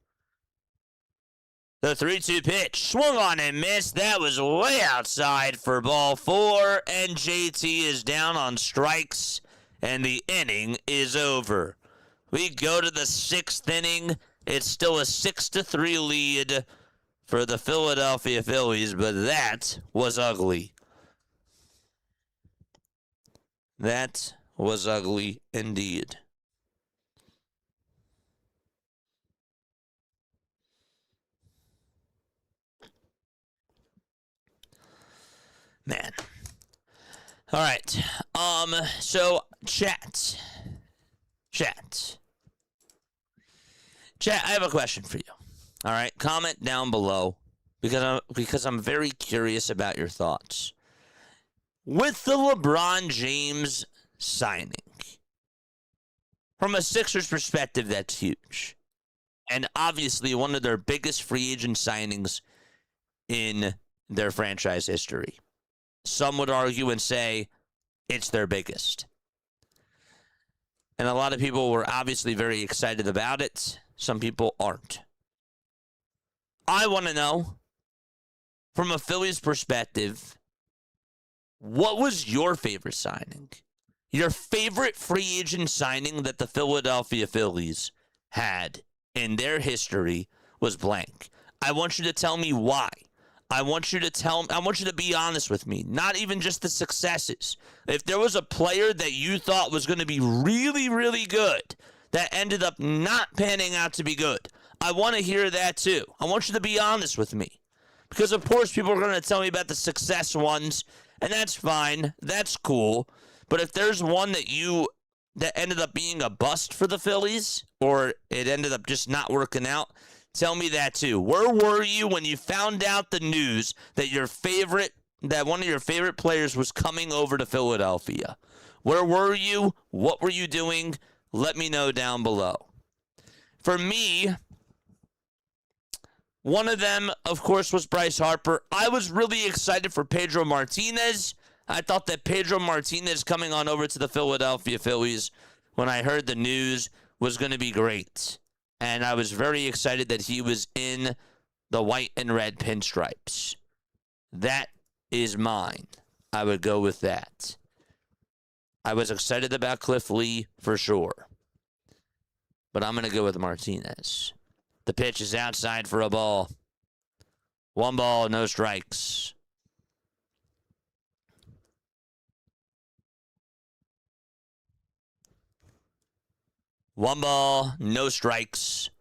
The 3-2 pitch, swung on and missed. That was way outside for ball 4, and JT is down on strikes, and the inning is over. We go to the 6th inning. It's still a 6-3 lead for the Philadelphia Phillies, but that was ugly. That was ugly indeed. Man. All right. So chat. Chat. Chat, I have a question for you. All right, comment down below because I'm very curious about your thoughts. With the LeBron James signing, from a Sixers perspective, that's huge. And obviously one of their biggest free agent signings in their franchise history. Some would argue and say it's their biggest. And a lot of people were obviously very excited about it. Some people aren't. I want to know, from a Phillies perspective, what was your favorite signing? Your favorite free agent signing that the Philadelphia Phillies had in their history was blank. I want you to tell me why. I want you to be honest with me, not even just the successes. If there was a player that you thought was going to be really, really good that ended up not panning out to be good, I want to hear that too. I want you to be honest with me. Because, of course, people are going to tell me about the success ones, and that's fine. That's cool. But if there's one that ended up being a bust for the Phillies, or it ended up just not working out, tell me that too. Where were you when you found out the news that one of your favorite players was coming over to Philadelphia? Where were you? What were you doing? Let me know down below. For me, one of them, of course, was Bryce Harper. I was really excited for Pedro Martinez. I thought that Pedro Martinez coming on over to the Philadelphia Phillies, when I heard the news, was going to be great. And I was very excited that he was in the white and red pinstripes. That is mine. I would go with that. I was excited about Cliff Lee for sure. But I'm going to go with Martinez. The pitch is outside for a ball. 1 ball, no strikes. One ball, no strikes.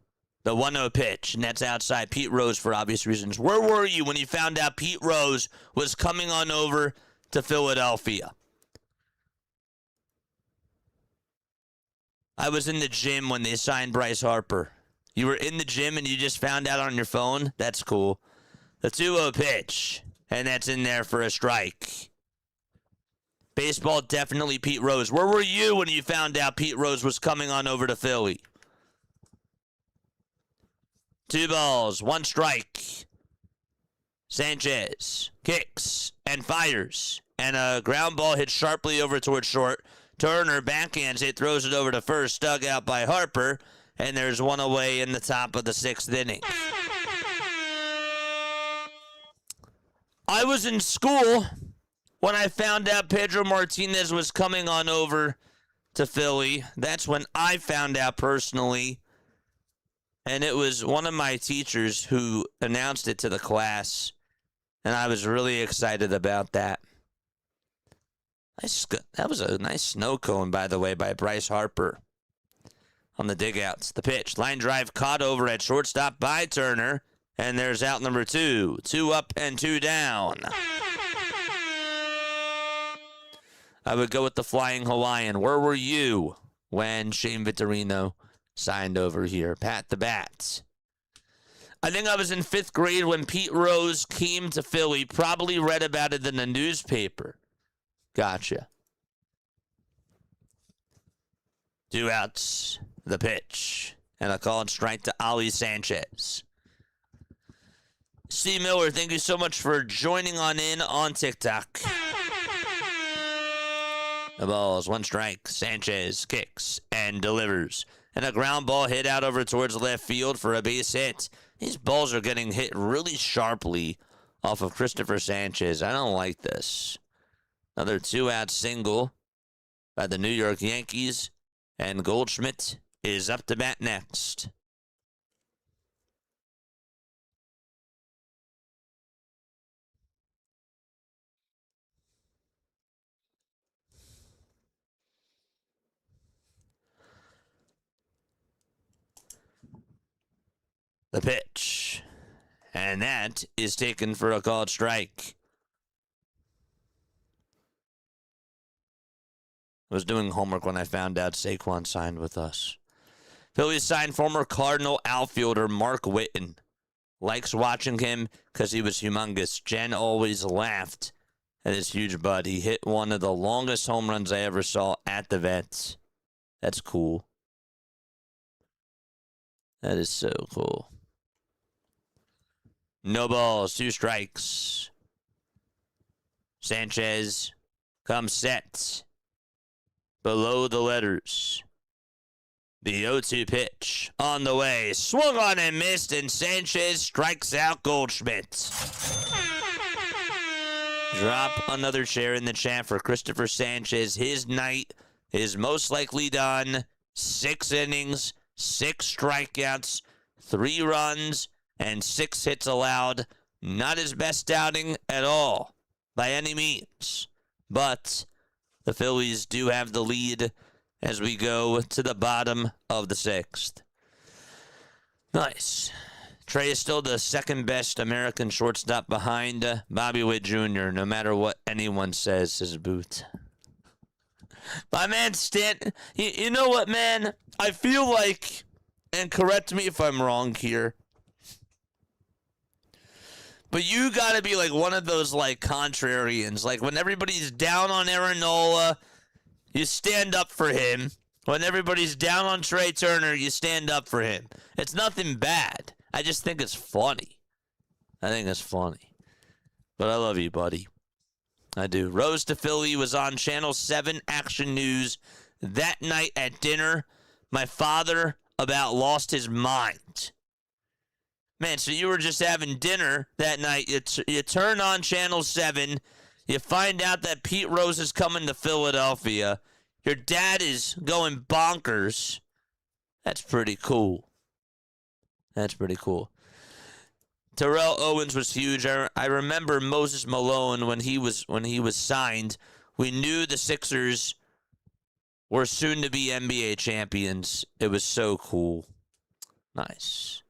The 1-0 pitch, and that's outside. Pete Rose, for obvious reasons. Where were you when you found out Pete Rose was coming on over to Philadelphia? I was in the gym when they signed Bryce Harper. You were in the gym and you just found out on your phone? That's cool. The 2-0 pitch, and that's in there for a strike. Baseball, definitely Pete Rose. Where were you when you found out Pete Rose was coming on over to Philly? 2 balls, 1 strike. Sanchez kicks and fires. And a ground ball hit sharply over towards short. Turner backhands it, throws it over to first, dug out by Harper. And there's 1 away in the top of the 6th inning. I was in school when I found out Pedro Martinez was coming on over to Philly. That's when I found out personally. And it was one of my teachers who announced it to the class. And I was really excited about that. That was a nice snow cone, by the way, by Bryce Harper on the digouts. The pitch, line drive caught over at shortstop by Turner. And there's out number 2. 2 up and 2 down. I would go with the Flying Hawaiian. Where were you when Shane Vittorino signed over here? Pat the Bats. I think I was in 5th grade when Pete Rose came to Philly. Probably read about it in the newspaper. Gotcha. 2 outs. The pitch. And a called strike to Ali Sanchez. C. Miller, thank you so much for joining on in on TikTok. The ball's 1 strike. Sanchez kicks and delivers. And a ground ball hit out over towards left field for a base hit. These balls are getting hit really sharply off of Christopher Sanchez. I don't like this. Another 2-out single by the New York Yankees. And Goldschmidt is up to bat next. The pitch. And that is taken for a called strike. I was doing homework when I found out Saquon signed with us. Phillies signed former Cardinal outfielder Mark Whitten. Likes watching him because he was humongous. Jen always laughed at his huge butt. He hit one of the longest home runs I ever saw at the Vets. That's cool. That is so cool. No balls, 2 strikes. Sanchez comes set. Below the letters. The 0-2 pitch on the way. Swung on and missed, and Sanchez strikes out Goldschmidt. Drop another share in the chat for Christopher Sanchez. His night is most likely done. 6 innings, 6 strikeouts, 3 runs, and 6 hits allowed. Not his best outing at all, by any means. But the Phillies do have the lead as we go to the bottom of the 6th. Nice. Trey is still the second best American shortstop behind Bobby Witt Jr., no matter what anyone says, his boot. My man Stanton, you know what, man? I feel like, and correct me if I'm wrong here, but you got to be like one of those like contrarians. Like when everybody's down on Aaron Nola, you stand up for him. When everybody's down on Trey Turner, you stand up for him. It's nothing bad. I just think it's funny. I think it's funny. But I love you, buddy. I do. Rose to Philly was on Channel 7 Action News that night at dinner. My father about lost his mind. Man, so you were just having dinner that night. You turn on Channel 7. You find out that Pete Rose is coming to Philadelphia. Your dad is going bonkers. That's pretty cool. That's pretty cool. Terrell Owens was huge. I remember Moses Malone when he was signed. We knew the Sixers were soon to be NBA champions. It was so cool. Nice.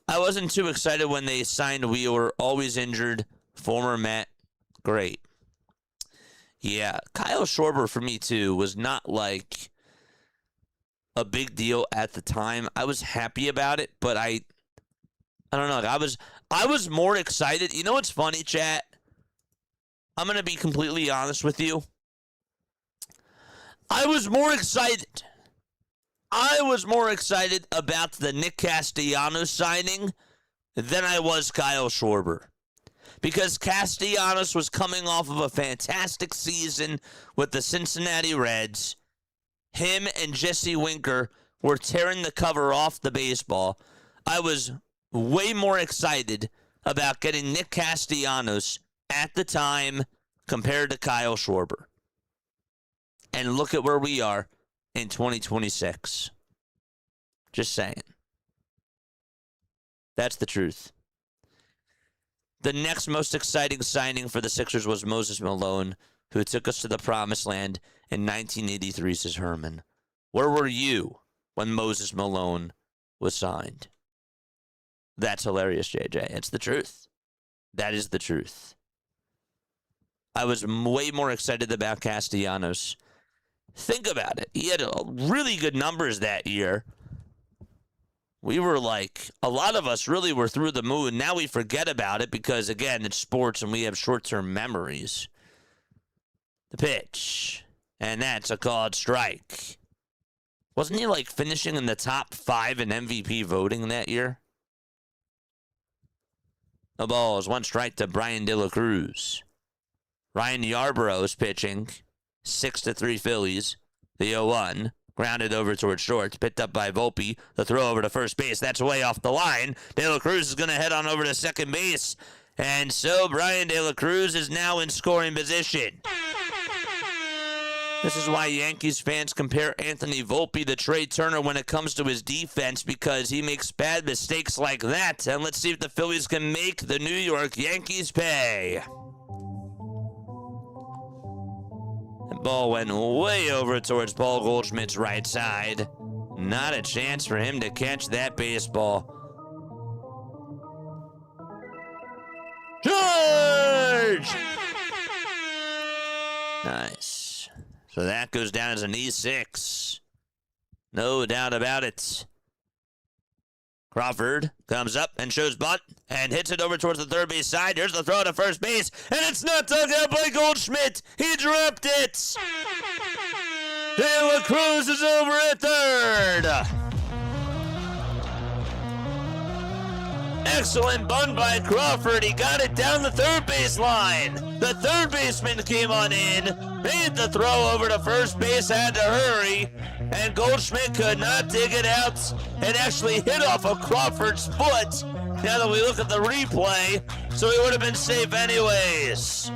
I wasn't too excited when they signed Wheeler. Always injured. Former Met. Great. Yeah, Kyle Schwarber for me too was not like a big deal at the time. I was happy about it, but I don't know. I was more excited. You know what's funny, chat? I'm going to be completely honest with you. I was more excited. I was more excited about the Nick Castellanos signing than I was Kyle Schwarber. Because Castellanos was coming off of a fantastic season with the Cincinnati Reds. Him and Jesse Winker were tearing the cover off the baseball. I was way more excited about getting Nick Castellanos at the time compared to Kyle Schwarber. And look at where we are in 2026. Just saying. That's the truth. The next most exciting signing for the Sixers was Moses Malone, who took us to the promised land in 1983, says Herman. Where were you when Moses Malone was signed? That's hilarious, JJ. It's the truth. That is the truth. I was way more excited about Castellanos. Think about it. He had really good numbers that year. We were like, a lot of us really were through the moon. Now we forget about it because, again, it's sports and we have short-term memories. The pitch. And that's a called strike. Wasn't he like finishing in the top 5 in MVP voting that year? The ball is 1 strike to Brian De La Cruz. Ryan Yarbrough is pitching. 6-3 Phillies. The 0-1. Grounded over towards short. Picked up by Volpe. The throw over to first base. That's way off the line. De La Cruz is going to head on over to second base. And so Brian De La Cruz is now in scoring position. This is why Yankees fans compare Anthony Volpe to Trey Turner when it comes to his defense, because he makes bad mistakes like that. And let's see if the Phillies can make the New York Yankees pay. The ball went way over towards Paul Goldschmidt's right side. Not a chance for him to catch that baseball. George! Nice. So that goes down as an E6. No doubt about it. Crawford comes up and shows bunt and hits it over towards the third base side. Here's the throw to first base, and it's not dug out by Goldschmidt. He dropped it. De La Cruz is over at third. Excellent bunt by Crawford. He got it down the third base line. The third baseman came on in, made the throw over to first base, had to hurry, and Goldschmidt could not dig it out. It actually hit off of Crawford's foot. Now that we look at the replay, so he would have been safe anyways.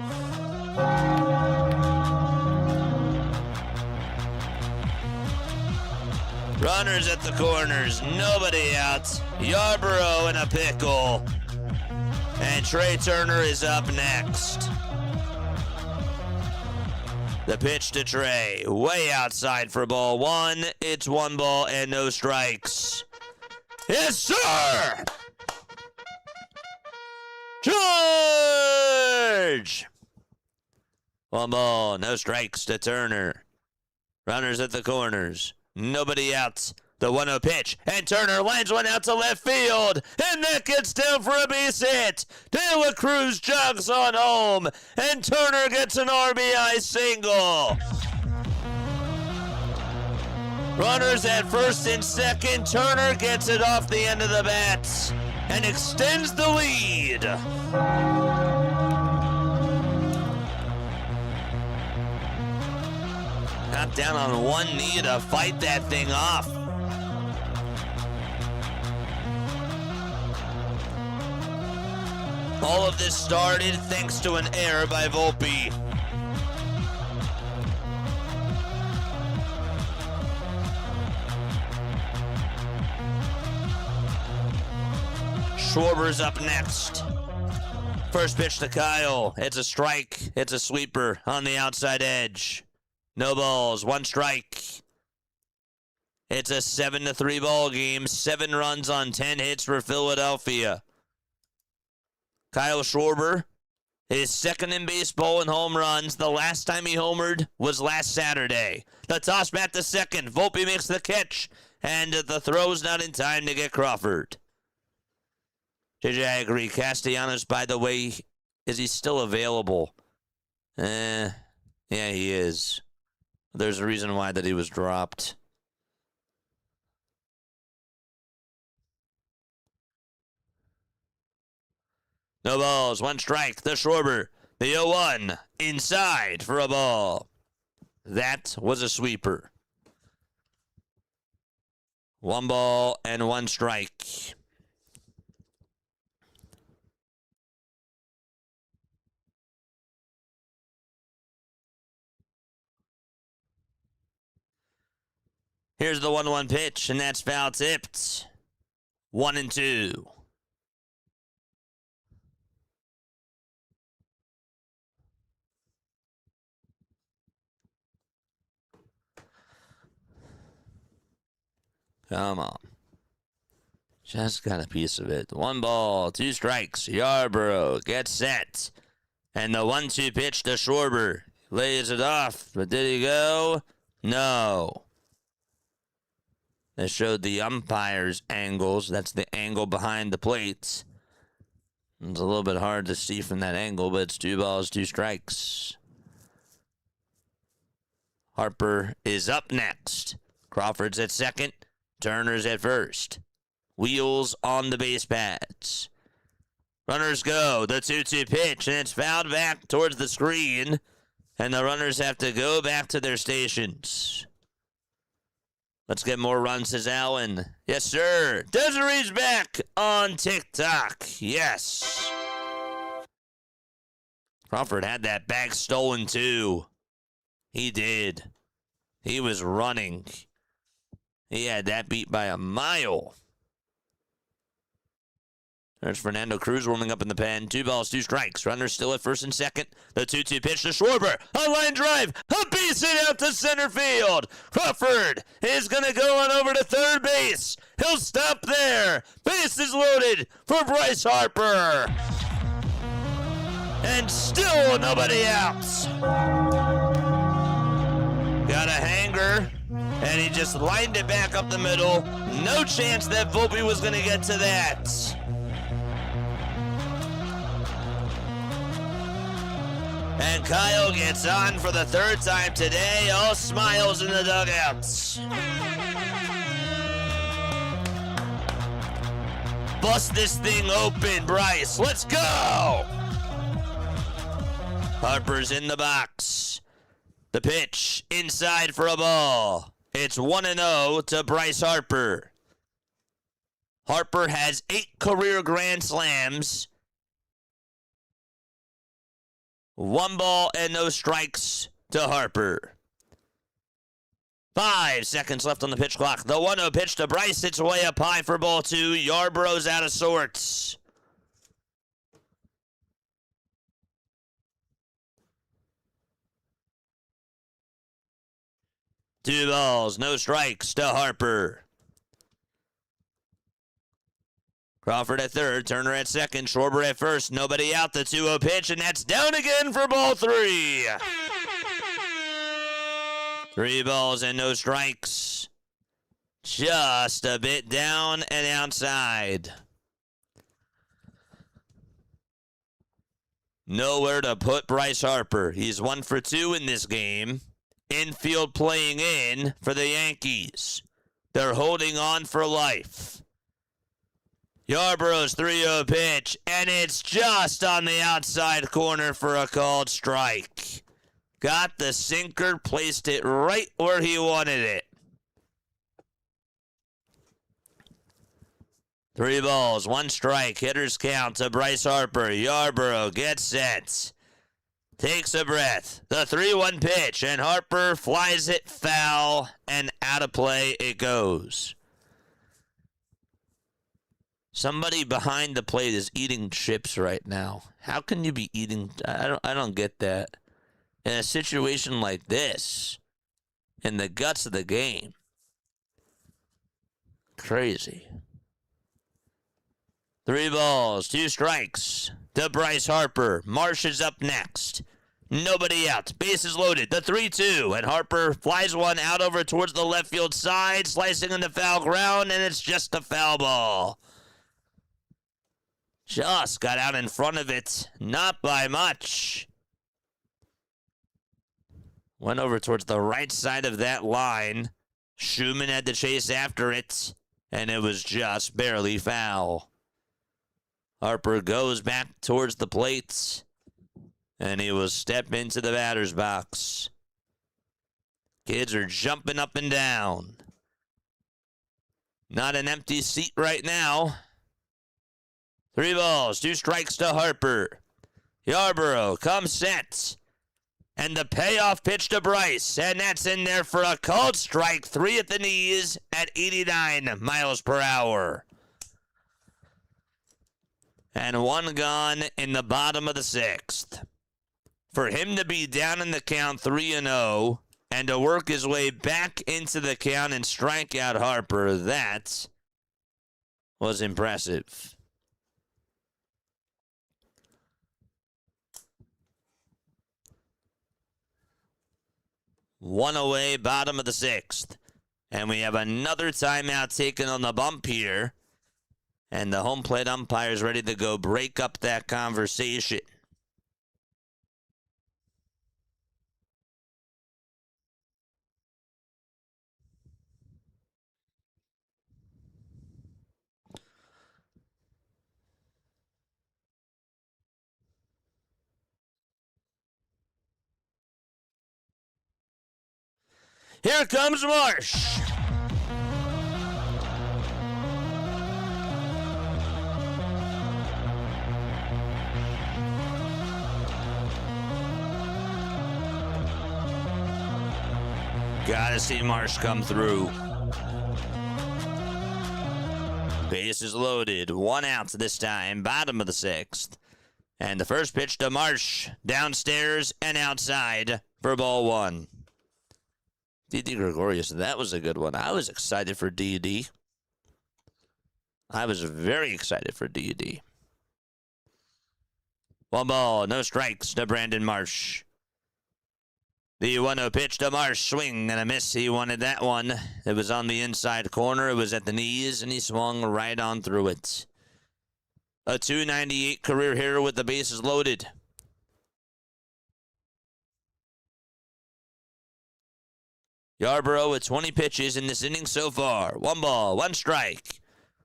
Runners at the corners, nobody out. Yarborough in a pickle. And Trey Turner is up next. The pitch to Trey, way outside for ball one. It's 1 ball and no strikes. Yes, sir! George! 1 ball, no strikes to Turner. Runners at the corners. Nobody out. The 1-0 pitch, and Turner lines one out to left field, and that gets down for a base hit. De La Cruz jogs on home, and Turner gets an RBI single. Runners at first and second. Turner gets it off the end of the bat and extends the lead. Got down on one knee to fight that thing off. All of this started thanks to an error by Volpe. Schwarber's up next. First pitch to Kyle. It's a strike. It's a sweeper on the outside edge. No balls, 1 strike. It's a 7-3 ball game. 7 runs on 10 hits for Philadelphia. Kyle Schwarber is second in baseball in home runs. The last time he homered was last Saturday. The toss back to second. Volpe makes the catch, and the throw's not in time to get Crawford. JJ, I agree. Castellanos, by the way, is he still available? Yeah, he is. There's a reason why that he was dropped. No balls, 1 strike. The Schwarber. The 0-1. Inside for a ball. That was a sweeper. 1 ball and 1 strike. Here's the 1-1 pitch, and that's foul tipped. 1-2. Come on. Just got a piece of it. 1 ball, 2 strikes. Yarborough gets set. And the 1-2 pitch to Schwarber. Lays it off, but did he go? No. They showed the umpire's angles. That's the angle behind the plates. It's a little bit hard to see from that angle, but it's 2 balls, 2 strikes. Harper is up next. Crawford's at second. Turner's at first. Wheels on the base pads. Runners go. The 2-2 pitch, and it's fouled back towards the screen. And the runners have to go back to their stations. Let's get more runs, says Allen. Yes, sir. Desiree's back on TikTok. Yes. Crawford had that bag stolen, too. He did. He was running. He had that beat by a mile. There's Fernando Cruz warming up in the pen. 2 balls, 2 strikes. Runners still at first and second. The 2-2 pitch to Schwarber. A line drive. A base hit out to center field. Crawford is going to go on over to third base. He'll stop there. Base is loaded for Bryce Harper. And still nobody out. Got a hanger, and he just lined it back up the middle. No chance that Volpe was going to get to that. And Kyle gets on for the third time today. All smiles in the dugouts. Bust this thing open, Bryce. Let's go! Harper's in the box. The pitch inside for a ball. It's 1-0 to Bryce Harper. Harper has 8 career grand slams. 1 ball and no strikes to Harper. 5 seconds left on the pitch clock. The 1-0 pitch to Bryce. It's way up high for ball 2. Yarbrough's out of sorts. Two balls, no strikes to Harper. Crawford at third, Turner at second, Schwarber at first, nobody out, the 2-0 pitch, and that's down again for ball 3. 3 balls and no strikes. Just a bit down and outside. Nowhere to put Bryce Harper. He's 1 for 2 in this game. Infield playing in for the Yankees. They're holding on for life. Yarbrough's 3-0 pitch, and it's just on the outside corner for a called strike. Got the sinker, placed it right where he wanted it. 3 balls, 1 strike, hitter's count to Bryce Harper. Yarbrough gets set. Takes a breath. The 3-1 pitch, and Harper flies it foul, and out of play it goes. Somebody behind the plate is eating chips right now. How can you be eating? I don't get that. In a situation like this, in the guts of the game. Crazy. 3 balls, 2 strikes to Bryce Harper. Marsh is up next. Nobody out. Bases loaded. The 3-2. And Harper flies one out over towards the left field side, slicing into foul ground, and it's just a foul ball. Just got out in front of it. Not by much. Went over towards the right side of that line. Schumann had to chase after it, and it was just barely foul. Harper goes back towards the plate, and he will step into the batter's box. Kids are jumping up and down. Not an empty seat right now. 3 balls, 2 strikes to Harper. Yarbrough comes set. And the payoff pitch to Bryce. And that's in there for a called strike. 3 at the knees at 89 miles per hour. And 1 gone in the bottom of the 6th. For him to be down in the count 3-0 and to work his way back into the count and strike out Harper, that was impressive. One away, bottom of the 6th. And we have another timeout taken on the bump here. And the home plate umpire is ready to go break up that conversation. Here comes Marsh. Gotta see Marsh come through. Bases loaded. 1 out this time. Bottom of the 6th. And the first pitch to Marsh. Downstairs and outside for ball 1. D.D. Gregorius, that was a good one. I was excited for D.D. I was very excited for D.D. 1 ball, no strikes to Brandon Marsh. The 1-0 pitch to Marsh, swing and a miss. He wanted that one. It was on the inside corner. It was at the knees, and he swung right on through it. A .298 career hitter with the bases loaded. Yarborough with 20 pitches in this inning so far. 1 ball, 1 strike.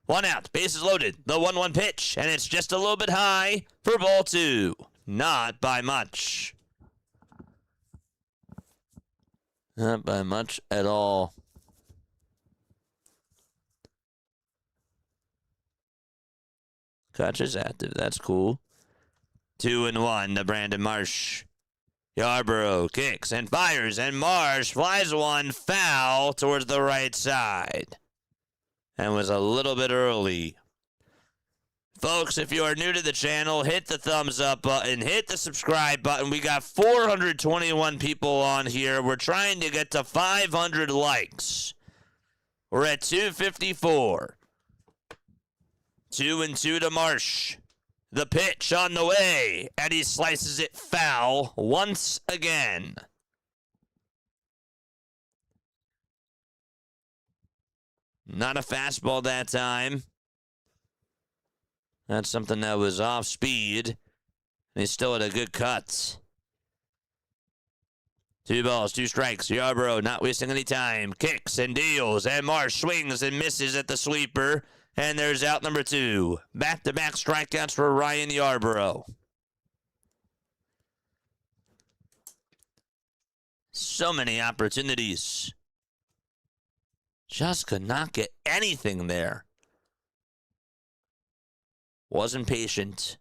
1 out, bases loaded. The 1-1 pitch, and it's just a little bit high for ball 2. Not by much. Not by much at all. Catch is active. That's cool. 2-1 to Brandon Marsh. Yarborough kicks and fires, and Marsh flies one foul towards the right side. And was a little bit early. Folks, if you are new to the channel, hit the thumbs up button, hit the subscribe button. We got 421 people on here. We're trying to get to 500 likes. We're at 254. 2-2 to Marsh. The pitch on the way, and he slices it foul once again. Not a fastball that time. That's something that was off speed. And he still had a good cut. 2 balls, 2 strikes. Yarborough not wasting any time. Kicks and deals, and Marsh swings and misses at the sweeper. And there's out number 2. Back-to-back strikeouts for Ryan Yarborough. So many opportunities. Just could not get anything there. Wasn't patient.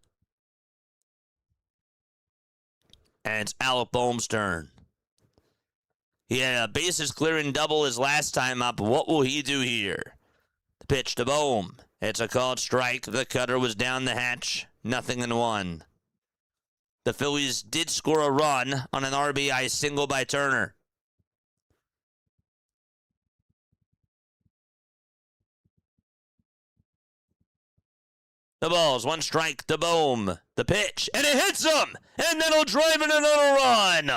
And it's Alec Boehm's turn. He had a bases clearing double his last time up. What will he do here? The pitch to Boehm. It's a called strike. The cutter was down the hatch. 0-1. The Phillies did score a run on an RBI single by Turner. The balls, 1 strike to Boehm. The pitch, and it hits him! And then he'll drive in another run!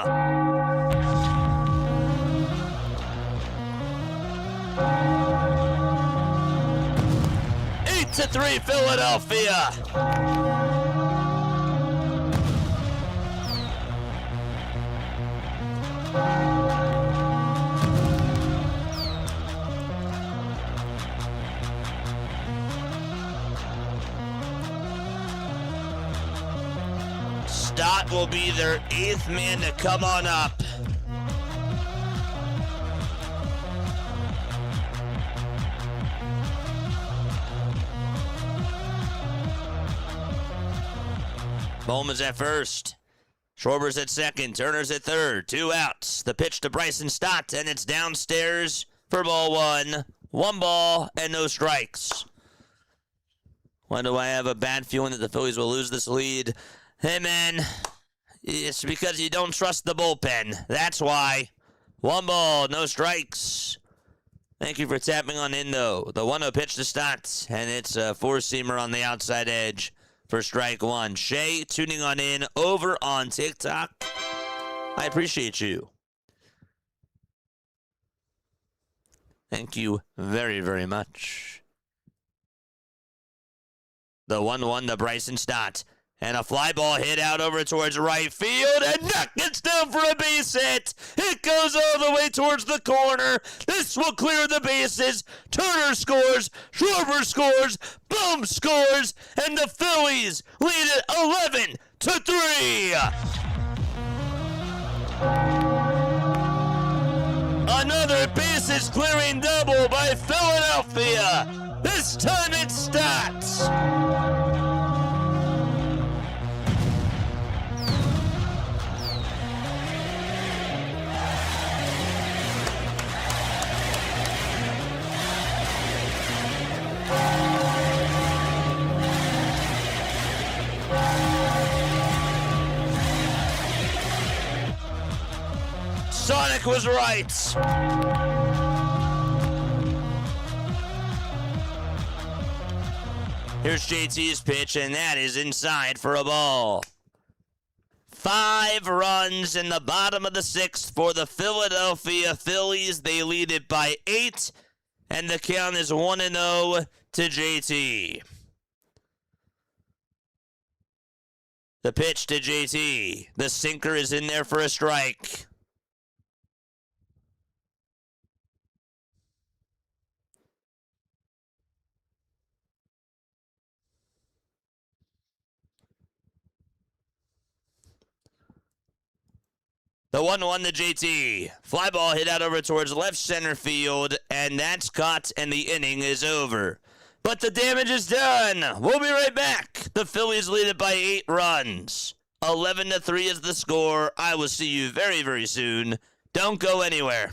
8-3 Philadelphia! Stott will be their 8th man to come on up. Bowman's at first. Schwarber's at second. Turner's at third. 2 outs. The pitch to Bryson Stott, and it's downstairs for ball 1. 1 ball and no strikes. Why do I have a bad feeling that the Phillies will lose this lead? Hey, man, it's because you don't trust the bullpen. That's why. 1 ball, no strikes. Thank you for tapping on in, though. The 1-0 pitch to Stott, and it's a 4-seamer on the outside edge for strike 1. Shay, tuning on in over on TikTok. I appreciate you. Thank you very, very much. The 1-1 to Bryson Stott. And a fly ball hit out over towards right field, and Nuck gets down for a base hit. It goes all the way towards the corner. This will clear the bases. Turner scores, Schwarber scores, Boehm scores, and the Phillies lead it 11-3. Another bases clearing double by Philadelphia. This time it starts. Sonic was right. Here's JT's pitch, and that is inside for a ball. 5 runs in the bottom of the 6th for the Philadelphia Phillies. They lead it by 8, and the count is 1-0 to JT. The pitch to JT. The sinker is in there for a strike. The 1-1 to JT. Fly ball hit out over towards left center field, and that's caught, and the inning is over. But the damage is done. We'll be right back. The Phillies lead it by 8 runs. 11-3 is the score. I will see you very, very soon. Don't go anywhere.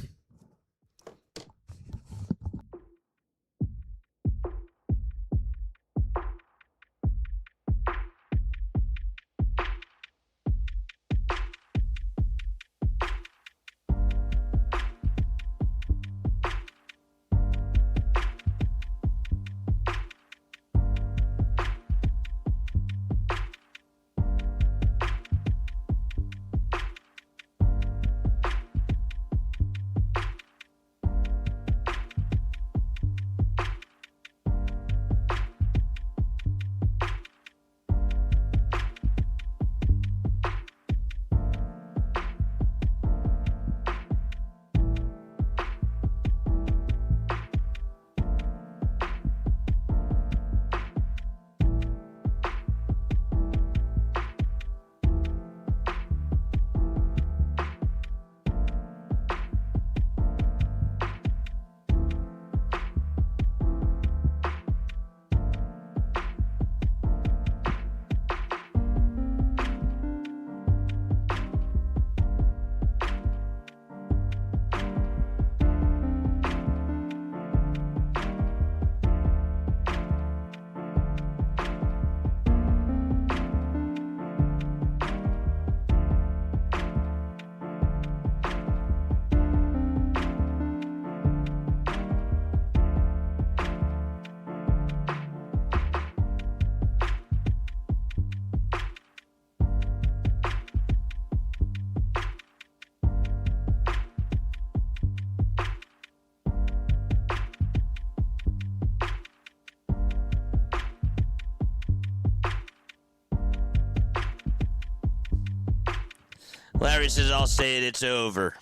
Larry says, I'll say it, it's over.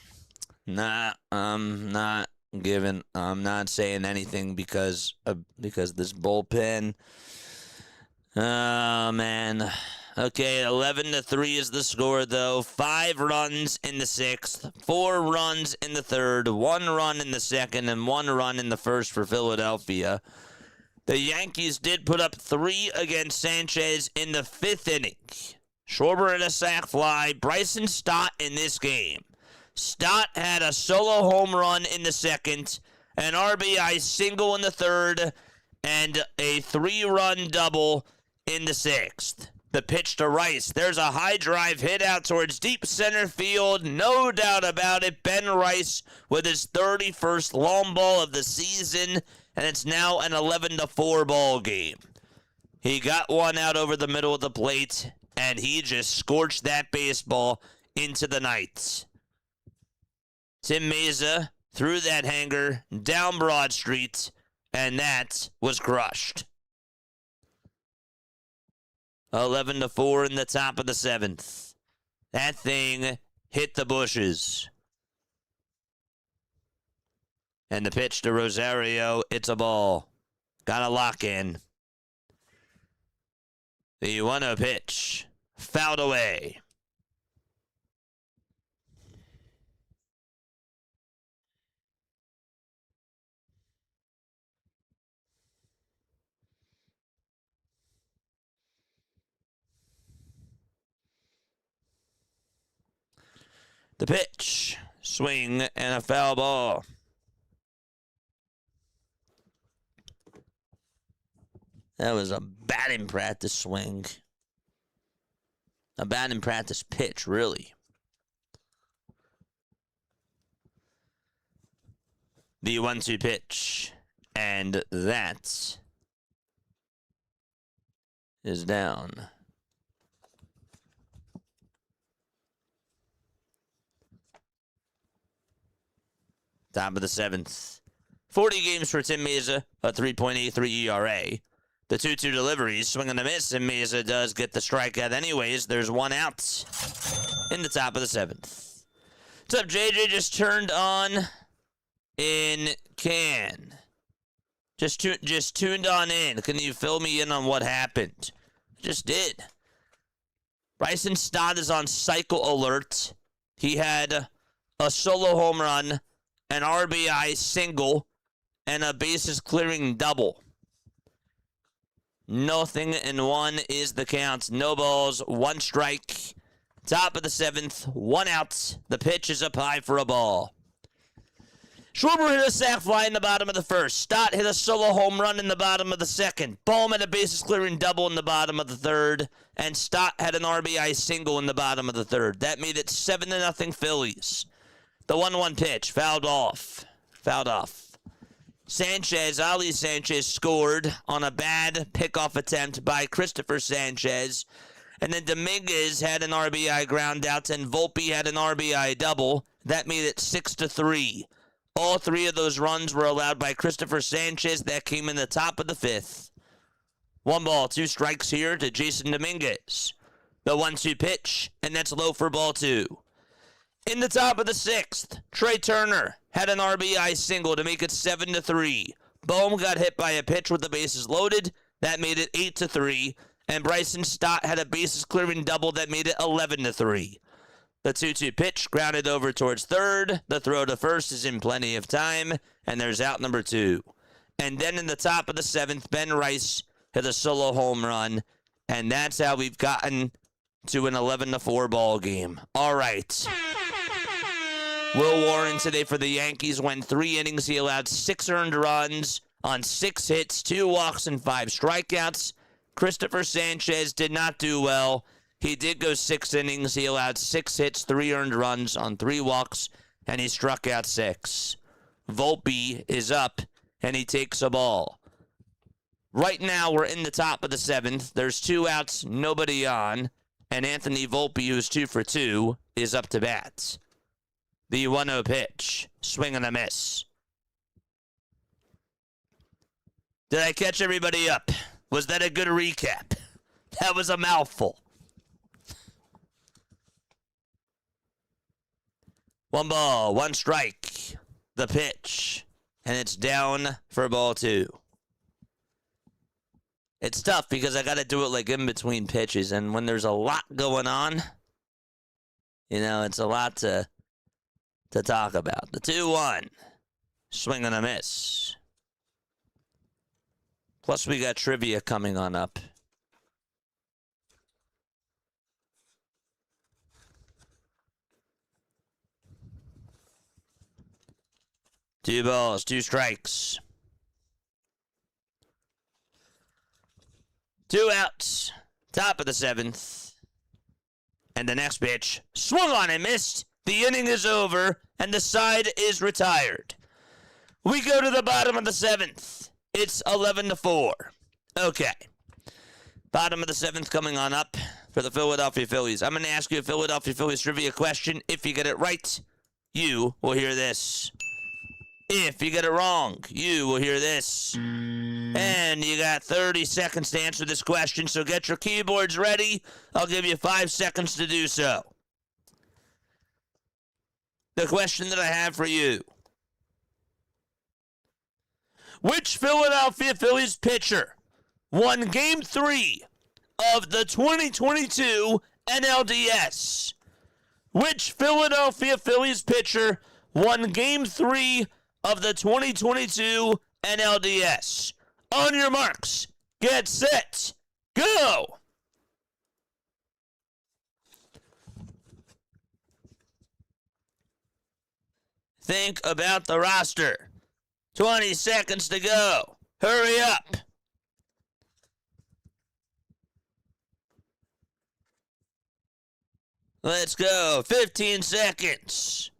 Nah, I'm not saying anything because this bullpen. Oh, man. Okay, 11-3 is the score, though. 5 runs in the 6th, 4 runs in the 3rd, 1 run in the 2nd, and 1 run in the 1st for Philadelphia. The Yankees did put up 3 against Sanchez in the 5th inning. Schwarber had a sac fly. Bryson Stott in this game. Stott had a solo home run in the 2nd, an RBI single in the 3rd, and a 3-run double in the 6th. The pitch to Rice. There's a high drive hit out towards deep center field. No doubt about it. Ben Rice with his 31st long ball of the season, and it's now an 11-4 ball game. He got one out over the middle of the plate, and he just scorched that baseball into the night. Tim Meza threw that hanger down Broad Street, and that was crushed. 11-4 in the top of the 7th. That thing hit the bushes. And the pitch to Rosario, it's a ball. Got a lock in. The 1-0 pitch. Fouled away. The pitch. Swing and a foul ball. That was a batting practice swing. A batting practice pitch, really. The 1-2 pitch. And that is down. Top of the 7th. 40 games for Tim Mesa, a 3.83 ERA. The 2-2 deliveries, swing and a miss, and Mesa does get the strikeout anyways. There's one out in the top of the 7th. What's up, JJ? Just turned on in can. Just tuned on in. Can you fill me in on what happened? Just did. Bryson Stott is on cycle alert. He had a solo home run, an RBI single, and a bases clearing double. Nothing and one is the count. No balls, one strike. Top of the 7th, one out. The pitch is up high for a ball. Schwarber hit a sac fly in the bottom of the 1st. Stott hit a solo home run in the bottom of the 2nd. Bohm had a bases clearing double in the bottom of the 3rd. And Stott had an RBI single in the bottom of the 3rd. That made it 7-0 Phillies. The 1-1 pitch, fouled off. Sanchez, Ali Sanchez scored on a bad pickoff attempt by Christopher Sanchez. And then Dominguez had an RBI ground out, and Volpe had an RBI double. That made it 6-3. All 3 of those runs were allowed by Christopher Sanchez. That came in the top of the 5th. 1 ball, 2 strikes here to Jason Dominguez. The 1-2 pitch, and that's low for ball 2. In the top of the 6th, Trey Turner had an RBI single to make it 7-3. Bohm got hit by a pitch with the bases loaded. That made it 8-3. And Bryson Stott had a bases clearing double that made it 11-3. The 2-2 pitch grounded over towards 3rd. The throw to 1st is in plenty of time, and there's out number 2. And then in the top of the 7th, Ben Rice hit a solo home run, and that's how we've gotten to an 11-4 ball game. All right. Will Warren today for the Yankees went 3 innings. He allowed 6 earned runs on 6 hits, 2 walks, and 5 strikeouts. Christopher Sanchez did not do well. He did go 6 innings. He allowed 6 hits, 3 earned runs on 3 walks, and he struck out 6. Volpe is up, and he takes a ball. Right now, we're in the top of the 7th. There's 2 outs, nobody on, and Anthony Volpe, who's 2 for 2, is up to bat. The 1-0 pitch, swing and a miss. Did I catch everybody up? Was that a good recap? That was a mouthful. 1 ball, 1 strike. The pitch. And it's down for ball 2. It's tough because I got to do it like in between pitches. And when there's a lot going on, you know, it's a lot to talk about. The 2-1. Swing and a miss. Plus, we got trivia coming on up. Two balls, 2 strikes. 2 outs. Top of the 7th. And the next pitch. Swung on and missed. The inning is over, and the side is retired. We go to the bottom of the 7th. It's 11-4. Okay. Bottom of the 7th coming on up for the Philadelphia Phillies. I'm going to ask you a Philadelphia Phillies trivia question. If you get it right, you will hear this. If you get it wrong, you will hear this. And you got 30 seconds to answer this question, so get your keyboards ready. I'll give you 5 seconds to do so. The question that I have for you. Which Philadelphia Phillies pitcher won Game 3 of the 2022 NLDS? Which Philadelphia Phillies pitcher won Game 3 of the 2022 NLDS? On your marks, get set, go! Think about the roster. 20 seconds to go. Hurry up. Let's go. 15 seconds.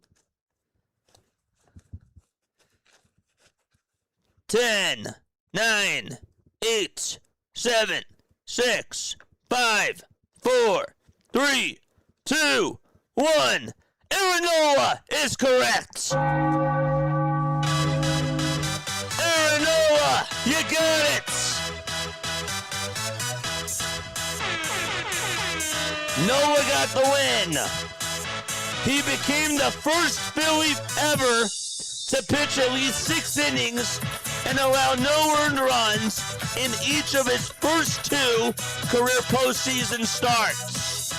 10, 9, 8, 7, 6, 5, 4, 3, 2, 1. Aaron Nola is correct. it! Nola got the win. He became the first Philly ever to pitch at least 6 innings and allow no earned runs in each of his first 2 career postseason starts.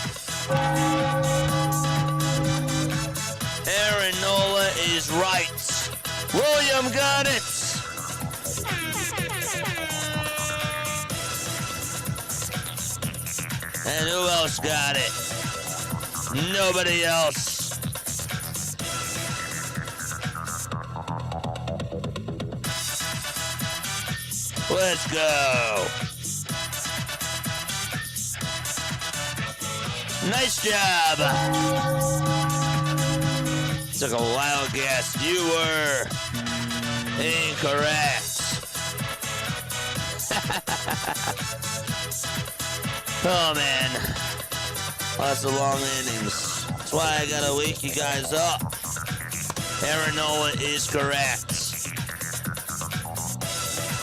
Aaron Nola is right. William got it. And who else got it? Nobody else. Let's go. Nice job. Took a wild guess. You were incorrect. Oh, man. Lots of long innings. That's why I gotta wake you guys up. Aaron Nola is correct.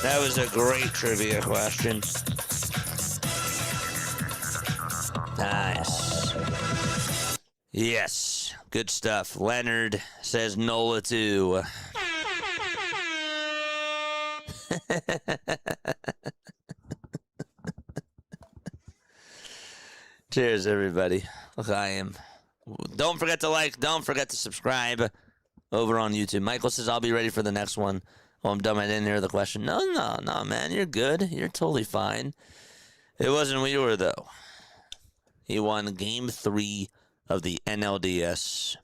That was a great trivia question. Nice. Yes, good stuff. Leonard says Nola too. Cheers, everybody. Look, I am. Don't forget to like. Don't forget to subscribe over on YouTube. Michael says I'll be ready for the next one. Oh, I'm dumb. I didn't hear the question. No, man. You're good. You're totally fine. It wasn't we were, though. He won Game 3 of the NLDS.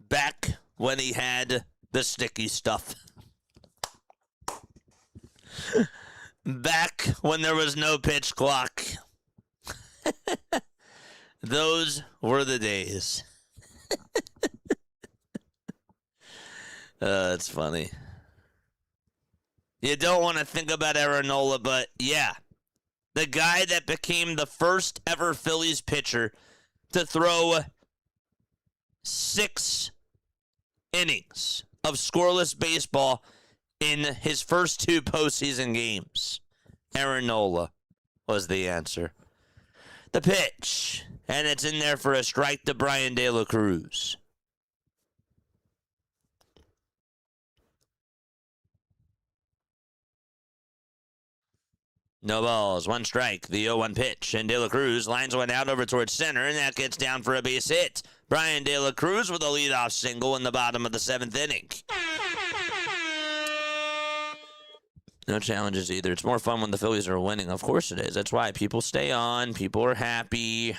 Back when he had the sticky stuff. Back when there was no pitch clock. Those were the days. That's funny. You don't want to think about Aaron Nola, but yeah. The guy that became the first ever Phillies pitcher to throw 6 innings of scoreless baseball in his first 2 postseason games. Aaron Nola was the answer. The pitch. And it's in there for a strike to Brian De La Cruz. No balls, 1 strike, the 0-1 pitch, and De La Cruz lines one out over towards center, and that gets down for a base hit. Brian De La Cruz with a leadoff single in the bottom of the 7th inning. No challenges either. It's more fun when the Phillies are winning. Of course it is. That's why people stay on. People are happy.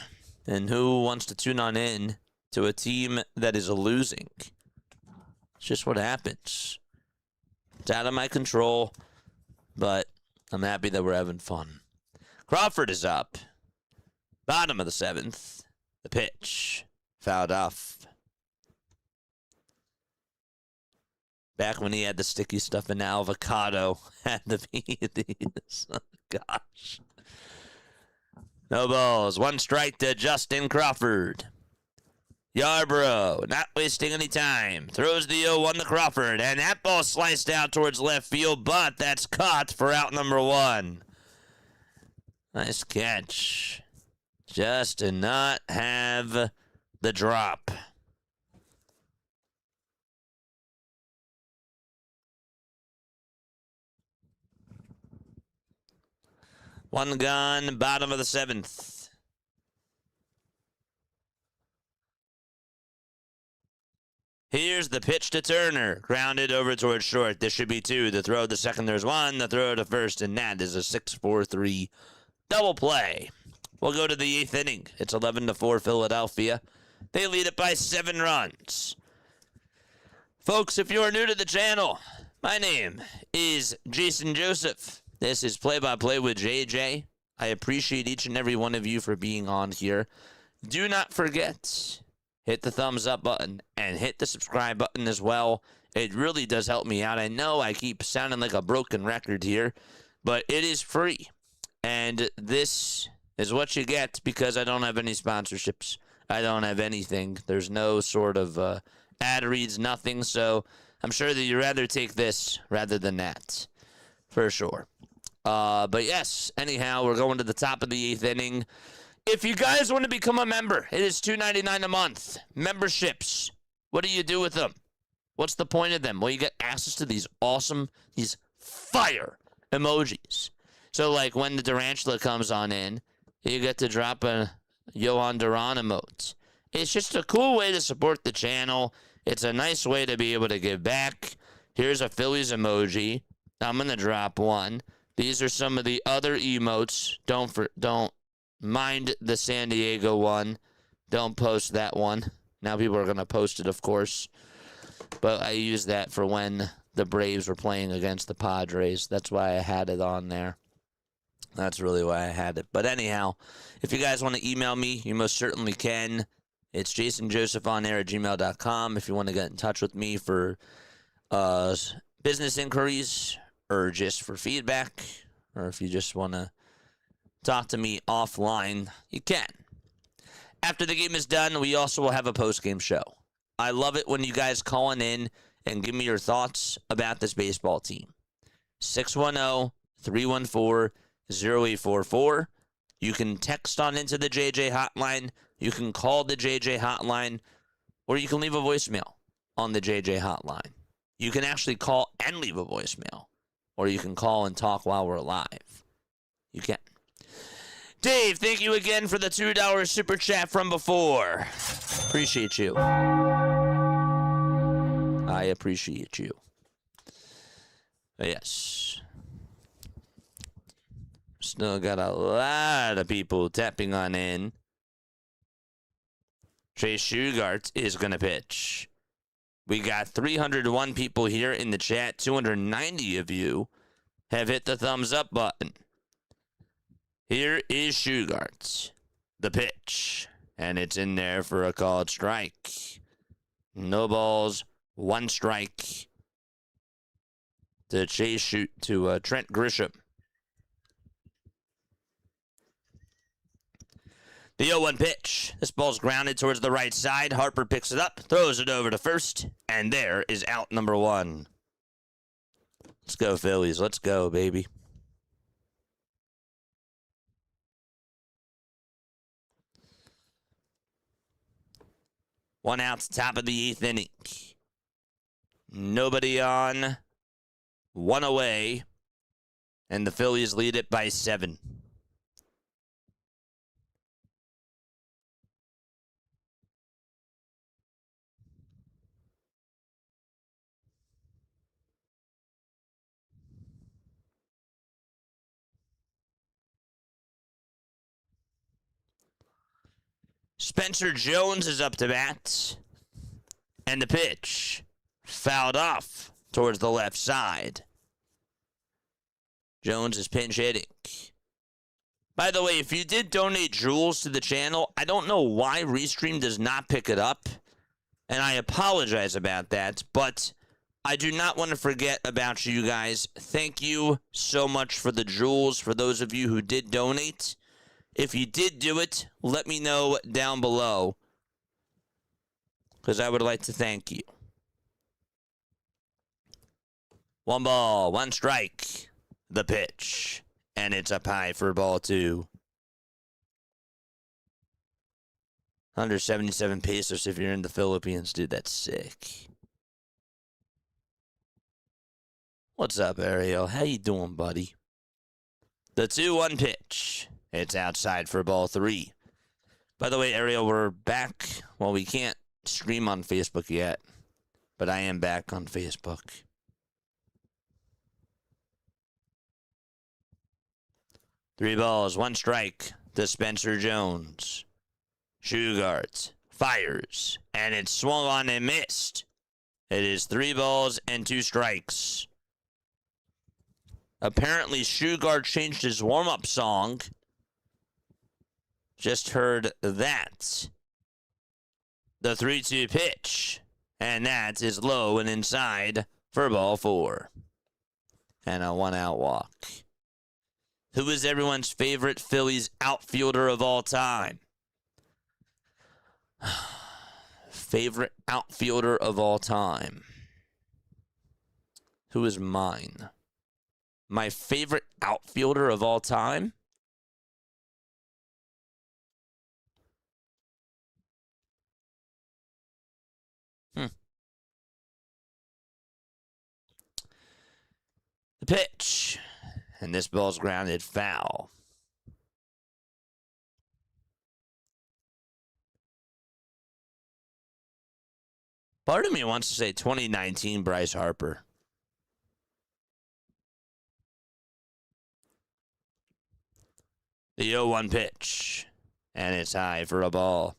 And who wants to tune on in to a team that is losing? It's just what happens. It's out of my control, but I'm happy that we're having fun. Crawford is up. Bottom of the 7th. The pitch. Fouled off. Back when he had the sticky stuff in avocado at the PEDs. Oh, gosh. No balls. 1 strike to Justin Crawford. Yarbrough, not wasting any time. Throws the 0-1 to Crawford, and that ball sliced out towards left field, but that's caught for out number 1. Nice catch. Just to not have the drop. One gone, bottom of the 7th. Here's the pitch to Turner. Grounded over towards short. This should be 2. The throw to second, there's 1. The throw to first, and that is a 6-4-3 double play. We'll go to the 8th inning. It's 11-4 Philadelphia. They lead it by 7 runs. Folks, if you are new to the channel, my name is Jason Joseph. This is Play-by-Play with JJ. I appreciate each and every one of you for being on here. Do not forget, hit the thumbs up button and hit the subscribe button as well. It really does help me out. I know I keep sounding like a broken record here, but it is free. And this is what you get because I don't have any sponsorships. I don't have anything. There's no sort of Ad reads nothing, so I'm sure that you'd rather take this rather than that, for sure. But yes, anyhow, we're going to the top of the 8th inning. If you guys want to become a member, it is $2.99 a month. Memberships. What do you do with them? What's the point of them? Well, you get access to these awesome, these fire emojis. So, like, when the Durantula comes on in, you get to drop a Johan Duran emote. It's just a cool way to support the channel. It's a nice way to be able to give back. Here's a Phillies emoji. I'm going to drop one. These are some of the other emotes. Don't mind the San Diego one. Don't post that one. Now people are going to post it, of course. But I used that for when the Braves were playing against the Padres. That's why I had it on there. That's really why I had it. But anyhow, if you guys want to email me, you most certainly can. It's jasonjosephonair@gmail.com if you want to get in touch with me for business inquiries or just for feedback, or if you just want to talk to me offline, you can. After the game is done, we also will have a post-game show. I love it when you guys calling in and give me your thoughts about this baseball team. 610-314-0844. You can text on into the JJ hotline. You can call the JJ hotline, or you can leave a voicemail on the JJ hotline. You can actually call and leave a voicemail, or you can call and talk while we're live. You can. Dave, thank you again for the $2 super chat from before. Appreciate you. I appreciate you. Yes. Still got a lot of people tapping on in. Trey Shugart is going to pitch. We got 301 people here in the chat. 290 of you have hit the thumbs up button. Here is Shugart. The pitch. And it's in there for a called strike. No balls, one strike. To Trent Grisham. The 0-1 pitch. This ball's grounded towards the right side. Harper picks it up, throws it over to first, and there is out number 1. Let's go, Phillies. Let's go, baby. One out, top of the 8th inning. Nobody on. One away. And the Phillies lead it by 7. Spencer Jones is up to bat. And the pitch fouled off towards the left side. Jones is pinch hitting. By the way, if you did donate jewels to the channel, I don't know why Restream does not pick it up. And I apologize about that. But I do not want to forget about you guys. Thank you so much for the jewels, for those of you who did donate. If you did do it, let me know down below, because I would like to thank you. 1 ball, 1 strike. The pitch. And it's up high for ball 2. 177 pesos if you're in the Philippines. Dude, that's sick. What's up, Ariel? How you doing, buddy? The 2-1 pitch. It's outside for ball 3. By the way, Ariel, we're back. Well, we can't stream on Facebook yet, but I am back on Facebook. Three balls, 1 strike to Spencer Jones. Shugart fires, and it's swung on and missed. It is 3 balls and 2 strikes. Apparently, Shugart changed his warm-up song. Just heard that. The 3-2 pitch. And that is low and inside for ball 4. And a 1-out walk. Who is everyone's favorite Phillies outfielder of all time? favorite outfielder of all time. Who is mine? My favorite outfielder of all time? The pitch. And this ball's grounded foul. Part of me wants to say 2019 Bryce Harper. The 0-1 pitch. And it's high for a ball.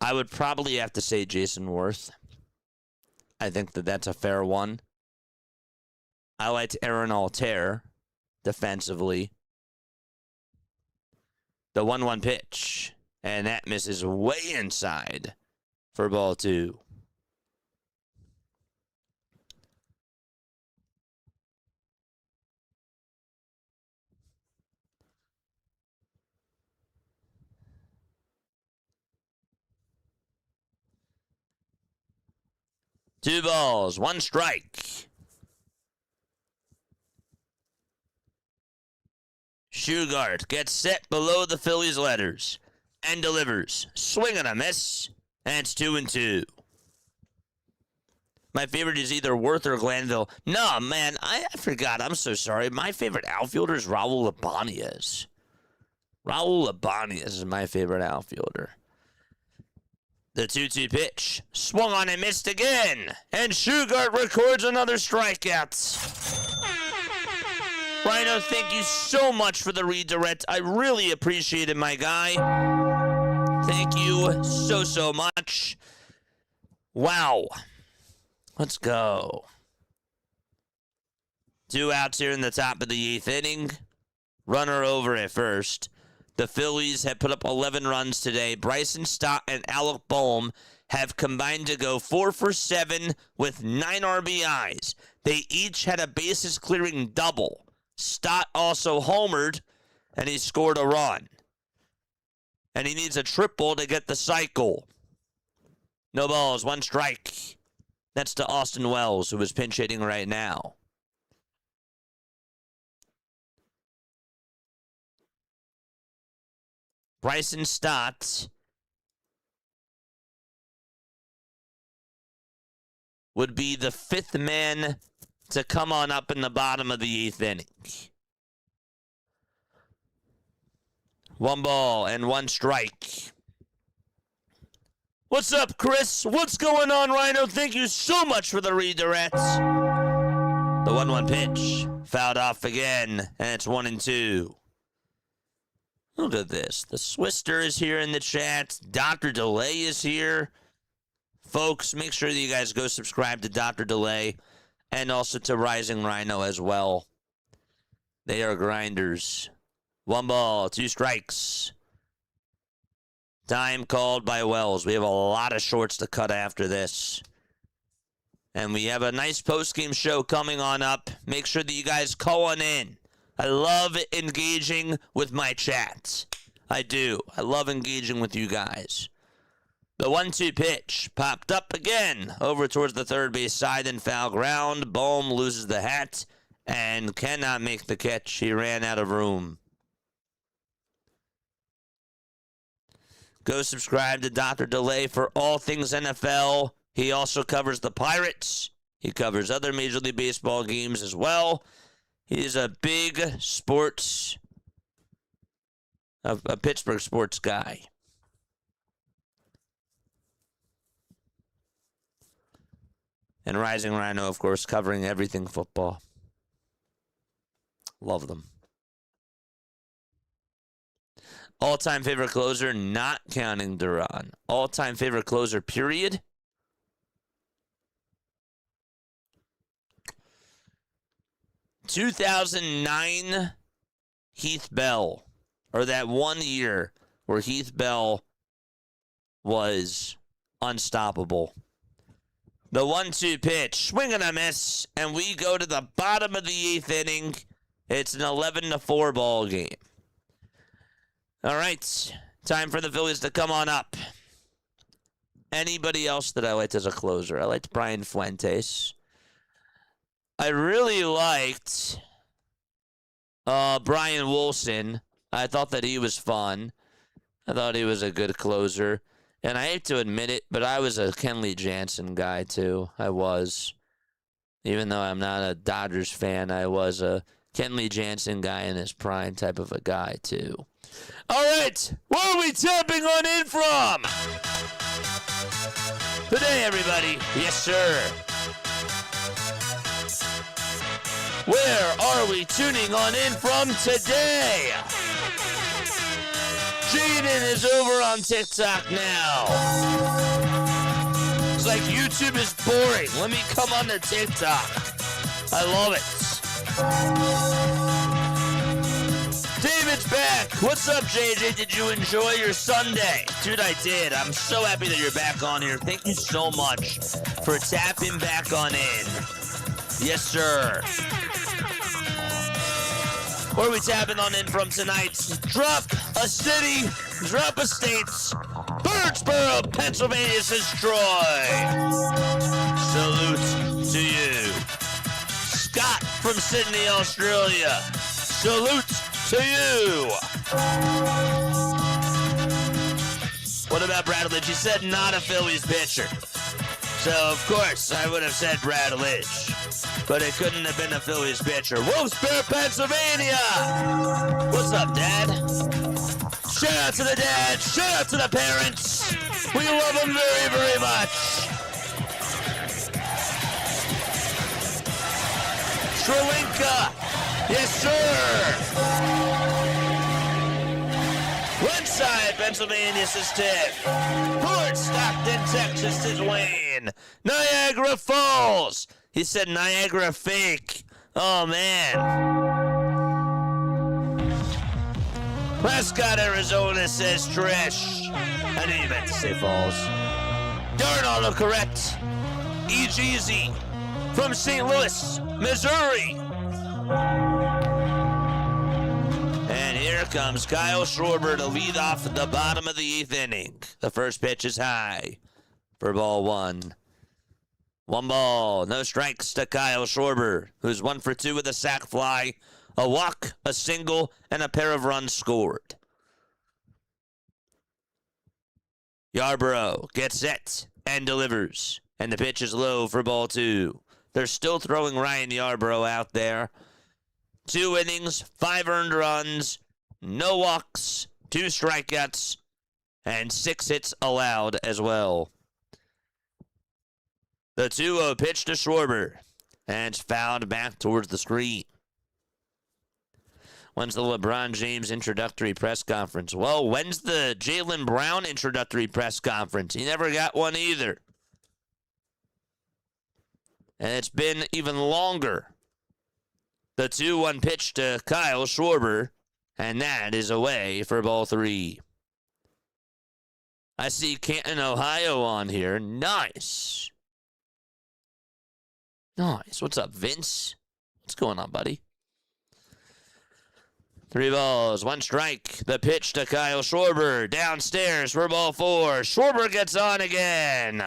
I would probably have to say Jason Worth. I think that's a fair one. I liked Aaron Altair defensively. The 1-1 pitch. And that misses way inside for ball 2. Two balls, one strike. Shugart gets set below the Phillies letters and delivers. Swing and a miss, and it's 2-2. My favorite is either Worth or Glanville. No, man, I forgot. I'm so sorry. My favorite outfielder is Raul Ibanez. Raul Ibanez is my favorite outfielder. The 2-2 pitch. Swung on and missed again. And Shugart records another strikeout. Rhino, thank you so much for the redirect. I really appreciate it, my guy. Thank you so much. Wow. Let's go. 2 outs here in the top of the 8th inning. Runner over at first. The Phillies have put up 11 runs today. Bryson Stott and Alec Bohm have combined to go 4 for 7 with 9 RBIs. They each had a bases clearing double. Stott also homered, and he scored a run. And he needs a triple to get the cycle. No balls, 1 strike. That's to Austin Wells, who is pinch hitting right now. Bryson Stott would be the 5th man to come on up in the bottom of the 8th inning. 1 ball and 1 strike. What's up, Chris? What's going on, Rhino? Thank you so much for the redirect. The 1-1 pitch. Fouled off again, and it's 1-2. Look at this. The Swister is here in the chat. Dr. Delay is here. Folks, make sure that you guys go subscribe to Dr. Delay and also to Rising Rhino as well. They are grinders. 1 ball, 2 strikes. Time called by Wells. We have a lot of shorts to cut after this. And we have a nice post-game show coming on up. Make sure that you guys call on in. I love engaging with my chats. I do. I love engaging with you guys. The 1-2 pitch popped up again over towards the third base side and foul ground. Bohm loses the hat and cannot make the catch. He ran out of room. Go subscribe to Dr. Delay for all things NFL. He also covers the Pirates. He covers other Major League Baseball games as well. He's a big sports, a Pittsburgh sports guy. And Rising Rhino, of course, covering everything football. Love them. All-time favorite closer, not counting Duran. All-time favorite closer, period. ...2009 Heath Bell. Or that 1 year where Heath Bell was unstoppable. The 1-2 pitch, swing and a miss, and we go to the bottom of the 8th inning. It's an 11-4 ball game. All right, time for the Phillies to come on up. anybody else that I liked as a closer. I liked Brian Fuentes. I really liked Brian Wilson. I thought that he was fun. I thought he was a good closer. And I hate to admit it, but I was a Kenley Jansen guy, too. I was. Even though I'm not a Dodgers fan, I was a Kenley Jansen guy in his prime type of a guy, too. All right, where are we tapping on in from? Today, everybody. Yes, sir. Where are we tuning on in from today? Jaden is over on TikTok now. It's like YouTube is boring. Let me come on to TikTok. I love it. David's back. What's up, JJ? Did you enjoy your Sunday? Dude, I did. I'm so happy that you're back on here. Thank you so much for tapping back on in. Yes, sir. Where are we tapping on in from tonight? Drop a city, drop a state. Birdsboro, Pennsylvania says Troy. Salute to you. Scott from Sydney, Australia. Salute to you. What about Brad Lidge? He said not a Phillies pitcher. So, of course, I would have said Brad Lidge. But it couldn't have been a Phillies pitcher. Wolfsburg, Pennsylvania! What's up, Dad? Shout out to the dad. Shout out to the parents. We love them very, very much. Sri Lanka. Yes, sir. Westside, Pennsylvania says Tiff. Port Stockton, Texas says Wayne. Niagara Falls. He said Niagara fake. Oh, man. Prescott, Arizona says Trish. I knew you meant to say Falls. Darn autocorrect. E-Jeezy from St. Louis, Missouri. And here comes Kyle Schwarber to lead off at the bottom of the 8th inning. The first pitch is high for ball 1. 1 ball, no strikes to Kyle Schwarber, who's 1 for 2 with a sac fly, a walk, a single, and a pair of runs scored. Yarborough gets set and delivers, and the pitch is low for ball 2. They're still throwing Ryan Yarborough out there. 2 innings, 5 earned runs, no walks, 2 strikeouts, and 6 hits allowed as well. The 2-0 pitch to Schwarber, and it's fouled back towards the screen. When's the LeBron James introductory press conference? Well, when's the Jaylen Brown introductory press conference? He never got one either. And it's been even longer. The 2-1 pitch to Kyle Schwarber, and that is away for ball 3. I see Canton, Ohio on here. Nice. Nice. What's up, Vince? What's going on, buddy? 3 balls, 1 strike. The pitch to Kyle Schwarber. Downstairs for ball 4. Schwarber gets on again.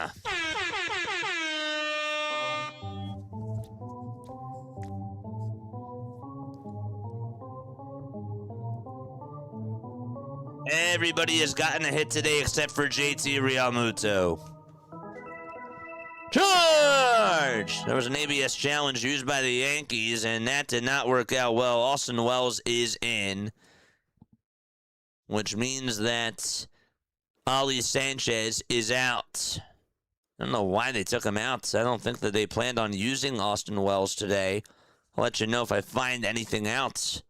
Everybody has gotten a hit today except for JT Realmuto. Charge! There was an ABS challenge used by the Yankees, and that did not work out well. Austin Wells is in, which means that Ali Sanchez is out. I don't know why they took him out. I don't think that they planned on using Austin Wells today. I'll let you know if I find anything else.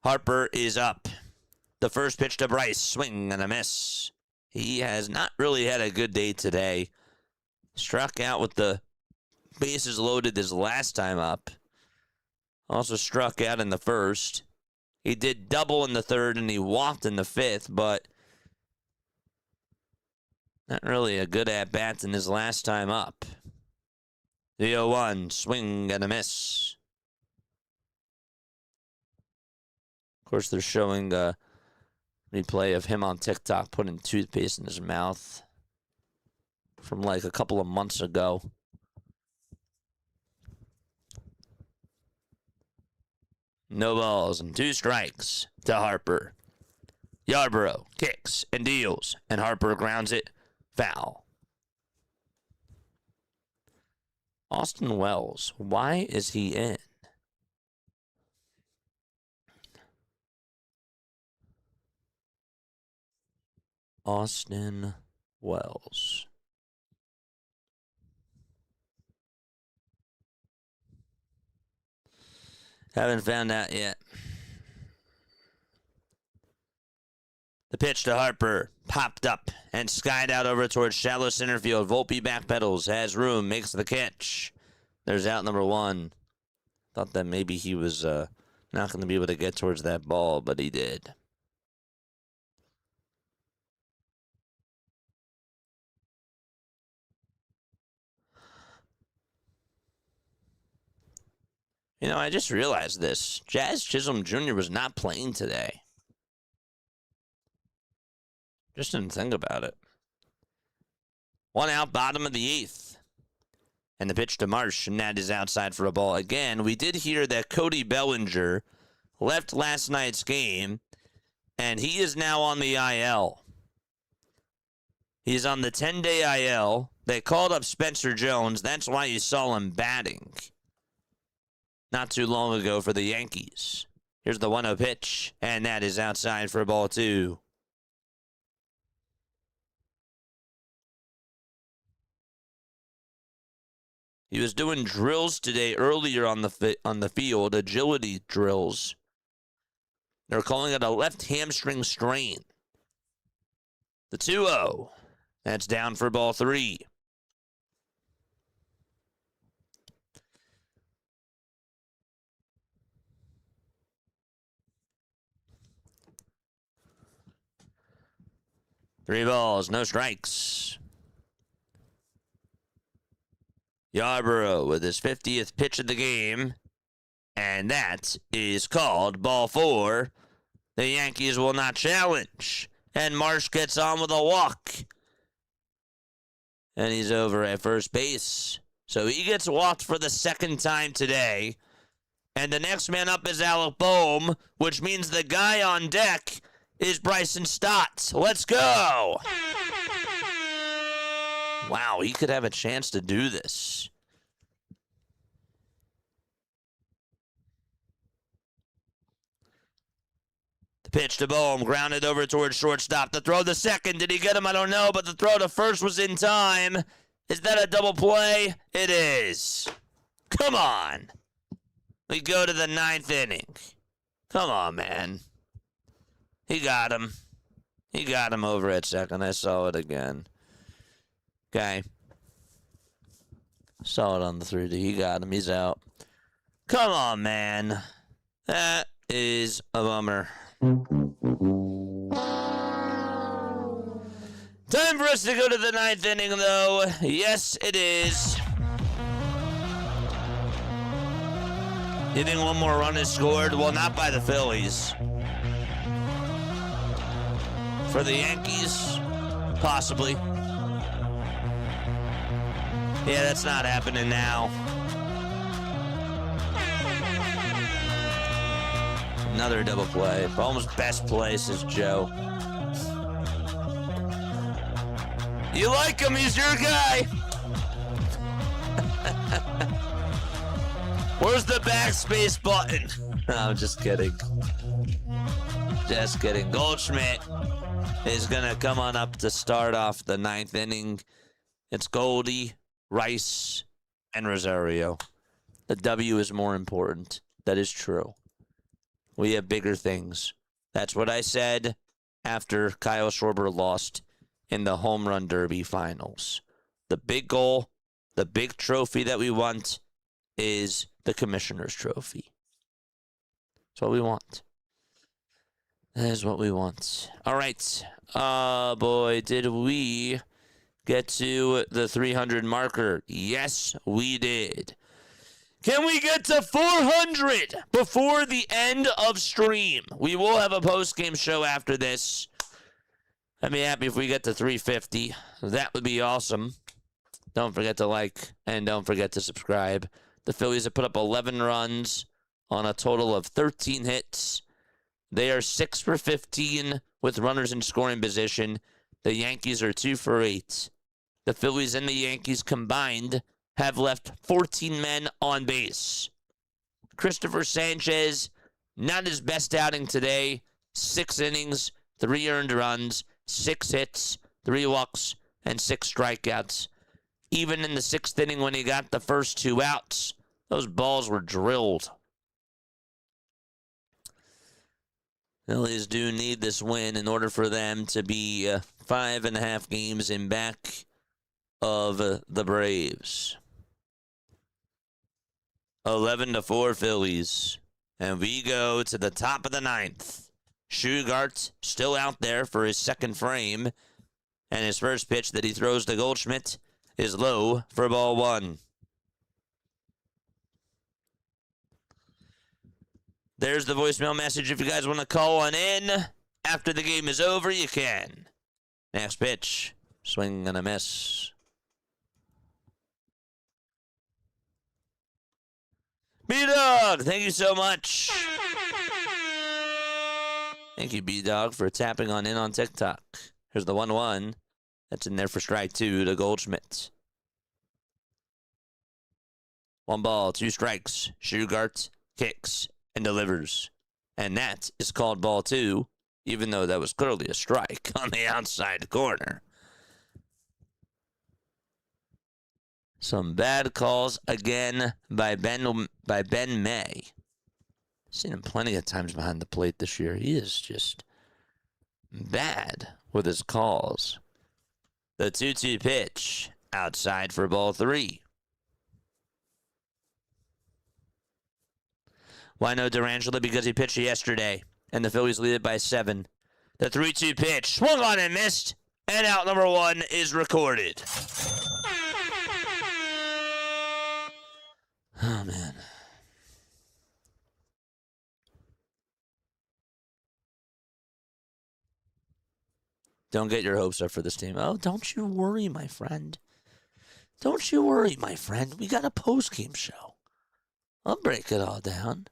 Harper is up. The first pitch to Bryce, swing and a miss. He has not really had a good day today. Struck out with the bases loaded his last time up. Also struck out in the first. He did double in the third and he walked in the 5th, but not really a good at-bat in his last time up. The 0-1, swing and a miss. Of course, they're showing replay of him on TikTok putting toothpaste in his mouth from like a couple of months ago. No balls and 2 strikes to Harper. Yarborough kicks and deals, and Harper grounds it foul. Austin Wells, why is he in? Austin Wells. Haven't found out yet. The pitch to Harper popped up and skied out over towards shallow center field. Volpe backpedals, has room, makes the catch. There's out number 1. Thought that maybe he was not going to be able to get towards that ball, but he did. You know, I just realized this. Jazz Chisholm Jr. was not playing today. Just didn't think about it. 1 out, bottom of the 8th. And the pitch to Marsh, and that is outside for a ball. Again, we did hear that Cody Bellinger left last night's game, and he is now on the IL. He's on the 10-day IL. They called up Spencer Jones. That's why you saw him batting not too long ago for the Yankees. Here's the 1-0 pitch, and that is outside for ball 2. He was doing drills today earlier on the field, agility drills. They're calling it a left hamstring strain. The 2-0. That's down for ball 3. Three balls, no strikes. Yarborough with his 50th pitch of the game. And that is called ball 4. The Yankees will not challenge. And Marsh gets on with a walk. And he's over at first base. So he gets walked for the 2nd time today. And the next man up is Alec Bohm, which means the guy on deck is Bryson Stott. Let's go! Wow, he could have a chance to do this. The pitch to Bohm, grounded over towards shortstop. The throw to second, did he get him? I don't know, but the throw to first was in time. Is that a double play? It is. Come on. We go to the 9th inning. Come on, man. He got him. He got him over at second. I saw it again. Okay. Saw it on the 3D. He got him. He's out. Come on, man. That is a bummer. Time for us to go to the 9th inning, though. Yes, it is. You think one more run is scored? Well, not by the Phillies. For the Yankees, possibly. Yeah, that's not happening now. Another double play. Bohm's best play, says Joe. You like him, he's your guy. Where's the backspace button? No, I'm just kidding. Just kidding. Goldschmidt is going to come on up to start off the 9th inning. It's Goldie, Rice, and Rosario. The W is more important. That is true. We have bigger things. That's what I said after Kyle Schwarber lost in the home run derby finals. The big goal, the big trophy that we want is the commissioner's trophy. That's what we want. That is what we want. All right. Boy, did we get to the 300 marker? Yes, we did. Can we get to 400 before the end of stream? We will have a post-game show after this. I'd be happy if we get to 350. That would be awesome. Don't forget to like and don't forget to subscribe. The Phillies have put up 11 runs on a total of 13 hits. They are 6 for 15 with runners in scoring position. The Yankees are 2 for 8. The Phillies and the Yankees combined have left 14 men on base. Christopher Sanchez, not his best outing today. 6 innings, 3 earned runs, 6 hits, 3 walks, and 6 strikeouts. Even in the 6th inning when he got the first 2 outs, those balls were drilled. Phillies do need this win in order for them to be 5.5 games in back of the Braves. 11-4 Phillies. And we go to the top of the 9th. Shugart still out there for his second frame. And his first pitch that he throws to Goldschmidt is low for ball 1. There's the voicemail message. If you guys want to call on in after the game is over, you can. Next pitch. Swing and a miss. B-Dog, thank you so much. Thank you, B-Dog, for tapping on in on TikTok. Here's the 1-1. That's in there for strike 2 to Goldschmidt. 1 ball, 2 strikes. Shugart kicks and delivers. And that is called ball 2, even though that was clearly a strike on the outside corner. Some bad calls again by Ben May. Seen him plenty of times behind the plate this year. He is just bad with his calls. The 2-2 pitch outside for ball 3. Why no Durangelo? Because he pitched yesterday, and the Phillies lead it by 7. The 3-2 pitch swung on and missed, and out number 1 is recorded. Oh, man. Don't get your hopes up for this team. Oh, don't you worry, my friend. Don't you worry, my friend. We got a post-game show. I'll break it all down.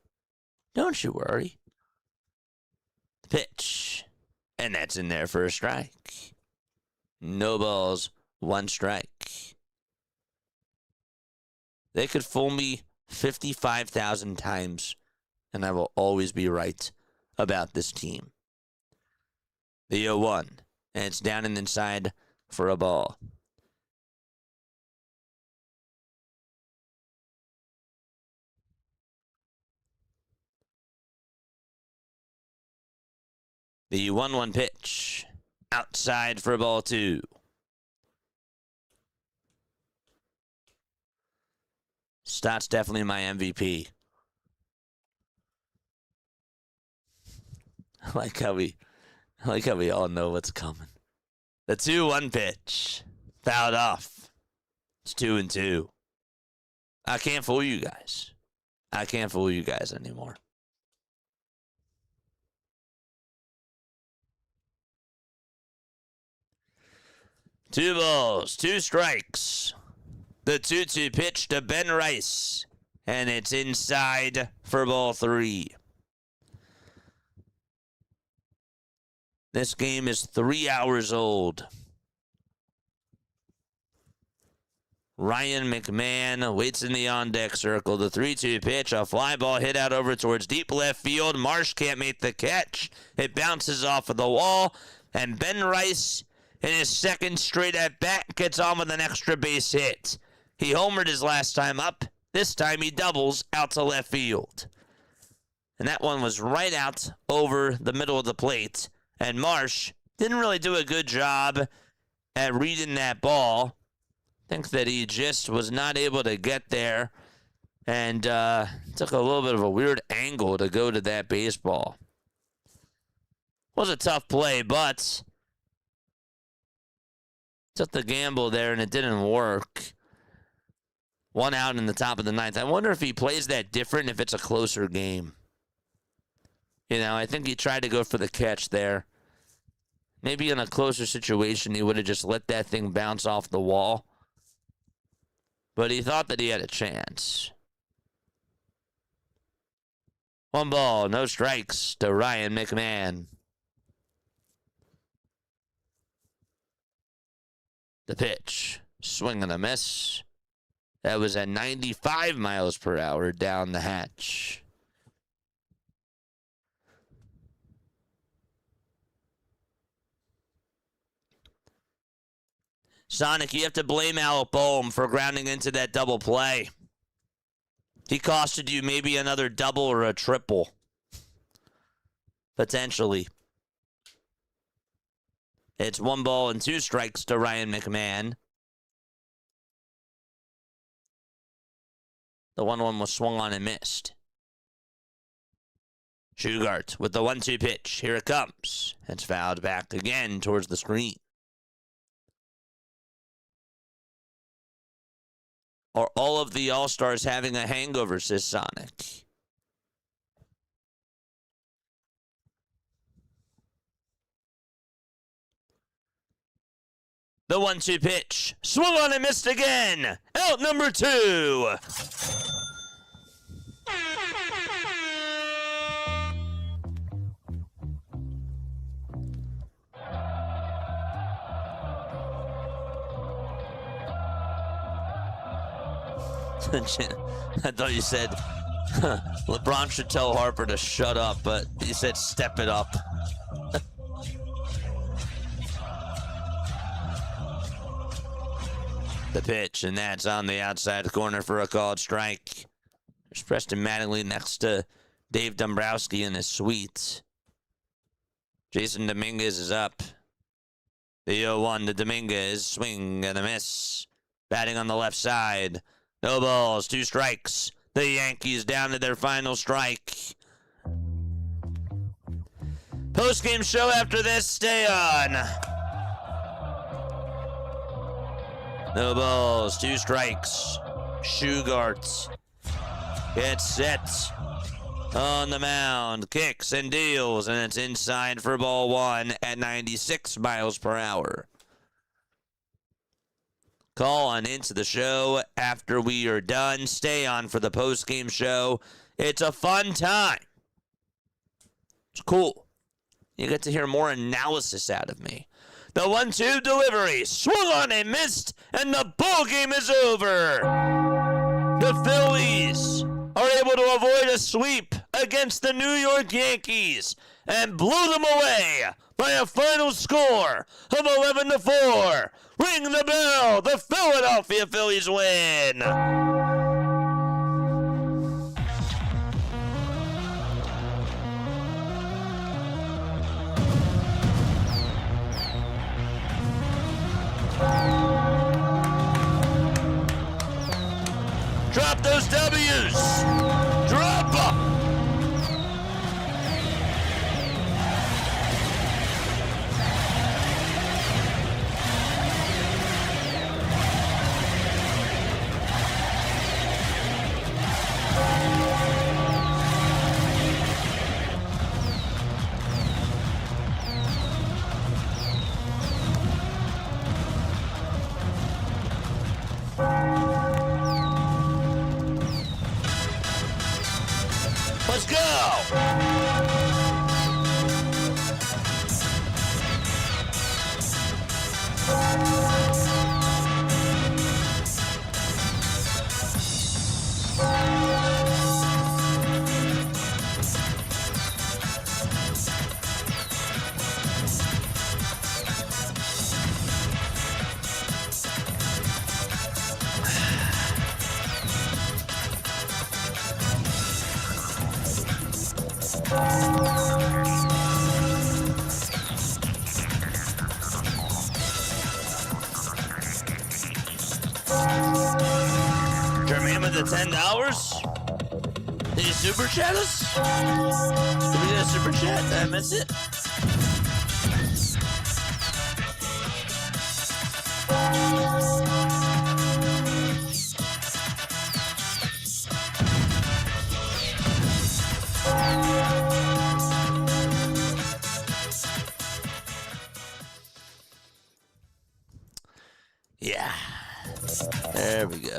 Don't you worry. Pitch. And that's in there for a strike. No balls, 1 strike. They could fool me 55,000 times, and I will always be right about this team. The 0-1, and it's down and inside for a ball. The 1-1 pitch, outside for ball 2. Stott's definitely my MVP. I like how we all know what's coming. The 2-1 pitch, fouled off. It's 2-2. I can't fool you guys. I can't fool you guys anymore. Two balls, 2 strikes. The 2-2 pitch to Ben Rice. And it's inside for ball 3. This game is 3 hours old. Ryan McMahon waits in the on-deck circle. The 3-2 pitch, a fly ball hit out over towards deep left field. Marsh can't make the catch. It bounces off of the wall. And Ben Rice, in his second straight at-bat, gets on with an extra base hit. He homered his last time up. This time he doubles out to left field. And that one was right out over the middle of the plate. And Marsh didn't really do a good job at reading that ball. I think that he just was not able to get there. And took a little bit of a weird angle to go to that baseball. Was a tough play, but took the gamble there and it didn't work. 1 out in the top of the 9th. I wonder if he plays that different if it's a closer game. I think he tried to go for the catch there. Maybe in a closer situation, he would have just let that thing bounce off the wall. But he thought that he had a chance. 1 ball, no strikes to Ryan McMahon. The pitch, swing and a miss. That was at 95 miles per hour down the hatch. Sonic, you have to blame Alec Boehm for grounding into that double play. He costed you maybe another double or a triple. Potentially. It's 1 ball and 2 strikes to Ryan McMahon. The 1-1 was swung on and missed. Shugart with the 1-2 pitch. Here it comes. It's fouled back again towards the screen. Are all of the All-Stars having a hangover, says Sonic? The 1-2 pitch. Swung on and missed again. Out number 2. I thought you said LeBron should tell Harper to shut up, but you said step it up. The pitch, and that's on the outside corner for a called strike. There's Preston Mattingly next to Dave Dombrowski in his suite. Jason Dominguez is up. The 0-1 to Dominguez. Swing and a miss. Batting on the left side. No balls, 2 strikes. The Yankees down to their final strike. Post-game show after this. Stay on. No balls, 2 strikes. Shugart gets set on the mound. Kicks and deals, and it's inside for ball 1 at 96 miles per hour. Call on into the show after we are done. Stay on for the post-game show. It's a fun time. It's cool. You get to hear more analysis out of me. The 1-2 delivery. Swung on and missed, and the ball game is over. The Phillies are able to avoid a sweep against the New York Yankees and blew them away by a final score of 11-4. Ring the bell. The Philadelphia Phillies win. Drop those W's. Drop them. Let's go! Jermaine with the $10? Did you super chat us? Did we get a super chat? Did I miss it?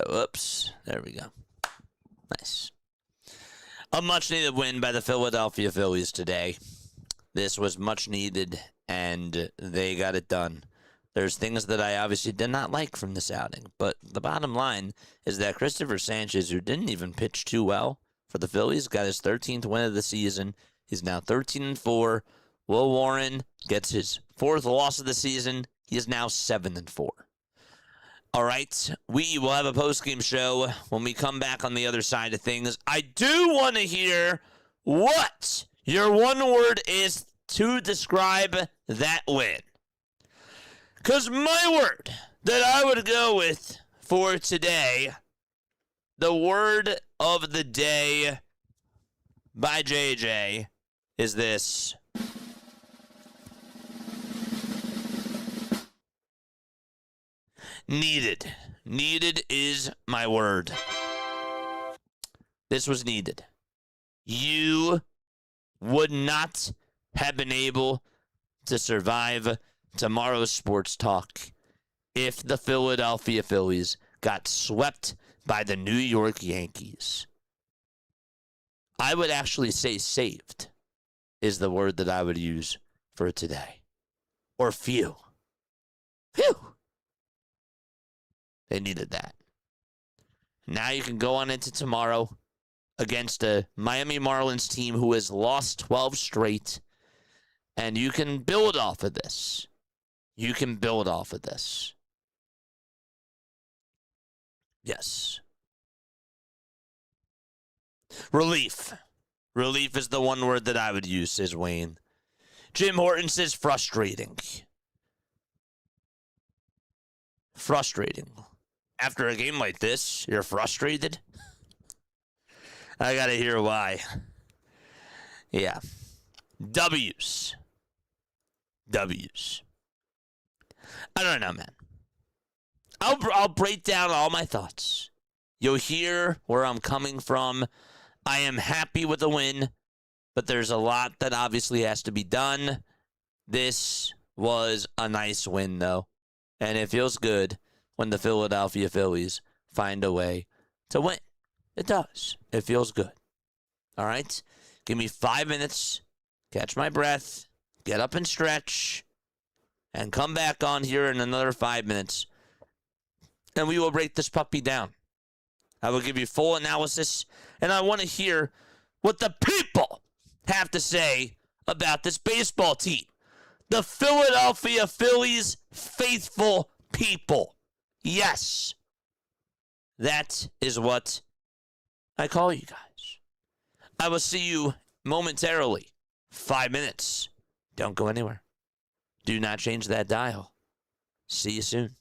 Whoops. There we go. Nice. A much-needed win by the Philadelphia Phillies today. This was much needed, and they got it done. There's things that I obviously did not like from this outing, but the bottom line is that Christopher Sanchez, who didn't even pitch too well for the Phillies, got his 13th win of the season. He's now 13-4. Will Warren gets his 4th loss of the season. He is now 7-4. All right, we will have a post-game show when we come back on the other side of things. I do want to hear what your one word is to describe that win. Because my word that I would go with for today, the word of the day by JJ, is this. Needed. Needed is my word. This was needed. You would not have been able to survive tomorrow's sports talk if the Philadelphia Phillies got swept by the New York Yankees. I would actually say saved is the word that I would use for today. Or few. Phew. They needed that. Now you can go on into tomorrow against a Miami Marlins team who has lost 12 straight, and you can build off of this. You can build off of this. Yes. Relief. Relief is the one word that I would use, says Wayne. Jim Horton says frustrating. Frustrating. After a game like this, you're frustrated? I gotta hear why. Yeah. W's. W's. I don't know, man. I'll break down all my thoughts. You'll hear where I'm coming from. I am happy with the win, but there's a lot that obviously has to be done. This was a nice win, though, and it feels good when the Philadelphia Phillies find a way to win. It does. It feels good. All right? Give me 5 minutes, catch my breath, get up and stretch, and come back on here in another 5 minutes, and we will break this puppy down. I will give you full analysis, and I want to hear what the people have to say about this baseball team. The Philadelphia Phillies faithful people. Yes. That is what I call you guys. I will see you momentarily. 5 minutes. Don't go anywhere. Do not change that dial. See you soon.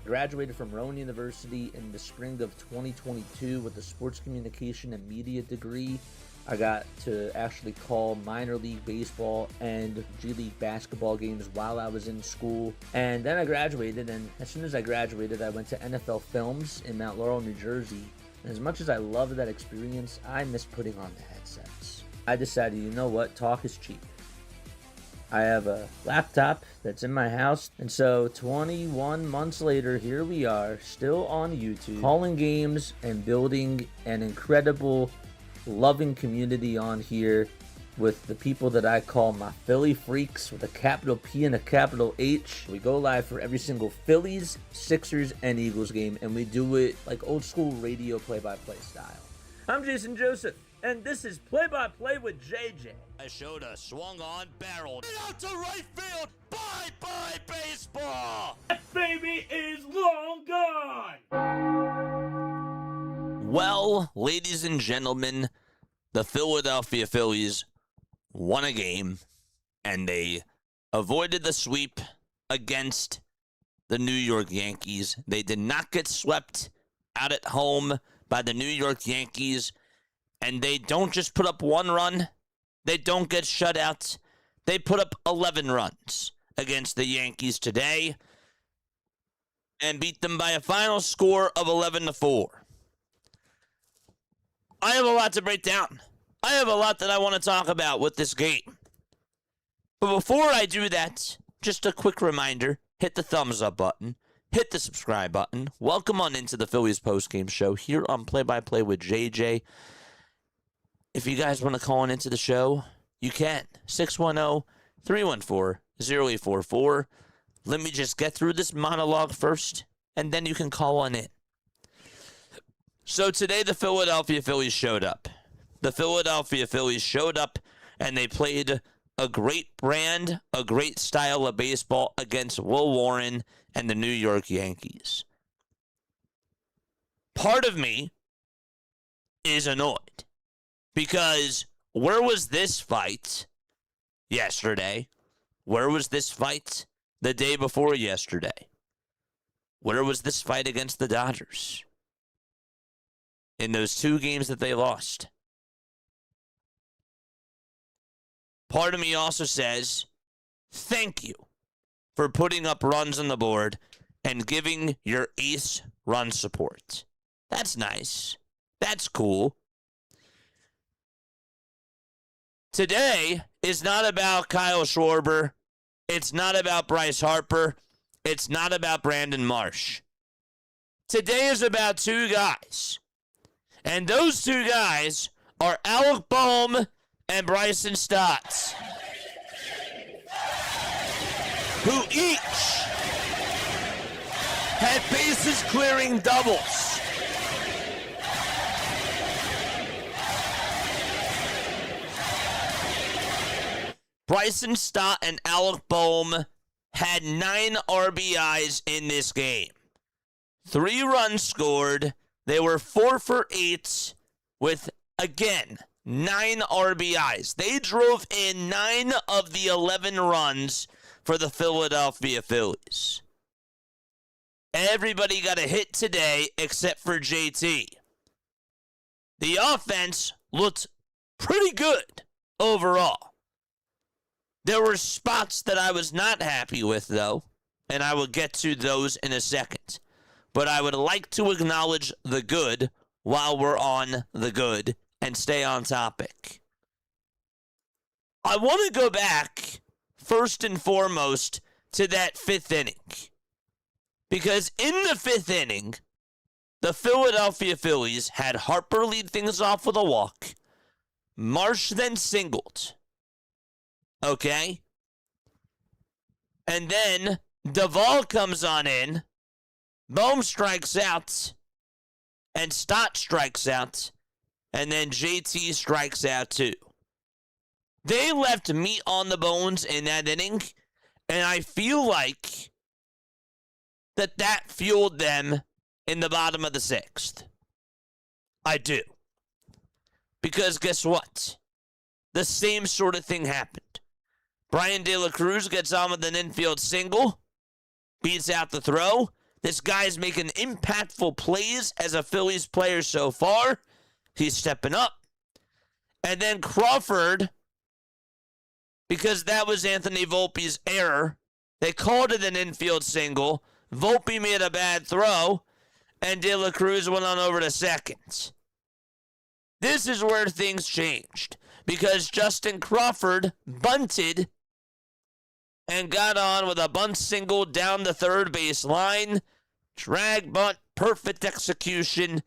graduated from Rowan University in the spring of 2022 with a sports communication and media degree. I got to actually call minor league baseball and G League basketball games while I was in school. And then I graduated, and as soon as I graduated, I went to NFL Films in Mount Laurel, New Jersey. And as much as I loved that experience, I miss putting on the headsets. I decided, you know what, talk is cheap. I have a laptop that's in my house, and so 21 months later, here we are, still on YouTube, calling games and building an incredible, loving community on here with the people that I call my Philly freaks with a capital P and a capital H. We go live for every single Phillies, Sixers, and Eagles game, and we do it like old school radio play-by-play style. I'm Jason Joseph, and this is Play-by-Play with JJ. I showed a swung on, barreled out to right field. Bye-bye baseball. That baby is long gone. Well, ladies and gentlemen, the Philadelphia Phillies won a game, and they avoided the sweep against the New York Yankees. They did not get swept out at home by the New York Yankees, and they don't just put up one run. They don't get shut out. They put up 11 runs against the Yankees today and beat them by a final score of 11-4. I have a lot to break down. I have a lot that I want to talk about with this game. But before I do that, just a quick reminder, hit the thumbs up button, hit the subscribe button. Welcome on into the Phillies postgame show here on Play by Play with JJ. If you guys want to call on into the show, you can. 610-314-0844. Let me just get through this monologue first, and then you can call on in. So today the Philadelphia Phillies showed up. The Philadelphia Phillies showed up, and they played a great brand, a great style of baseball against Will Warren and the New York Yankees. Part of me is annoyed. Because where was this fight yesterday? Where was this fight the day before yesterday? Where was this fight against the Dodgers? In those two games that they lost. Part of me also says, thank you for putting up runs on the board and giving your ace run support. That's nice. That's cool. Today is not about Kyle Schwarber. It's not about Bryce Harper. It's not about Brandon Marsh. Today is about two guys. And those two guys are Alec Bohm and Bryson Stott, who each had bases clearing doubles. Bryson Stott and Alec Bohm had 9 RBIs in this game. 3 runs scored. They were 4 for 8 with, again, 9 RBIs. They drove in 9 of the 11 runs for the Philadelphia Phillies. Everybody got a hit today except for JT. The offense looked pretty good overall. There were spots that I was not happy with, though, and I will get to those in a second. But I would like to acknowledge the good while we're on the good and stay on topic. I want to go back, first and foremost, to that 5th inning. Because in the 5th inning, the Philadelphia Phillies had Harper lead things off with a walk. Marsh then singled. Okay? And then Duvall comes on in. Bohm strikes out. And Stott strikes out. And then JT strikes out too. They left meat on the bones in that inning. And I feel like that fueled them in the bottom of the 6th. I do. Because guess what? The same sort of thing happened. Brian De La Cruz gets on with an infield single, beats out the throw, This guy's making impactful plays as a Phillies player so far. He's stepping up. And then Crawford, because that was Anthony Volpe's error, they called it an infield single. Volpe made a bad throw, and De La Cruz went on over to second. This is where things changed, because Justin Crawford bunted and got on with a bunt single down the third base line. Drag bunt, perfect execution,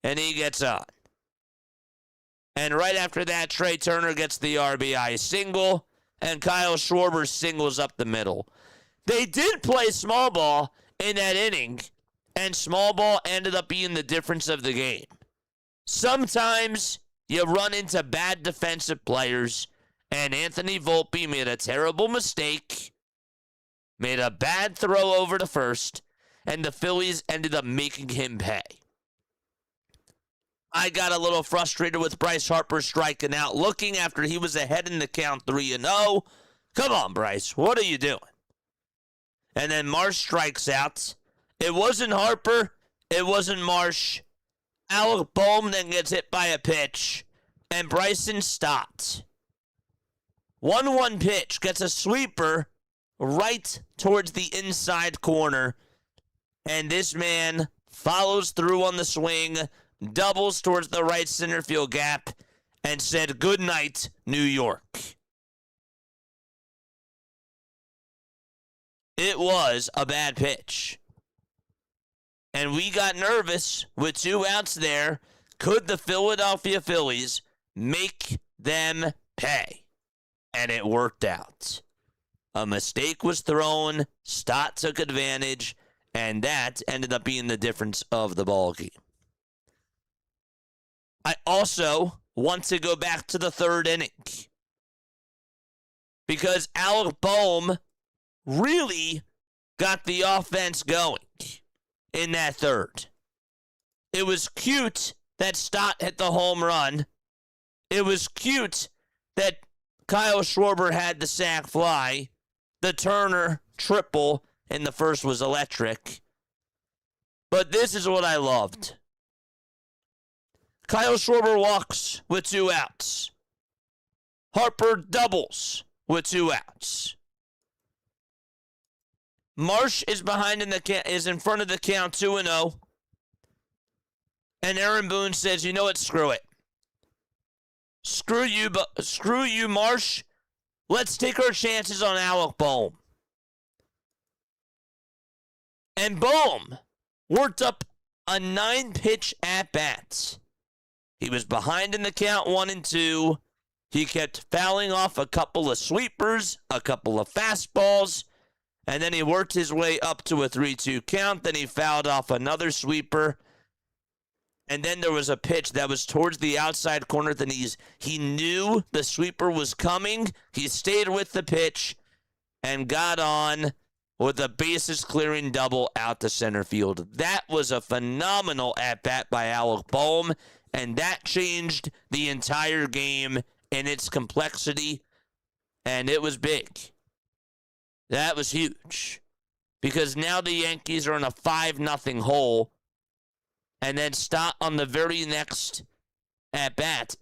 and he gets on. And right after that, Trey Turner gets the RBI single, and Kyle Schwarber singles up the middle. They did play small ball in that inning, and small ball ended up being the difference of the game. Sometimes you run into bad defensive players, and Anthony Volpe made a terrible mistake, made a bad throw over to first, and the Phillies ended up making him pay. I got a little frustrated with Bryce Harper striking out, looking after he was ahead in the count 3-0. Come on, Bryce, what are you doing? And then Marsh strikes out. It wasn't Harper. It wasn't Marsh. Alec Bohm then gets hit by a pitch, and Bryson stopped. 1-1 pitch, gets a sweeper right towards the inside corner, and this man follows through on the swing, doubles towards the right center field gap, and said, "Good night, New York." It was a bad pitch. And we got nervous with 2 outs there. Could the Philadelphia Phillies make them pay? And it worked out. A mistake was thrown, Stott took advantage, and that ended up being the difference of the ball game. I also want to go back to the third inning, because Alec Bohm really got the offense going in that third. It was cute that Stott hit the home run. It was cute that Kyle Schwarber had the sac fly. The Turner triple in the first was electric. But this is what I loved. Kyle Schwarber walks with 2 outs. Harper doubles with 2 outs. Marsh is is in front of the count 2-0. And Aaron Boone says, "You know what? Screw it. Screw you, Marsh. Let's take our chances on Alec Bohm." And Bohm worked up a 9-pitch at-bat. He was behind in the count 1-2. He kept fouling off a couple of sweepers, a couple of fastballs, and then he worked his way up to a 3-2 count. Then he fouled off another sweeper. And then there was a pitch that was towards the outside corner of the knees. He knew the sweeper was coming. He stayed with the pitch and got on with a bases-clearing double out to center field. That was a phenomenal at-bat by Alec Bohm, and that changed the entire game in its complexity, and it was big. That was huge, because now the Yankees are in a 5-0 hole, and then Stott on the very next at-bat,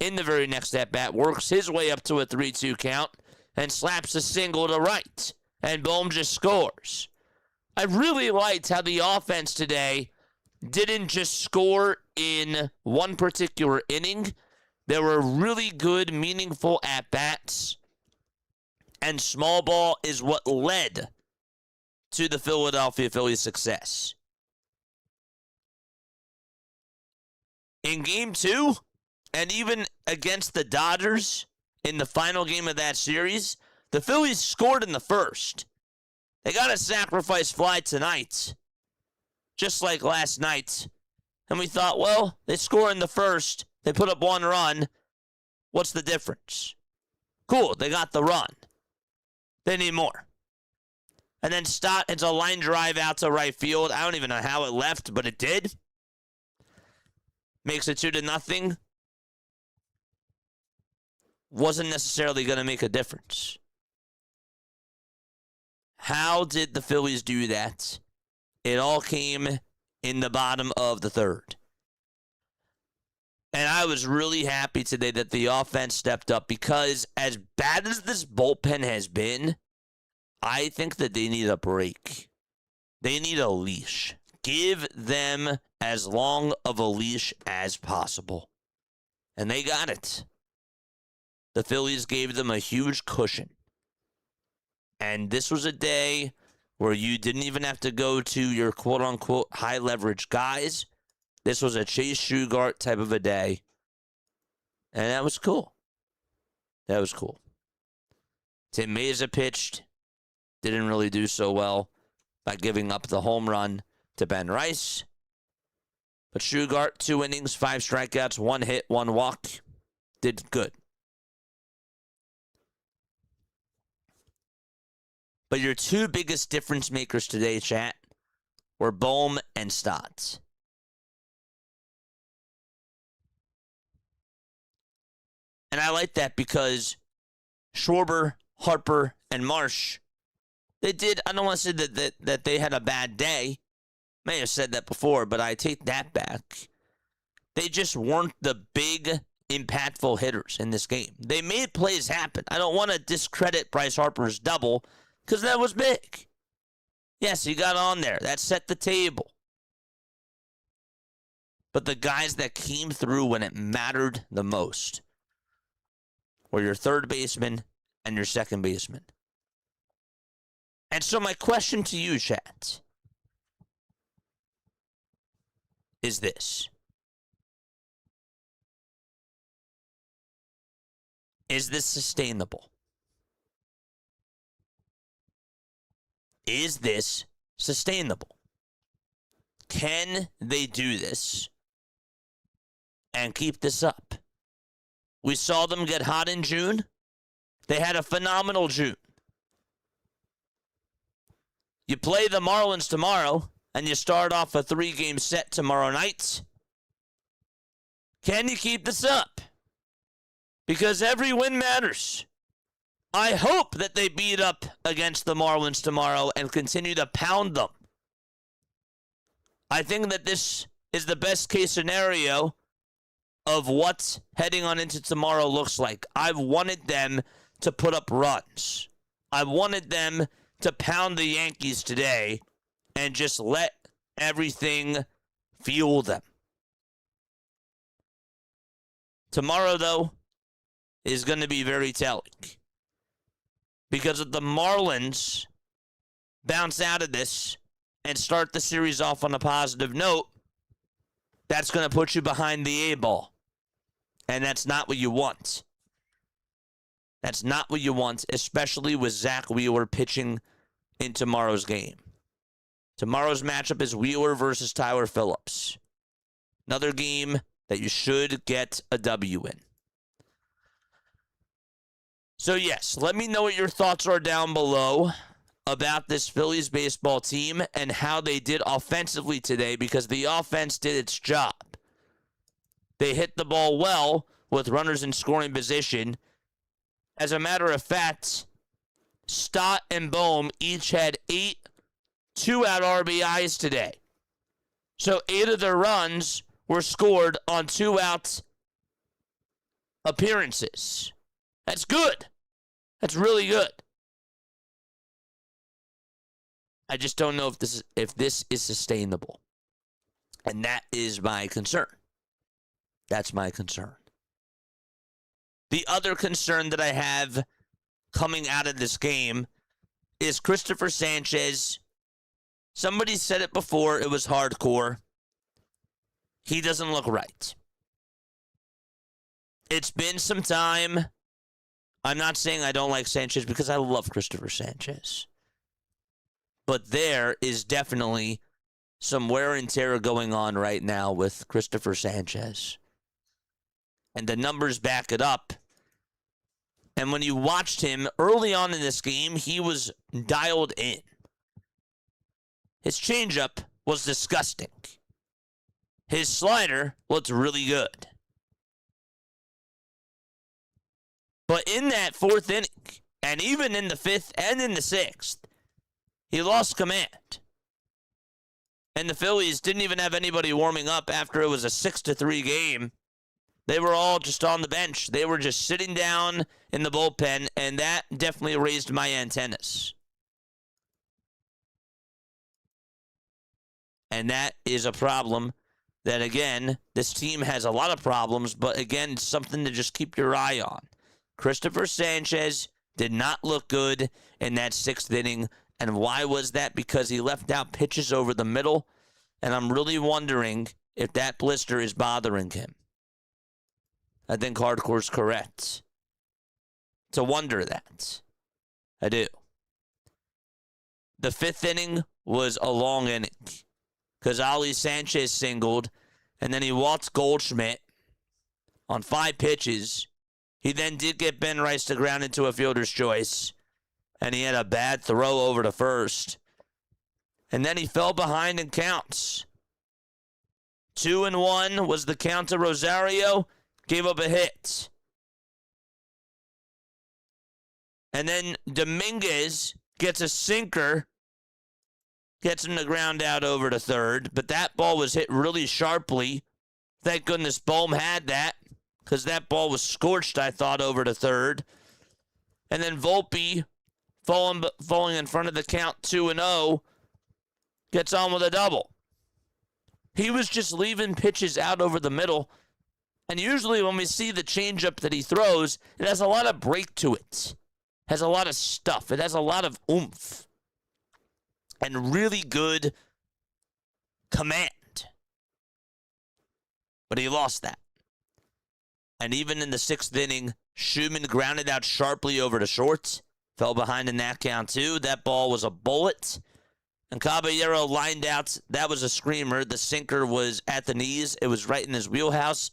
works his way up to a 3-2 count and slaps a single to right, and Bohm just scores. I really liked how the offense today didn't just score in one particular inning. There were really good, meaningful at-bats, and small ball is what led to the Philadelphia Phillies' success. In Game 2, and even against the Dodgers in the final game of that series, the Phillies scored in the first. They got a sacrifice fly tonight, just like last night. And we thought, well, they score in the first. They put up 1 run. What's the difference? Cool, they got the run. They need more. And then Stott hits a line drive out to right field. I don't even know how it left, but it did. Makes it 2-0. Wasn't necessarily going to make a difference. How did the Phillies do that? It all came in the bottom of the third. And I was really happy today that the offense stepped up because as bad as this bullpen has been, I think that they need a break. They need a leash. Give them as long of a leash as possible. And they got it. The Phillies gave them a huge cushion. And this was a day where you didn't even have to go to your quote-unquote high-leverage guys. This was a Chase Shugart type of a day. And that was cool. That was cool. Tim Meza pitched. Didn't really do so well by giving up the home run to Ben Rice. But Shugart, 2 innings, 5 strikeouts, 1 hit, 1 walk. Did good. But your 2 biggest difference makers today, chat, were Bohm and Stotts. And I like that because Schwarber, Harper, and Marsh, they did, I don't want to say that they had a bad day. May have said that before, but I take that back. They just weren't the big, impactful hitters in this game. They made plays happen. I don't want to discredit Bryce Harper's double because that was big. Yes, he got on there. That set the table. But the guys that came through when it mattered the most were your third baseman and your second baseman. And so my question to you, chat, is this. Is this sustainable? Is this sustainable? Can they do this and keep this up? We saw them get hot in June. They had a phenomenal June. You play the Marlins tomorrow, and you start off a 3-game set tomorrow night. Can you keep this up? Because every win matters. I hope that they beat up against the Marlins tomorrow and continue to pound them. I think that this is the best case scenario of what heading on into tomorrow looks like. I've wanted them to put up runs. I wanted them to pound the Yankees today and just let everything fuel them. Tomorrow, though, is going to be very telling. Because if the Marlins bounce out of this and start the series off on a positive note, that's going to put you behind the A-ball. And that's not what you want. That's not what you want, especially with Zach Wheeler pitching in tomorrow's game. Tomorrow's matchup is Wheeler versus Tyler Phillips. Another game that you should get a W in. So yes, let me know what your thoughts are down below about this Phillies baseball team and how they did offensively today, because the offense did its job. They hit the ball well with runners in scoring position. As a matter of fact, Stott and Bohm each had 8 two-out RBIs today. So 8 of their runs were scored on 2-out appearances. That's good. That's really good. I just don't know if this is sustainable. And that is my concern. That's my concern. The other concern that I have coming out of this game is Christopher Sanchez. Somebody said it before, it was hardcore. He doesn't look right. It's been some time. I'm not saying I don't like Sanchez because I love Christopher Sanchez. But there is definitely some wear and tear going on right now with Christopher Sanchez. And the numbers back it up. And when you watched him early on in this game, he was dialed in. His changeup was disgusting. His slider looked really good. But in that 4th inning, and even in the 5th and in the 6th, he lost command. And the Phillies didn't even have anybody warming up after it was a 6-3 game. They were all just on the bench. They were just sitting down in the bullpen, and that definitely raised my antennas. And that is a problem that, again, this team has a lot of problems, but, again, it's something to just keep your eye on. Christopher Sanchez did not look good in that 6th inning. And why was that? Because he left out pitches over the middle, and I'm really wondering if that blister is bothering him. I think Hardcore's correct to wonder that. I do. The 5th inning was a long inning because Ali Sanchez singled, and then he waltzed Goldschmidt on 5 pitches. He then did get Ben Rice to ground into a fielder's choice, and he had a bad throw over to first. And then he fell behind in counts. 2-1 was the count to Rosario. Gave up a hit. And then Dominguez gets a sinker. Gets him to ground out over to third. But that ball was hit really sharply. Thank goodness Bohm had that. Because that ball was scorched, I thought, over to third. And then Volpe, falling in front of the count 2-0, gets on with a double. He was just leaving pitches out over the middle. And usually when we see the changeup that he throws, it has a lot of break to it. Has a lot of stuff. It has a lot of oomph. And really good command. But he lost that. And even in the 6th inning, Schumann grounded out sharply over to short. Fell behind in that count too. That ball was a bullet. And Caballero lined out. That was a screamer. The sinker was at the knees. It was right in his wheelhouse.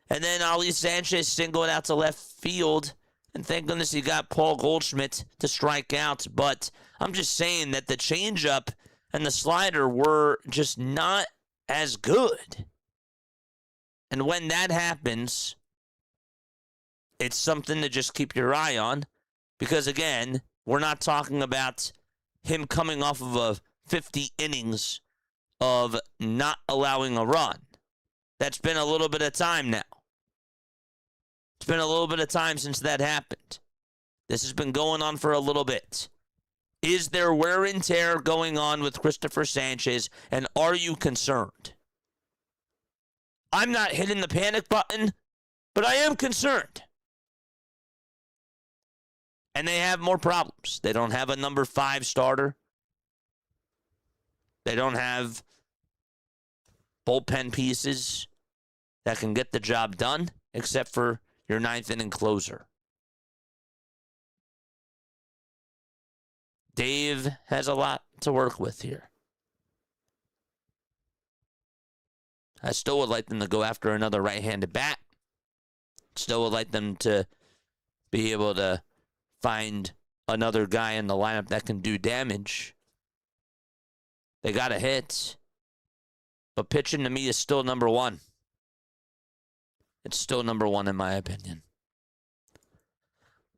And then Ali Sanchez singled out to left field. And thank goodness he got Paul Goldschmidt to strike out. But I'm just saying that the changeup and the slider were just not as good. And when that happens, it's something to just keep your eye on. Because, again, we're not talking about him coming off of a 50 innings of not allowing a run. That's been a little bit of time now. It's been a little bit of time since that happened. This has been going on for a little bit. Is there wear and tear going on with Christopher Sanchez, and are you concerned? I'm not hitting the panic button, but I am concerned. And they have more problems. They don't have a number 5 starter. They don't have bullpen pieces that can get the job done, except for your 9th inning closer. Dave has a lot to work with here. I still would like them to go after another right-handed bat. Still would like them to be able to find another guy in the lineup that can do damage. They got a hit. But pitching to me is still number 1. It's still number 1 in my opinion.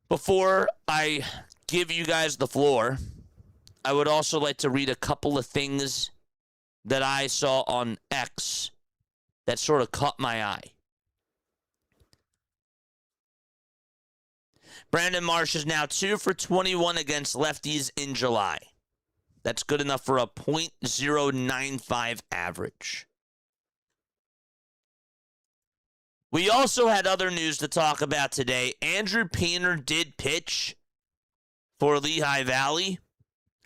Before I give you guys the floor, I would also like to read a couple of things that I saw on X that sort of caught my eye. Brandon Marsh is now 2 for 21 against lefties in July. That's good enough for a .095 average. We also had other news to talk about today. Andrew Painter did pitch for Lehigh Valley,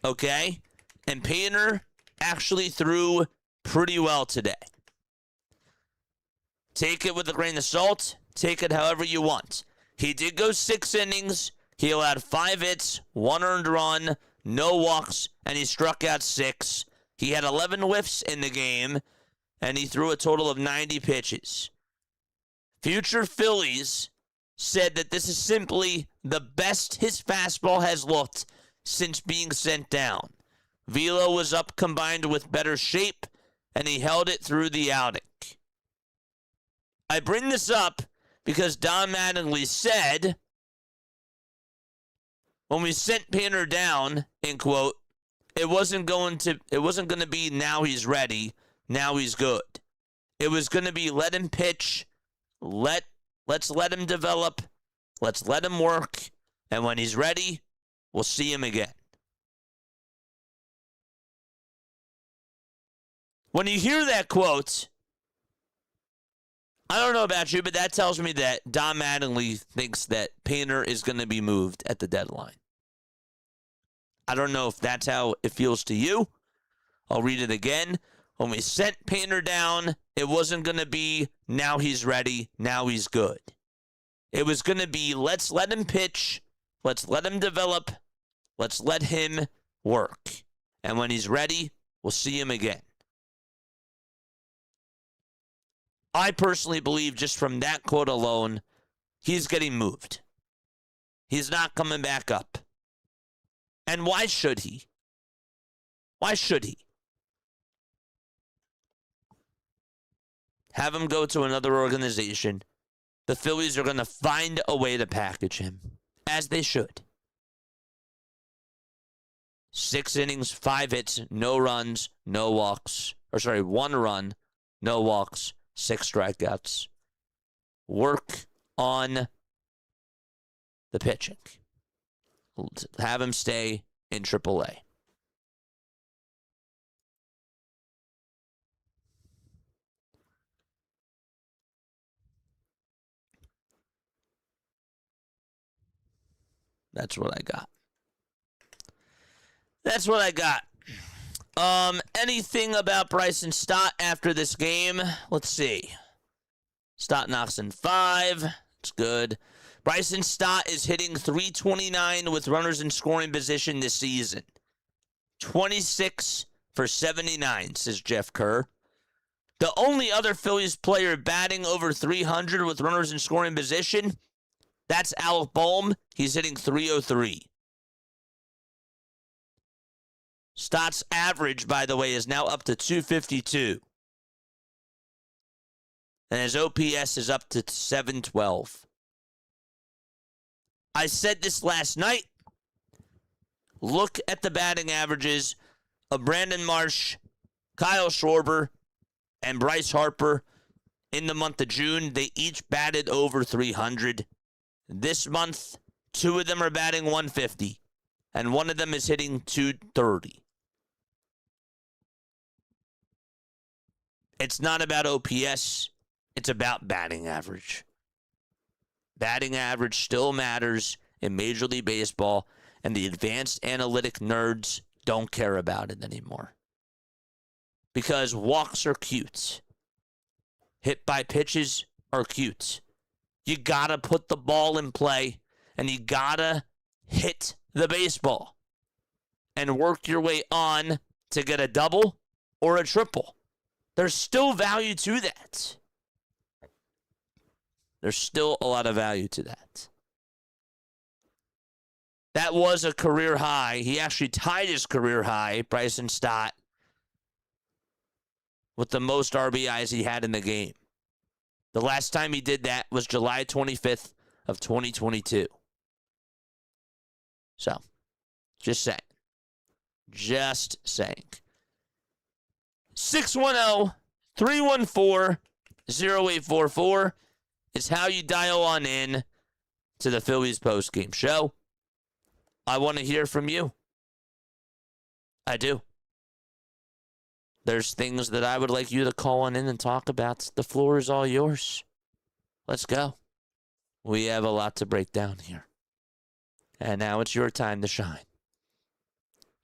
okay? And Painter actually threw pretty well today. Take it with a grain of salt. Take it however you want. He did go 6 innings. He allowed 5 hits, 1 earned run, no walks, and he struck out 6. He had 11 whiffs in the game, and he threw a total of 90 pitches. Future Phillies said that this is simply the best his fastball has looked since being sent down. Velo was up combined with better shape, and he held it through the outing. I bring this up because Don Mattingly said, when we sent Painter down, in quote, It wasn't going to be now he's ready, now he's good. It was going to be let him pitch, let's let him develop, let's let him work, and when he's ready, we'll see him again. When you hear that quote, I don't know about you, but that tells me that Don Mattingly thinks that Painter is going to be moved at the deadline. I don't know if that's how it feels to you. I'll read it again. When we sent Painter down, it wasn't going to be now he's ready, now he's good. It was going to be let's let him pitch, let's let him develop, let's let him work. And when he's ready, we'll see him again. I personally believe just from that quote alone, he's getting moved. He's not coming back up. And why should he? Why should he? Have him go to another organization. The Phillies are going to find a way to package him, as they should. 6 innings, 5 hits, no runs, no walks. 1 run, no walks, 6 strikeouts. Work on the pitching. Have him stay in AAA. That's what I got. That's what I got. Anything about Bryson Stott after this game? Let's see. Stott knocks in 5. It's good. Bryson Stott is hitting .329 with runners in scoring position this season. 26 for 79, says Jeff Kerr. The only other Phillies player batting over .300 with runners in scoring position, that's Alec Bohm. He's hitting .303. Stott's average, by the way, is now up to .252. And his OPS is up to .712. I said this last night. Look at the batting averages of Brandon Marsh, Kyle Schwarber, and Bryce Harper in the month of June. They each batted over .300. This month, 2 of them are batting .150, and 1 of them is hitting .230. It's not about OPS. It's about batting average. Batting average still matters in Major League Baseball, and the advanced analytic nerds don't care about it anymore. Because walks are cute. Hit by pitches are cute. You gotta put the ball in play, and you gotta hit the baseball and work your way on to get a double or a triple. There's still value to that. There's still a lot of value to that. That was a career high. He actually tied his career high, Bryson Stott, with the most RBIs he had in the game. The last time he did that was July 25th of 2022. So, just saying. Just saying. 610-314-0844 is how you dial on in to the Phillies postgame show. I want to hear from you. I do. There's things that I would like you to call on in and talk about. The floor is all yours. Let's go. We have a lot to break down here. And now it's your time to shine.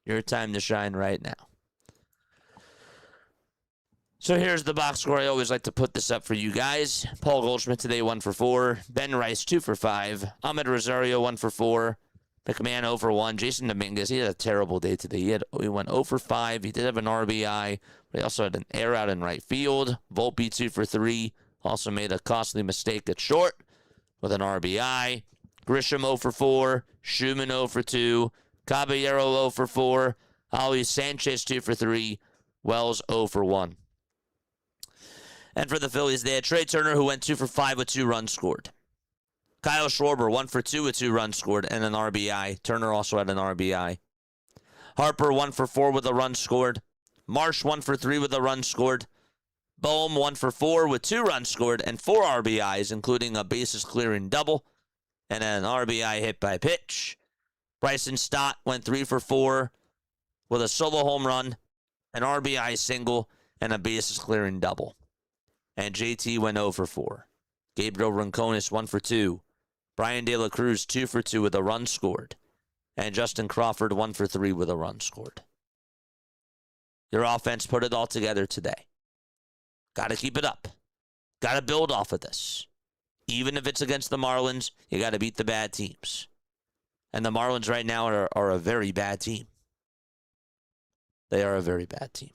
Your time to shine right now. So here's the box score. I always like to put this up for you guys. Paul Goldschmidt today 1 for 4. Ben Rice 2 for 5. Ahmed Rosario 1 for 4. McMahon 0 for 1. Jason Dominguez, he had a terrible day today. He went 0 for 5. He did have an RBI, but he also had an error out in right field. Volpe 2 for 3. Also made a costly mistake at short with an RBI. Grisham 0 for 4. Schumann 0 for 2. Caballero 0 for 4. Ali Sanchez 2 for 3. Wells 0 for 1. And for the Phillies, they had Trey Turner, who went 2 for 5 with 2 runs scored. Kyle Schwarber, 1 for 2 with 2 runs scored and an RBI. Turner also had an RBI. Harper 1 for 4 with a run scored. Marsh 1 for 3 with a run scored. Bohm 1 for 4 with 2 runs scored and 4 RBIs, including a bases clearing double and an RBI hit by pitch. Bryson Stott went 3 for 4 with a solo home run, an RBI single, and a bases clearing double. And JT went 0 for 4. Gabriel Rincones 1 for 2. Brian De La Cruz 2 for 2 with a run scored. And Justin Crawford 1 for 3 with a run scored. Your offense put it all together today. Got to keep it up. Got to build off of this. Even if it's against the Marlins, you got to beat the bad teams. And the Marlins right now are a very bad team. They are a very bad team.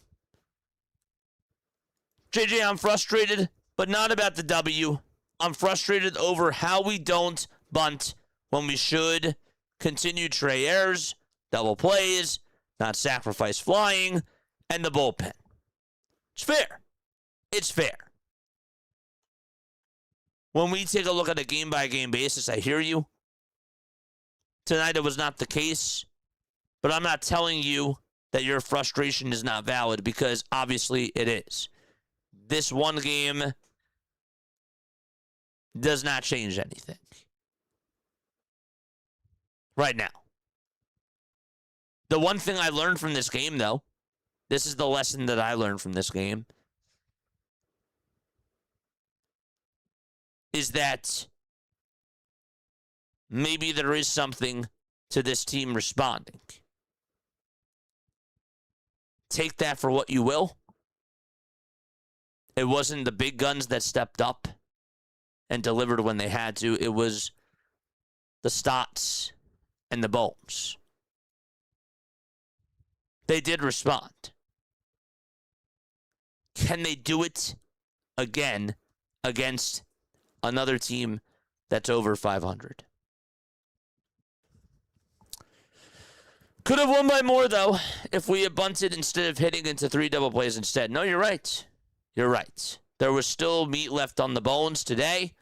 JJ, I'm frustrated, but not about the W. I'm frustrated over how we don't bunt when we should. Continue Trey errors, double plays, not sacrifice flying, and the bullpen. It's fair. It's fair. When we take a look at a game-by-game basis, I hear you. Tonight it was not the case, but I'm not telling you that your frustration is not valid because obviously it is. This one game does not change anything right now. The one thing I learned from this game, though, this is the lesson that I learned from this game, is that maybe there is something to this team responding. Take that for what you will. It wasn't the big guns that stepped up and delivered when they had to. It was the Stotts and the Bohms. They did respond. Can they do it again against another team that's over 500? Could have won by more, though, if we had bunted instead of hitting into 3 double plays instead. No, you're right. You're right. There was still meat left on the bones today.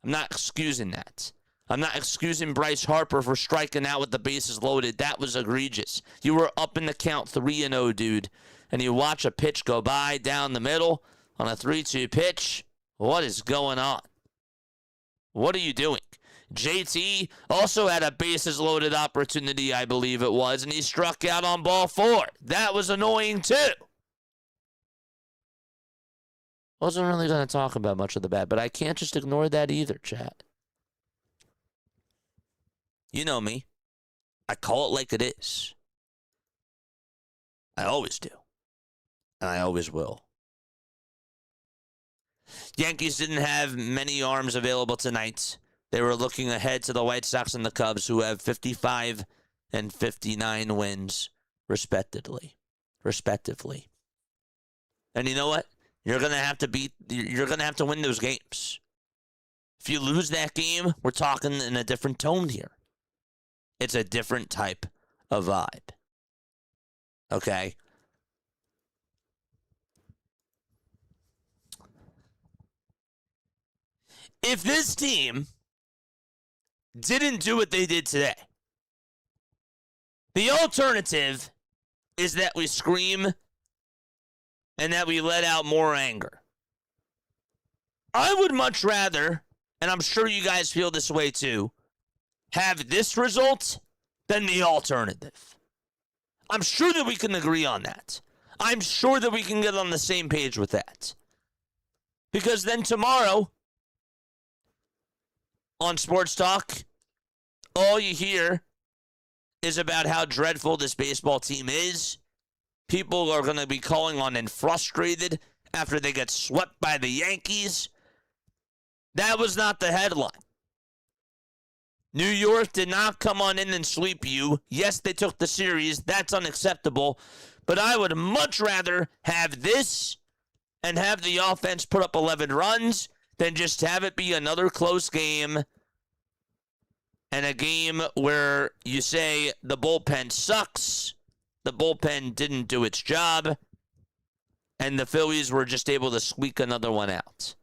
I'm not excusing that. I'm not excusing Bryce Harper for striking out with the bases loaded. That was egregious. You were up in the count 3-0, dude. And you watch a pitch go by down the middle on a 3-2 pitch. What is going on? What are you doing? JT also had a bases loaded opportunity, I believe it was, and he struck out on ball 4. That was annoying too. Wasn't really going to talk about much of the bat, but I can't just ignore that either, chat. You know me. I call it like it is. I always do. And I always will. Yankees didn't have many arms available tonight. They were looking ahead to the White Sox and the Cubs, who have 55 and 59 wins, respectively. And you know what? You're gonna have to win those games. If you lose that game, we're talking in a different tone here. It's a different type of vibe. Okay? If this team didn't do what they did today, the alternative is that we scream and that we let out more anger. I would much rather, and I'm sure you guys feel this way too, have this result than the alternative. I'm sure that we can agree on that. I'm sure that we can get on the same page with that. Because then tomorrow, on Sports Talk, all you hear is about how dreadful this baseball team is. People are going to be calling on and frustrated after they get swept by the Yankees. That was not the headline. New York did not come on in and sweep you. Yes, they took the series. That's unacceptable. But I would much rather have this and have the offense put up 11 runs than just have it be another close game and a game where you say the bullpen sucks, the bullpen didn't do its job, and the Phillies were just able to squeak another one out.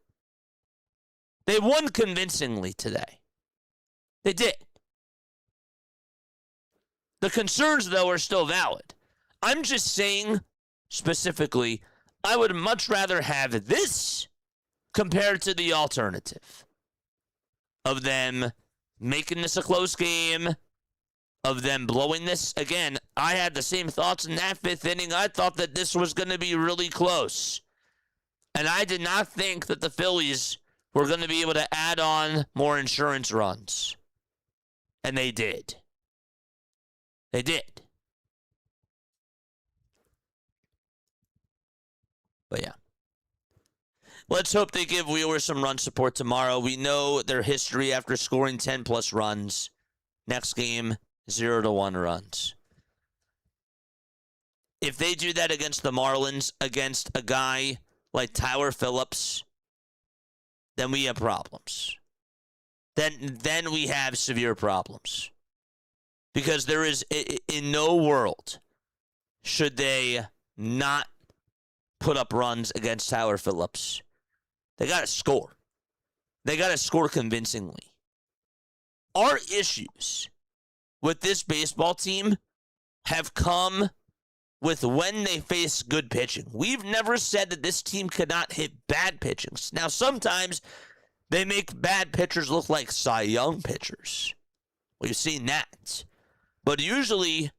They won convincingly today. They did. The concerns, though, are still valid. I'm just saying, specifically, I would much rather have this compared to the alternative of them making this a close game, of them blowing this. Again, I had the same thoughts in that 5th inning. I thought that this was going to be really close. And I did not think that the Phillies were going to be able to add on more insurance runs. And they did. They did. But yeah. Let's hope they give Wheeler some run support tomorrow. We know their history after scoring 10-plus runs. Next game, 0-1 runs. If they do that against the Marlins, against a guy like Tyler Phillips, then we have problems. Then we have severe problems. Because there is, in no world, should they not put up runs against Tyler Phillips. They got to score. They got to score convincingly. Our issues with this baseball team have come with when they face good pitching. We've never said that this team cannot hit bad pitching. Now, sometimes they make bad pitchers look like Cy Young pitchers. We've seen that. But usually,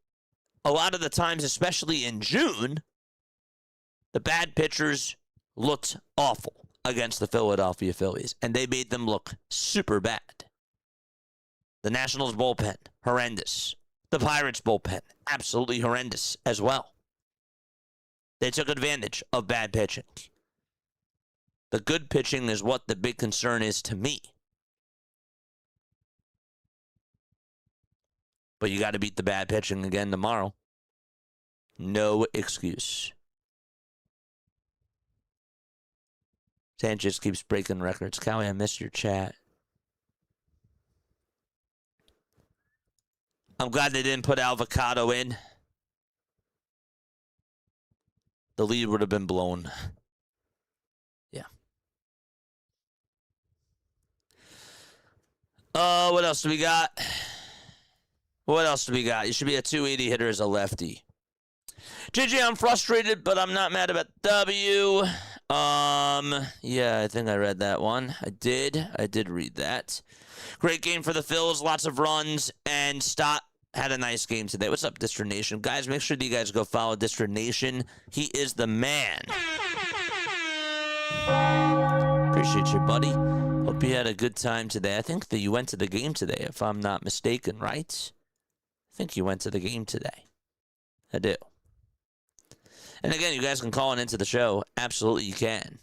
a lot of the times, especially in June, the bad pitchers looked awful against the Philadelphia Phillies, and they made them look super bad. The Nationals bullpen, horrendous. The Pirates bullpen, absolutely horrendous as well. They took advantage of bad pitching. The good pitching is what the big concern is to me. But you got to beat the bad pitching again tomorrow. No excuse. Sanchez keeps breaking records. Callie, I missed your chat. I'm glad they didn't put Avocado in. The lead would have been blown. Yeah. What else do we got? What else do we got? You should be a 280 hitter as a lefty. JJ, I'm frustrated, but I'm not mad about W. Yeah, I think I read that one. I did read that. Great game for the Phils, lots of runs, and Stott had a nice game today. What's up, District Nation? Guys, make sure you guys go follow District Nation. He is the man. Appreciate you, buddy. Hope you had a good time today. I think that you went to the game today, if I'm not mistaken, right? I think you went to the game today. I do. And again, you guys can call in into the show. Absolutely, you can.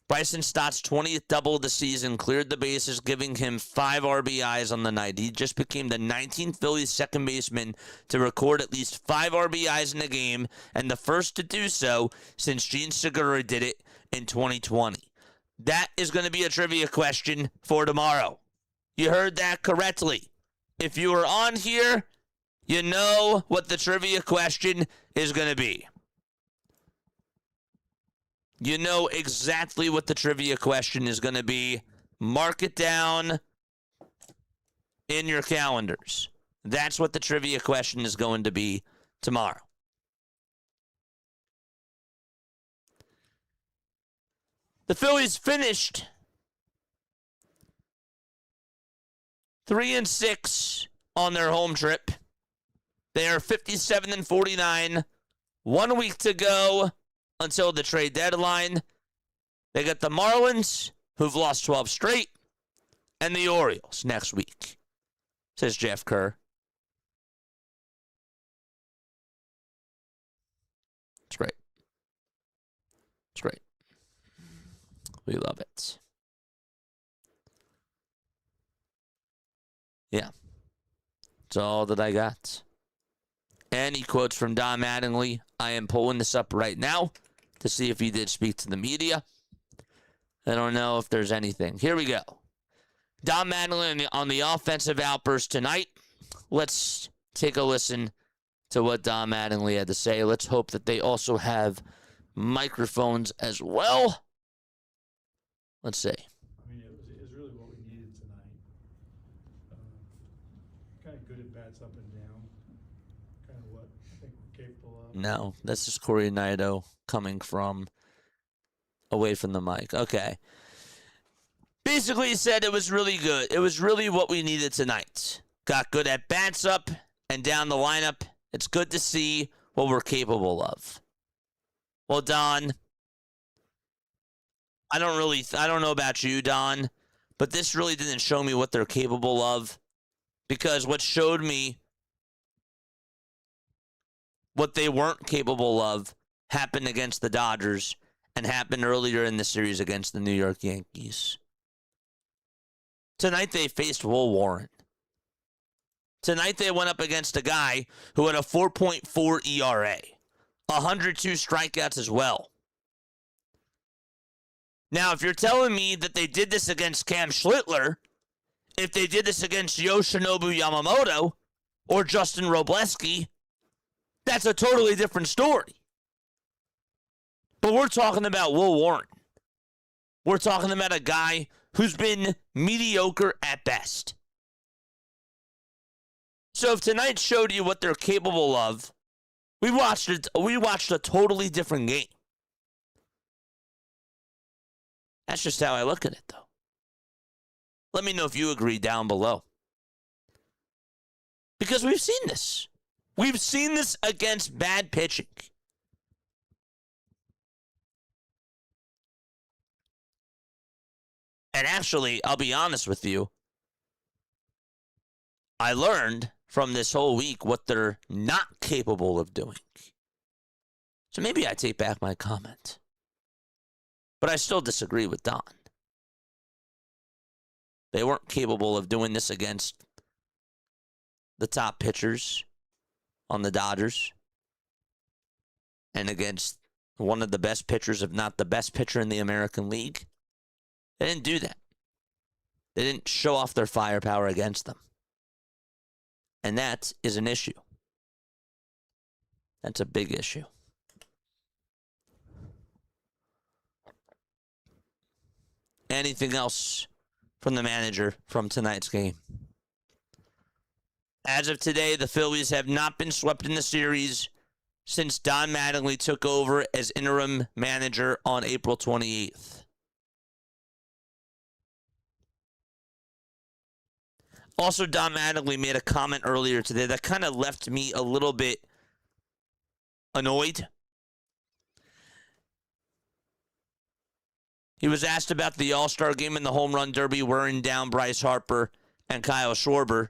Bryson Stott's 20th double of the season cleared the bases, giving him 5 RBIs on the night. He just became the 19th Phillies second baseman to record at least 5 RBIs in a game, and the first to do so since Gene Segura did it in 2020. That is going to be a trivia question for tomorrow. You heard that correctly. If you were on here, you know what the trivia question is going to be. You know exactly what the trivia question is going to be. Mark it down in your calendars. That's what the trivia question is going to be tomorrow. The Phillies finished 3-6 on their home trip. They are 57-49. 1 week to go until the trade deadline. They got the Marlins, who've lost 12 straight, and the Orioles next week, says Jeff Kerr. It's great. It's great. We love it. Yeah. That's all that I got. Any quotes from Don Mattingly? I am pulling this up right now to see if he did speak to the media. I don't know if there's anything. Here we go. Don Mattingly on the offensive outburst tonight. Let's take a listen to what Don Mattingly had to say. Let's hope that they also have microphones as well. Let's see. I mean, it was really what we needed tonight. Kind of good at bats up and down. kind of what I think we're capable of. No, this is Corey Naito coming from away from the mic. Okay. Basically, he said it was really good. It was really what we needed tonight. Got good at bats up and down the lineup. It's good to see what we're capable of. Well, Don, I don't know about you, Don, but this really didn't show me what they're capable of, because what showed me what they weren't capable of happened against the Dodgers and happened earlier in the series against the New York Yankees. Tonight they faced Will Warren. Tonight they went up against a guy who had a 4.4 ERA, 102 strikeouts as well. Now, if you're telling me that they did this against Cam Schlittler, if they did this against Yoshinobu Yamamoto or Justin Robleski, that's a totally different story. But we're talking about Will Warren. We're talking about a guy who's been mediocre at best. So if tonight showed you what they're capable of, we watched a totally different game. That's just how I look at it, though. Let me know if you agree down below. Because we've seen this. We've seen this against bad pitching. And actually, I'll be honest with you, I learned from this whole week what they're not capable of doing. So maybe I take back my comment. But I still disagree with Don. They weren't capable of doing this against the top pitchers on the Dodgers and against one of the best pitchers, if not the best pitcher in the American League. They didn't do that. They didn't show off their firepower against them. And that is an issue. That's a big issue. Anything else from the manager from tonight's game? As of today, the Phillies have not been swept in the series since Don Mattingly took over as interim manager on April 28th. Also, Don Mattingly made a comment earlier today that kind of left me a little bit annoyed. He was asked about the All-Star game and the home run derby wearing down Bryce Harper and Kyle Schwarber.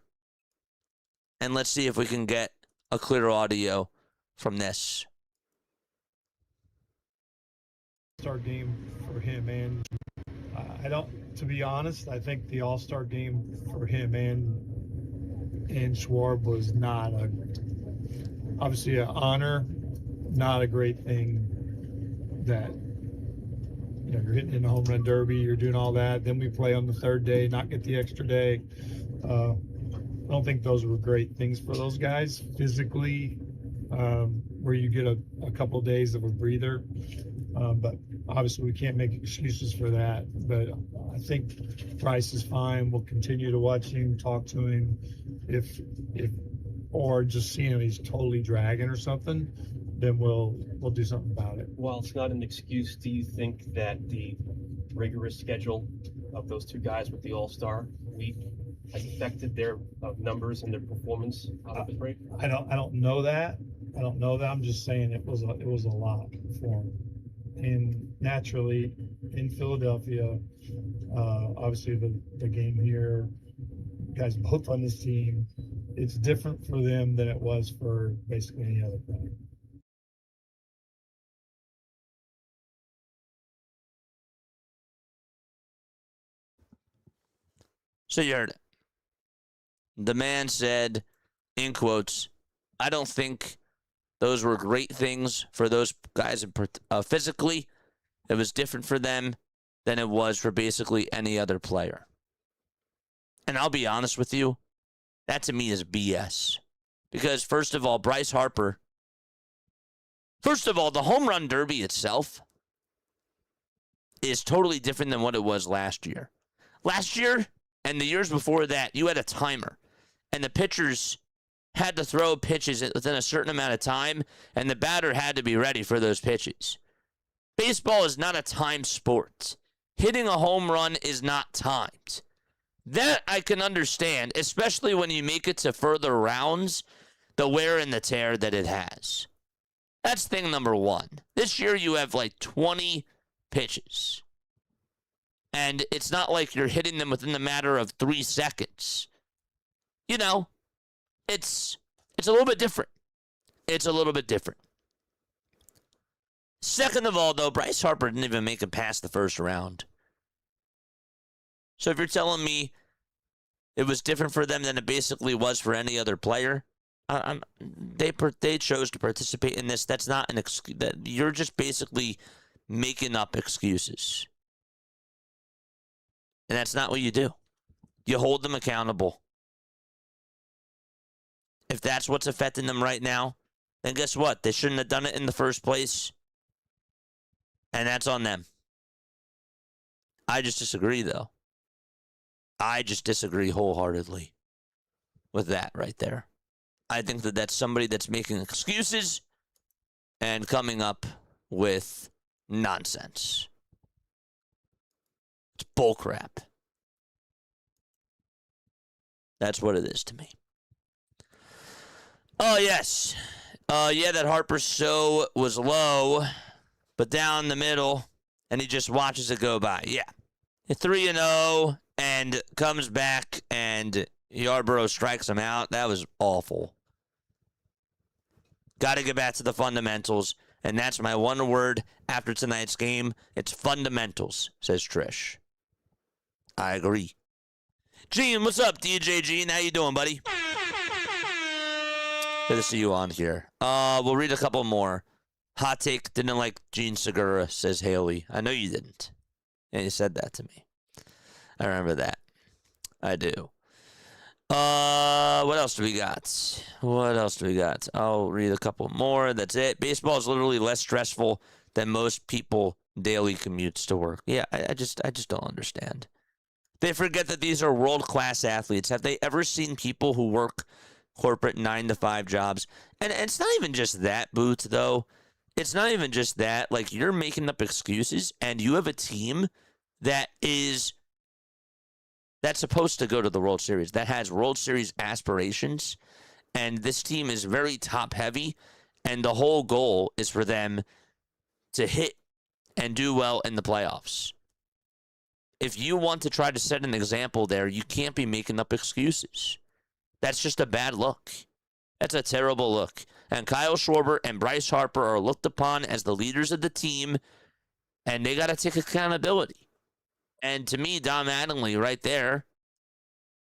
And let's see if we can get a clear audio from this. All-Star game for him, and to be honest, I think the All-Star game for him and Schwarb was not obviously an honor, not a great thing that, you're hitting in the home run derby, you're doing all that. Then we play on the third day, not get the extra day. I don't think those were great things for those guys physically, where you get a couple of days of a breather. But obviously we can't make excuses for that. But I think Bryce is fine. We'll continue to watch him, talk to him. Or just seeing him, he's totally dragging or something, then we'll do something about it. While it's not an excuse, do you think that the rigorous schedule of those two guys with the All-Star week has affected their numbers and their performance out of the break? I don't know that. I'm just saying it was a lot for him. And naturally, in Philadelphia, obviously the game here, guys both on this team, it's different for them than it was for basically any other player. So you heard it. The man said, in quotes, I don't think those were great things for those guys physically. It was different for them than it was for basically any other player. And I'll be honest with you, that to me is BS. Because first of all, Bryce Harper, the home run derby itself is totally different than what it was last year. Last year and the years before that, you had a timer. And the pitchers had to throw pitches within a certain amount of time, and the batter had to be ready for those pitches. Baseball is not a timed sport. Hitting a home run is not timed. That I can understand, especially when you make it to further rounds, the wear and the tear that it has. That's thing number one. This year you have like 20 pitches. And it's not like you're hitting them within the matter of 3 seconds. You know, it's a little bit different. It's a little bit different. Second of all, though, Bryce Harper didn't even make it past the first round. So if you're telling me it was different for them than it basically was for any other player, they chose to participate in this. That's not an excuse. You're just basically making up excuses. And that's not what you do. You hold them accountable. If that's what's affecting them right now, then guess what? They shouldn't have done it in the first place. And that's on them. I just disagree, though. I just disagree wholeheartedly with that right there. I think that that's somebody that's making excuses and coming up with nonsense. It's bullcrap. That's what it is to me. Oh, yes. Yeah, that Harper show was low, but down the middle, and he just watches it go by. Yeah. 3-0 and comes back, and Yarborough strikes him out. That was awful. Got to get back to the fundamentals, and that's my one word after tonight's game. It's fundamentals, says Trish. I agree. Gene, what's up, DJ Gene? How you doing, buddy? Good to see you on here. We'll read a couple more. Hot take, didn't like Gene Segura, says Haley. I know you didn't. And you said that to me. I remember that. I do. What else do we got? I'll read a couple more. That's it. Baseball is literally less stressful than most people daily commutes to work. Yeah, I just don't understand. They forget that these are world-class athletes. Have they ever seen people who work corporate 9-to-5 jobs? And it's not even just that, Boots, though. It's not even just that. Like, you're making up excuses, and you have a team that's supposed to go to the World Series, that has World Series aspirations, and this team is very top-heavy, and the whole goal is for them to hit and do well in the playoffs. If you want to try to set an example there, you can't be making up excuses. That's just a bad look. That's a terrible look. And Kyle Schwarber and Bryce Harper are looked upon as the leaders of the team, and they got to take accountability. And to me, Don Mattingly right there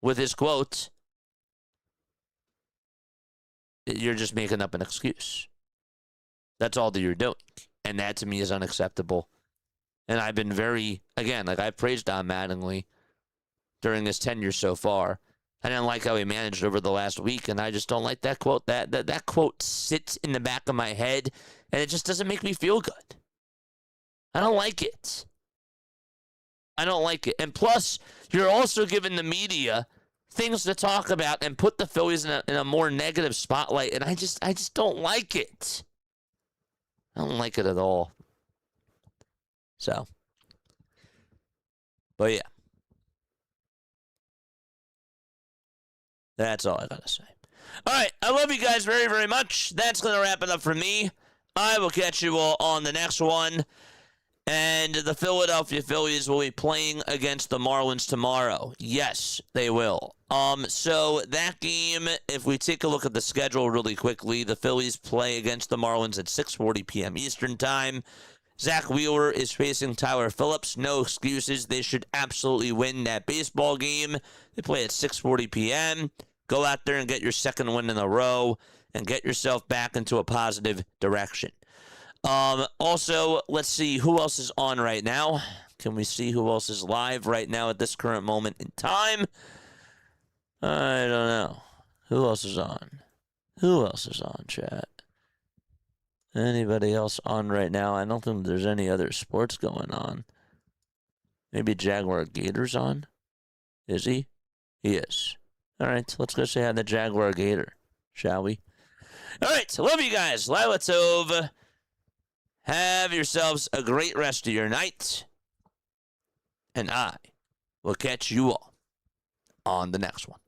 with his quote, you're just making up an excuse. That's all that you're doing. And that to me is unacceptable. And I've been I've praised Don Mattingly during his tenure so far. I didn't like how he managed over the last week, and I just don't like that quote. That quote sits in the back of my head, and it just doesn't make me feel good. I don't like it. And plus, you're also giving the media things to talk about and put the Phillies in a more negative spotlight, and I just don't like it. I don't like it at all. So, but yeah. That's all I gotta say. All right, I love you guys very, very much. That's going to wrap it up for me. I will catch you all on the next one. And the Philadelphia Phillies will be playing against the Marlins tomorrow. Yes, they will. So that game, if we take a look at the schedule really quickly, the Phillies play against the Marlins at 6:40 p.m. Eastern Time. Zach Wheeler is facing Tyler Phillips. No excuses. They should absolutely win that baseball game. They play at 6:40 p.m. Go out there and get your second win in a row and get yourself back into a positive direction. Also, let's see who else is on right now. Can we see who else is live right now at this current moment in time? I don't know. Who else is on? Who else is on, chat? Anybody else on right now? I don't think there's any other sports going on. Maybe Jaguar Gator's on? Is he? He is. All right, let's go say hi to Jaguar Gator. shall we? All right, love you guys. Lila Tov. Have yourselves a great rest of your night. And I will catch you all on the next one.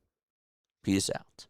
Peace out.